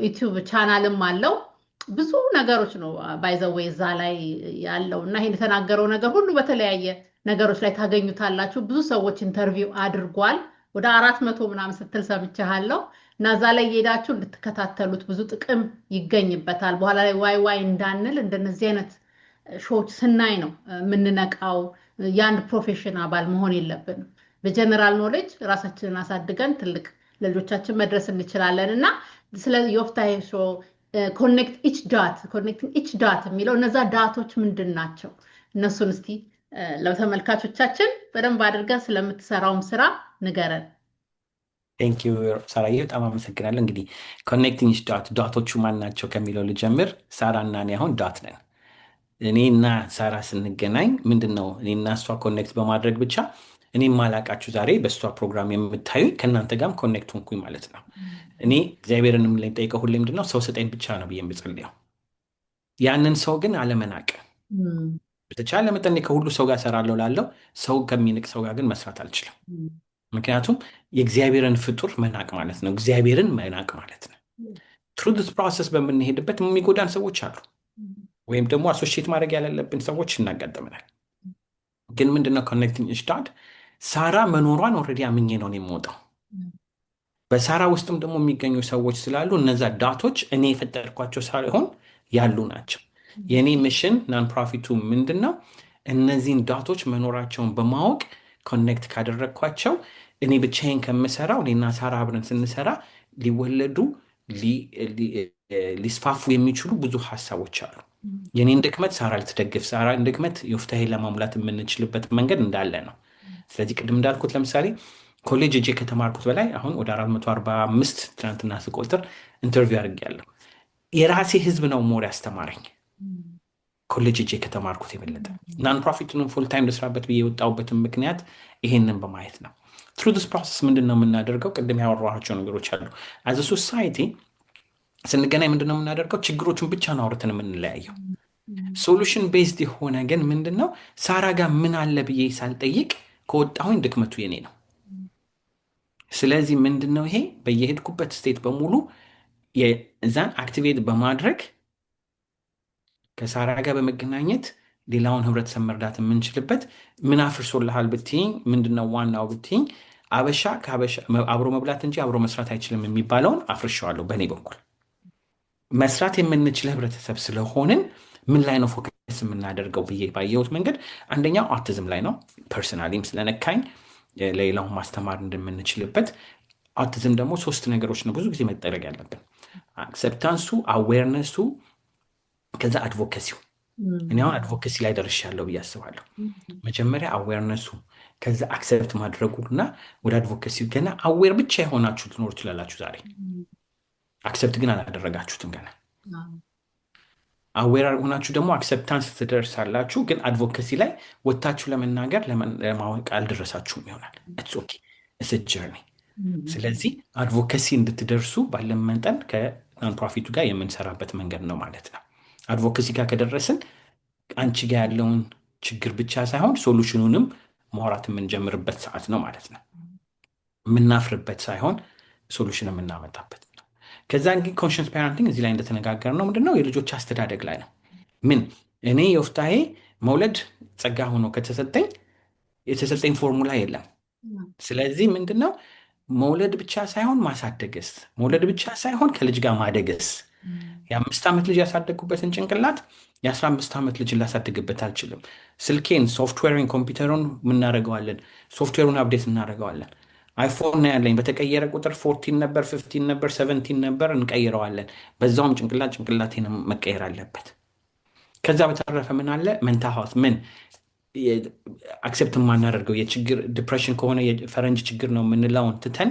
ዩቲዩብ ቻናልም አለው። ብዙ ነገሮች ነው ባይዘዌ እዛ ላይ ያለው እና ይሄን የተናገረው ነገር ሁሉ በተለያየ ነገሮች ላይ ታገኙታላችሁ። ብዙ ሰዎች ኢንተርቪው አድርጓል። ወደ 400 ምናምን ስትል ሰምቻለሁ እና እዛ ላይ የሄዳችሁ እንድትከታተሉት ብዙ ጥቅም ይገኝበታል። በኋላ ላይ ዋይ ዋይ እንዳንል እንደነዚህ አይነት ሾዎች ስናይ ነው የምንነቃው። የአንድ ፕሮፌሽን አባል መሆን የለብንም። በጀነራል ኖሌጅ ራሳችንን አሳድገን ትልቅ ለልጆቻችን መድረስ እንችላለን እና ስለ ዮፍታሔ ሾው ኮኔክቲንግ ኢች ዳት የሚለው እነዛ ዳቶች ምንድን ናቸው? እነሱን እስቲ ለተመልካቾቻችን በደንብ አድርገን ስለምትሰራውም ስራ ንገረን። ቴንክ ዩ ሳራዬ፣ በጣም አመሰግናለሁ። እንግዲህ ኮኔክቲንግ ኢች ዳት ዳቶቹ ማን ናቸው ከሚለው ልጀምር። ሳራ እና እኔ አሁን ዳት ነን። እኔ እና ሳራ ስንገናኝ ምንድን ነው እኔና እሷ ኮኔክት በማድረግ ብቻ እኔ ማላቃችሁ ዛሬ በእሷ ፕሮግራም የምታዩኝ ከእናንተ ጋርም ኮኔክት ሆንኩኝ ማለት ነው። እኔ እግዚአብሔርንም ጠይቀው ሁሌ ምንድነው ሰው ስጠኝ ብቻ ነው ብዬ የምጸልየው። ያንን ሰው ግን አለመናቅ በተቻለ መጠን ከሁሉ ሰው ጋር እሰራለሁ ላለው ሰው ከሚንቅ ሰው ጋር ግን መስራት አልችልም። ምክንያቱም የእግዚአብሔርን ፍጡር መናቅ ማለት ነው፣ እግዚአብሔርን መናቅ ማለት ነው። ትሩ ዲስ ፕሮሰስ በምንሄድበት የሚጎዳን ሰዎች አሉ፣ ወይም ደግሞ አሶሺየት ማድረግ ያለብን ሰዎች እናጋጥመናል። ግን ምንድነው ኮኔክቲንግ ኢች ዳት ሳራ መኖሯን ኦልሬዲ አምኜ ነው የምወጣው። በሳራ ውስጥም ደግሞ የሚገኙ ሰዎች ስላሉ እነዛ ዳቶች እኔ የፈጠርኳቸው ሳይሆን ያሉ ናቸው። የእኔ ሚሽን ናን ፕሮፊቱ ምንድን ነው? እነዚህን ዳቶች መኖራቸውን በማወቅ ኮኔክት ካደረግኳቸው እኔ ብቻዬን ከምሰራው እኔና ሳራ አብረን ስንሰራ ሊወለዱ ሊስፋፉ የሚችሉ ብዙ ሀሳቦች አሉ። የኔን ድክመት ሳራ ልትደግፍ፣ ሳራን ድክመት ዮፍታሔ ለማሙላት የምንችልበት መንገድ እንዳለ ነው። ስለዚህ ቅድም እንዳልኩት ለምሳሌ ኮሌጅ እጄ ከተማርኩት በላይ አሁን ወደ 445 ትናንትና ስቆጥር ኢንተርቪው አድርጌያለሁ። የራሴ ህዝብ ነው ሞር ያስተማረኝ ኮሌጅ እጄ ከተማርኩት የበለጠ። ናን ፕሮፊቱንም ፉል ታይም ልስራበት ብዬ የወጣሁበትን ምክንያት ይሄንን በማየት ነው። ትሩ ዲስ ፕሮሰስ ምንድን ነው የምናደርገው? ቅድም ያወራኋቸው ነገሮች አሉ። አዘ ሶሳይቲ ስንገናኝ ምንድን ነው የምናደርገው? ችግሮችን ብቻ ነው አውርተን የምንለያየው። ሶሉሽን ቤዝድ የሆነ ግን ምንድን ነው ሳራ ጋር ምን አለ ብዬ ሳልጠይቅ ከወጣሁኝ ድክመቱ የኔ ነው። ስለዚህ ምንድን ነው ይሄ በየሄድኩበት ስቴት በሙሉ የዛን አክቲቬት በማድረግ ከሳራ ጋር በመገናኘት ሌላውን ህብረተሰብ መርዳት የምንችልበት ምን አፍርሶልሃል ብትይኝ ምንድነው ዋናው ብትይኝ አበሻ ከአበሻ አብሮ መብላት እንጂ አብሮ መስራት አይችልም የሚባለውን አፍርሸዋለሁ። በእኔ በኩል መስራት የምንችል ህብረተሰብ ስለሆንን ምን ላይ ነው ፎከስ የምናደርገው ብዬ ባየሁት መንገድ አንደኛው አውቲዝም ላይ ነው። ፐርሰናሊም ስለነካኝ ለሌላውን ማስተማር እንደምንችልበት። አውቲዝም ደግሞ 3 ነገሮች ነው ብዙ ጊዜ መጠረግ ያለብን፣ አክሰፕታንሱ፣ አዌርነሱ፣ ከዛ አድቮኬሲው። እኔ አሁን አድቮኬሲ ላይ ደርሻለሁ ብዬ አስባለሁ። መጀመሪያ አዌርነሱ፣ ከዛ አክሰፕት ማድረጉ እና ወደ አድቮኬሲው። ገና አዌር ብቻ የሆናችሁ ልኖር ትላላችሁ ዛሬ፣ አክሰፕት ግን አላደረጋችሁትም ገና። አዌር ሆናችሁ ደግሞ አክሰፕታንስ ትደርሳላችሁ፣ ግን አድቮኬሲ ላይ ወታችሁ ለመናገር ለማወቅ አልደረሳችሁም ይሆናል። ኢትስ ኦኬ፣ ኢትስ አ ጀርኒ። ስለዚህ አድቮኬሲ እንድትደርሱ ባለን መጠን ከናን ፕሮፊቱ ጋር የምንሰራበት መንገድ ነው ማለት ነው። አድቮኬሲ ጋር ከደረስን አንቺ ጋር ያለውን ችግር ብቻ ሳይሆን ሶሉሽኑንም ማውራት የምንጀምርበት ሰዓት ነው ማለት ነው። የምናፍርበት ሳይሆን ሶሉሽን የምናመጣበት ነው። ከዛ እንግዲህ ኮንሽንስ ፓረንቲንግ እዚህ ላይ እንደተነጋገር ነው ምንድነው የልጆች አስተዳደግ ላይ ነው። ምን እኔ ዮፍታሔ መውለድ ጸጋ ሆኖ የተሰጠኝ ፎርሙላ የለም። ስለዚህ ምንድነው መውለድ ብቻ ሳይሆን ማሳደግስ፣ መውለድ ብቻ ሳይሆን ከልጅ ጋር ማደግስ፣ የ5 ዓመት ልጅ ያሳደጉበትን ጭንቅላት የ15 ዓመት ልጅን ላሳድግበት አልችልም። ስልኬን፣ ሶፍትዌርን፣ ኮምፒውተሩን የምናደርገዋለን፣ ሶፍትዌሩን አፕዴት እናደርገዋለን። አይፎን ነው ያለኝ። በተቀየረ ቁጥር 14 ነበር፣ 15 ነበር፣ 17 ነበር፣ እንቀይረዋለን። በዛውም ጭንቅላቴን መቀየር አለበት። ከዛ በተረፈ ምን አለ? መንታ ሀውስ ምን አክሴፕት የማናደርገው የችግር ዲፕሬሽን ከሆነ የፈረንጅ ችግር ነው የምንለውን ትተን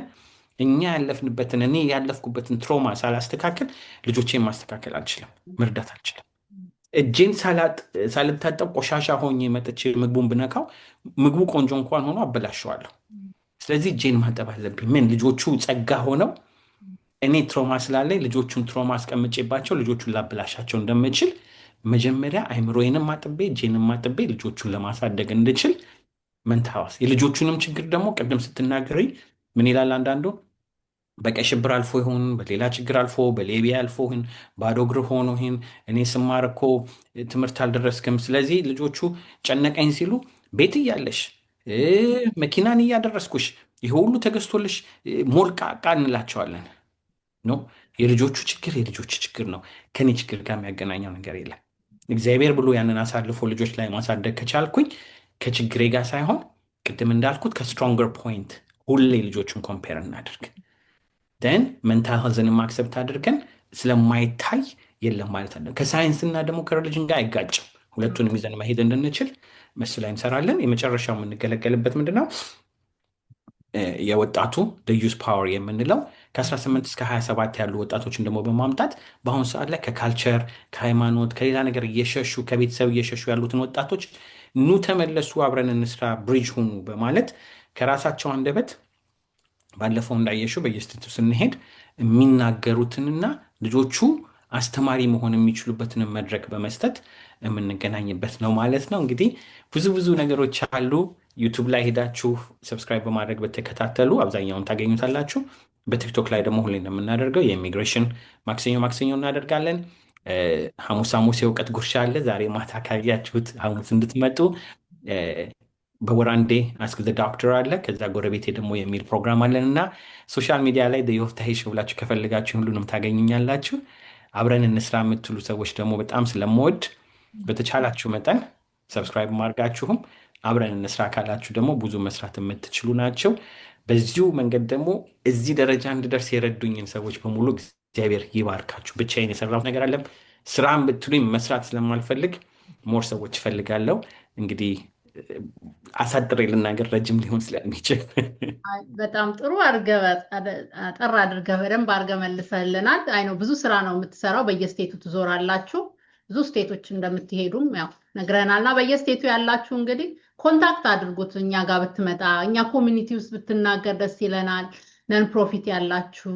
እኛ ያለፍንበትን እኔ ያለፍኩበትን ትሮማ ሳላስተካከል ልጆቼን ማስተካከል አልችልም፣ መርዳት አልችልም። እጄን ሳልታጠብ ቆሻሻ ሆኜ መጥቼ ምግቡን ብነካው ምግቡ ቆንጆ እንኳን ሆኖ አበላሸዋለሁ። ስለዚህ እጄን ማጠብ አለብኝ። ምን ልጆቹ ጸጋ ሆነው እኔ ትሮማ ስላለኝ ልጆቹን ትሮማ አስቀምጬባቸው ልጆቹን ላበላሻቸው እንደምችል መጀመሪያ አይምሮዬንም አጥቤ እጄንም አጥቤ ልጆቹን ለማሳደግ እንድችል መንታ ሀውስ የልጆቹንም ችግር ደግሞ ቅድም ስትናገሪ ምን ይላል አንዳንዱ በቀይ ሽብር አልፎ ይሁን በሌላ ችግር አልፎ በሌቢያ አልፎ ይሁን ባዶ እግር ሆኖ ይሁን እኔ ስማር እኮ ትምህርት አልደረስክም፣ ስለዚህ ልጆቹ ጨነቀኝ ሲሉ ቤት እያለሽ መኪናን እያደረስኩሽ ይሄ ሁሉ ተገዝቶልሽ ሞልቃቃ እንላቸዋለን። ነው የልጆቹ ችግር የልጆች ችግር ነው። ከኔ ችግር ጋር የሚያገናኘው ነገር የለም። እግዚአብሔር ብሎ ያንን አሳልፎ ልጆች ላይ ማሳደግ ከቻልኩኝ ከችግሬ ጋር ሳይሆን ቅድም እንዳልኩት ከስትሮንገር ፖይንት ሁሌ ልጆቹን ኮምፔር እናደርግ ደን መንታል ሄልዝንም አክሰፕት አድርገን ስለማይታይ የለም ማለት አለ። ከሳይንስና ደግሞ ከሪሊጅን ጋር አይጋጭም። ሁለቱንም ይዘን መሄድ እንድንችል መስ ላይ እንሰራለን። የመጨረሻው የምንገለገልበት ምንድነው? የወጣቱ ዩዝ ፓወር የምንለው ከ18 እስከ 27 ያሉ ወጣቶችን ደግሞ በማምጣት በአሁኑ ሰዓት ላይ ከካልቸር ከሃይማኖት ከሌላ ነገር እየሸሹ ከቤተሰብ እየሸሹ ያሉትን ወጣቶች ኑ ተመለሱ፣ አብረን እንስራ፣ ብሪጅ ሁኑ በማለት ከራሳቸው አንደበት ባለፈው እንዳየሽው በየስቴቱ ስንሄድ የሚናገሩትንና ልጆቹ አስተማሪ መሆን የሚችሉበትን መድረክ በመስጠት የምንገናኝበት ነው ማለት ነው። እንግዲህ ብዙ ነገሮች አሉ። ዩቱብ ላይ ሄዳችሁ ሰብስክራይብ በማድረግ በተከታተሉ አብዛኛውን ታገኙታላችሁ። በቲክቶክ ላይ ደግሞ ሁሌ እንደምናደርገው የኢሚግሬሽን ማክሰኞ እናደርጋለን። ሐሙስ የእውቀት ጉርሻ አለ። ዛሬ ማታ ካያችሁት ሐሙስ እንድትመጡ በወር አንዴ አስክ ዘ ዶክተር አለ። ከዛ ጎረቤቴ ደግሞ የሚል ፕሮግራም አለን እና ሶሻል ሚዲያ ላይ የወፍታሄ ሾው ብላችሁ ከፈልጋችሁ ሁሉንም ታገኙኛላችሁ። አብረን እንስራ የምትሉ ሰዎች ደግሞ በጣም ስለምወድ በተቻላችሁ መጠን ሰብስክራይብ ማድረጋችሁም አብረን እንስራ ካላችሁ ደግሞ ብዙ መስራት የምትችሉ ናቸው። በዚሁ መንገድ ደግሞ እዚህ ደረጃ እንድደርስ የረዱኝን ሰዎች በሙሉ እግዚአብሔር ይባርካችሁ። ብቻዬን የሰራሁት ነገር አለም ስራን ብትሉኝ መስራት ስለማልፈልግ ሞር ሰዎች እፈልጋለሁ። እንግዲህ አሳጥሬ ልናገር ረጅም ሊሆን ስለሚችል በጣም ጥሩ አድርገህ አጠር አድርገህ በደንብ አድርገህ መልሰህልናል። አይ ነው ብዙ ስራ ነው የምትሰራው። በየስቴቱ ትዞራላችሁ። ብዙ ስቴቶች እንደምትሄዱም ያው ነግረናልና በየስቴቱ ያላችሁ እንግዲህ ኮንታክት አድርጉት። እኛ ጋር ብትመጣ እኛ ኮሚኒቲ ውስጥ ብትናገር ደስ ይለናል። ነን ፕሮፊት ያላችሁ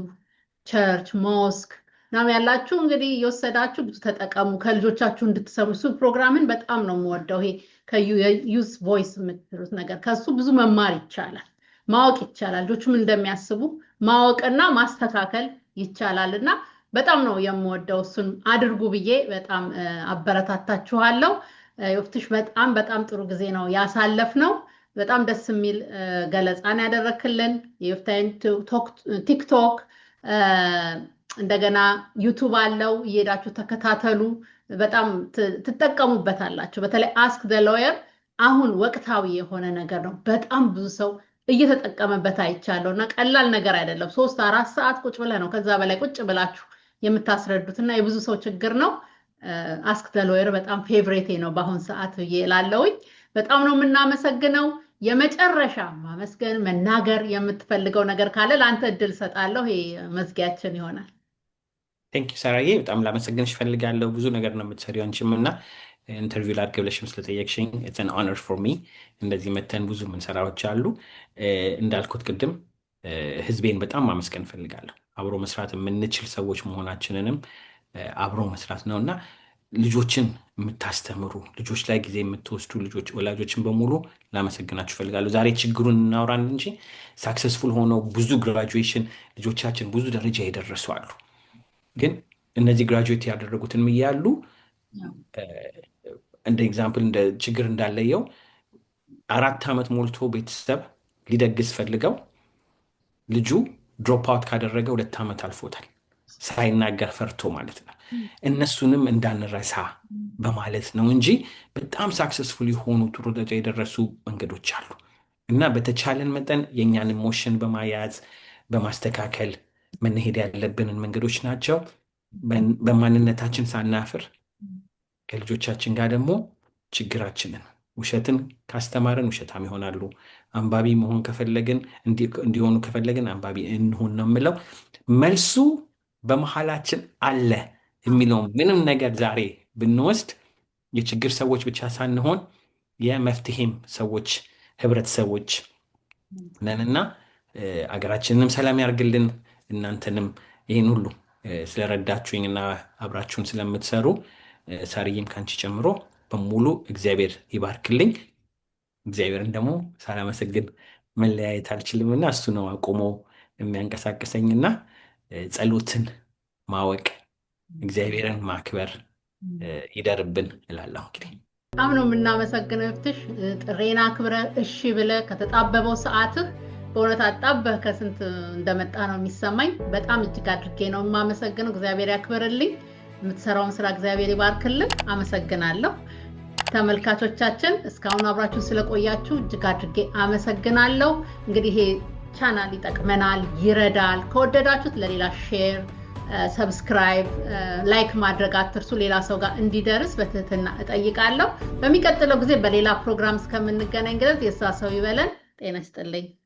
ቸርች ሞስክ ነው ያላችሁ እንግዲህ እየወሰዳችሁ ብዙ ተጠቀሙ። ከልጆቻችሁ እንድትሰሙ እሱ ፕሮግራምን በጣም ነው የምወደው። ይሄ ከዩዝ ቮይስ የምትሉት ነገር ከሱ ብዙ መማር ይቻላል፣ ማወቅ ይቻላል። ልጆቹም እንደሚያስቡ ማወቅና ማስተካከል ይቻላል እና በጣም ነው የምወደው። እሱን አድርጉ ብዬ በጣም አበረታታችኋለሁ። ዮፍትሽ በጣም ጥሩ ጊዜ ነው ያሳለፍነው። በጣም ደስ የሚል ገለጻን ያደረክልን። የዮፍታይን ቲክቶክ እንደገና ዩቱብ አለው፣ እየሄዳችሁ ተከታተሉ። በጣም ትጠቀሙበታላችሁ። በተለይ አስክ ዘ ሎየር አሁን ወቅታዊ የሆነ ነገር ነው። በጣም ብዙ ሰው እየተጠቀመበት አይቻለሁ እና ቀላል ነገር አይደለም። 3-4 ሰዓት ቁጭ ብለህ ነው ከዛ በላይ ቁጭ ብላችሁ የምታስረዱት እና የብዙ ሰው ችግር ነው። አስክ ዘ ሎየር በጣም ፌቨሬቴ ነው በአሁን ሰዓት ብዬ እላለሁኝ። በጣም ነው የምናመሰግነው። የመጨረሻ ማመስገን መናገር የምትፈልገው ነገር ካለ ለአንተ እድል ሰጣለሁ። ይሄ መዝጊያችን ይሆናል። ቴንክ ዩ ሳራዬ፣ በጣም ላመሰግንሽ እፈልጋለሁ። ብዙ ነገር ነው የምትሰሪው አንቺም እና ኢንተርቪው ላድርግ ብለሽም ስለጠየቅሽኝ ኢትስ አን ኦነር ፎር ሚ። እንደዚህ መተን ብዙ ምንሰራዎች አሉ። እንዳልኩት ቅድም ህዝቤን በጣም ማመስገን እፈልጋለሁ። አብሮ መስራት የምንችል ሰዎች መሆናችንንም አብሮ መስራት ነው እና ልጆችን የምታስተምሩ ልጆች ላይ ጊዜ የምትወስዱ ልጆች ወላጆችን በሙሉ ላመሰግናችሁ እፈልጋለሁ። ዛሬ ችግሩን እናውራን እንጂ ሳክሰስፉል ሆነው ብዙ ግራጁዌሽን ልጆቻችን ብዙ ደረጃ የደረሱ አሉ። ግን እነዚህ ግራጁዌት ያደረጉትን እያሉ እንደ ኤግዛምፕል እንደ ችግር እንዳለየው 4 ዓመት ሞልቶ ቤተሰብ ሊደግስ ፈልገው ልጁ ድሮፕ አውት ካደረገ 2 ዓመት አልፎታል። ሳይናገር ፈርቶ ማለት ነው። እነሱንም እንዳንረሳ በማለት ነው እንጂ በጣም ሳክሰስፉል የሆኑ ጥሩ ደረጃ የደረሱ መንገዶች አሉ እና በተቻለን መጠን የእኛን ኢሞሽን በማያዝ በማስተካከል መሄድ ያለብንን መንገዶች ናቸው። በማንነታችን ሳናፍር ከልጆቻችን ጋር ደግሞ ችግራችንን ውሸትን ካስተማርን ውሸታም ይሆናሉ። አንባቢ መሆን ከፈለግን እንዲሆኑ ከፈለግን አንባቢ እንሆን ነው የምለው። መልሱ በመሀላችን አለ የሚለውን ምንም ነገር ዛሬ ብንወስድ የችግር ሰዎች ብቻ ሳንሆን የመፍትሄም ሰዎች ህብረተሰቦች ነንና አገራችንንም ሰላም ያርግልን። እናንተንም ይህን ሁሉ ስለረዳችሁኝና አብራችሁን ስለምትሰሩ ሳርዬም ካንቺ ጨምሮ በሙሉ እግዚአብሔር ይባርክልኝ። እግዚአብሔርን ደግሞ ሳላመሰግን መለያየት አልችልምና እሱ ነው አቁሞ የሚያንቀሳቅሰኝና ጸሎትን ማወቅ እግዚአብሔርን ማክበር ይደርብን እላለሁ። እንግዲህ በጣም ነው የምናመሰግነው እህትሽ ጥሬና አክብረ እሺ ብለ ከተጣበበው ሰዓትህ በእውነት አጣበህ ከስንት እንደመጣ ነው የሚሰማኝ። በጣም እጅግ አድርጌ ነው የማመሰግነው። እግዚአብሔር ያክብርልኝ። የምትሰራውን ስራ እግዚአብሔር ይባርክልን። አመሰግናለሁ። ተመልካቾቻችን እስካሁን አብራችሁ ስለቆያችሁ እጅግ አድርጌ አመሰግናለሁ። እንግዲህ ይሄ ቻናል ይጠቅመናል፣ ይረዳል። ከወደዳችሁት ለሌላ ሼር፣ ሰብስክራይብ፣ ላይክ ማድረግ አትርሱ። ሌላ ሰው ጋር እንዲደርስ በትህትና እጠይቃለሁ። በሚቀጥለው ጊዜ በሌላ ፕሮግራም እስከምንገናኝ ድረስ የእሷ ሰው ይበለን። ጤና ይስጥልኝ።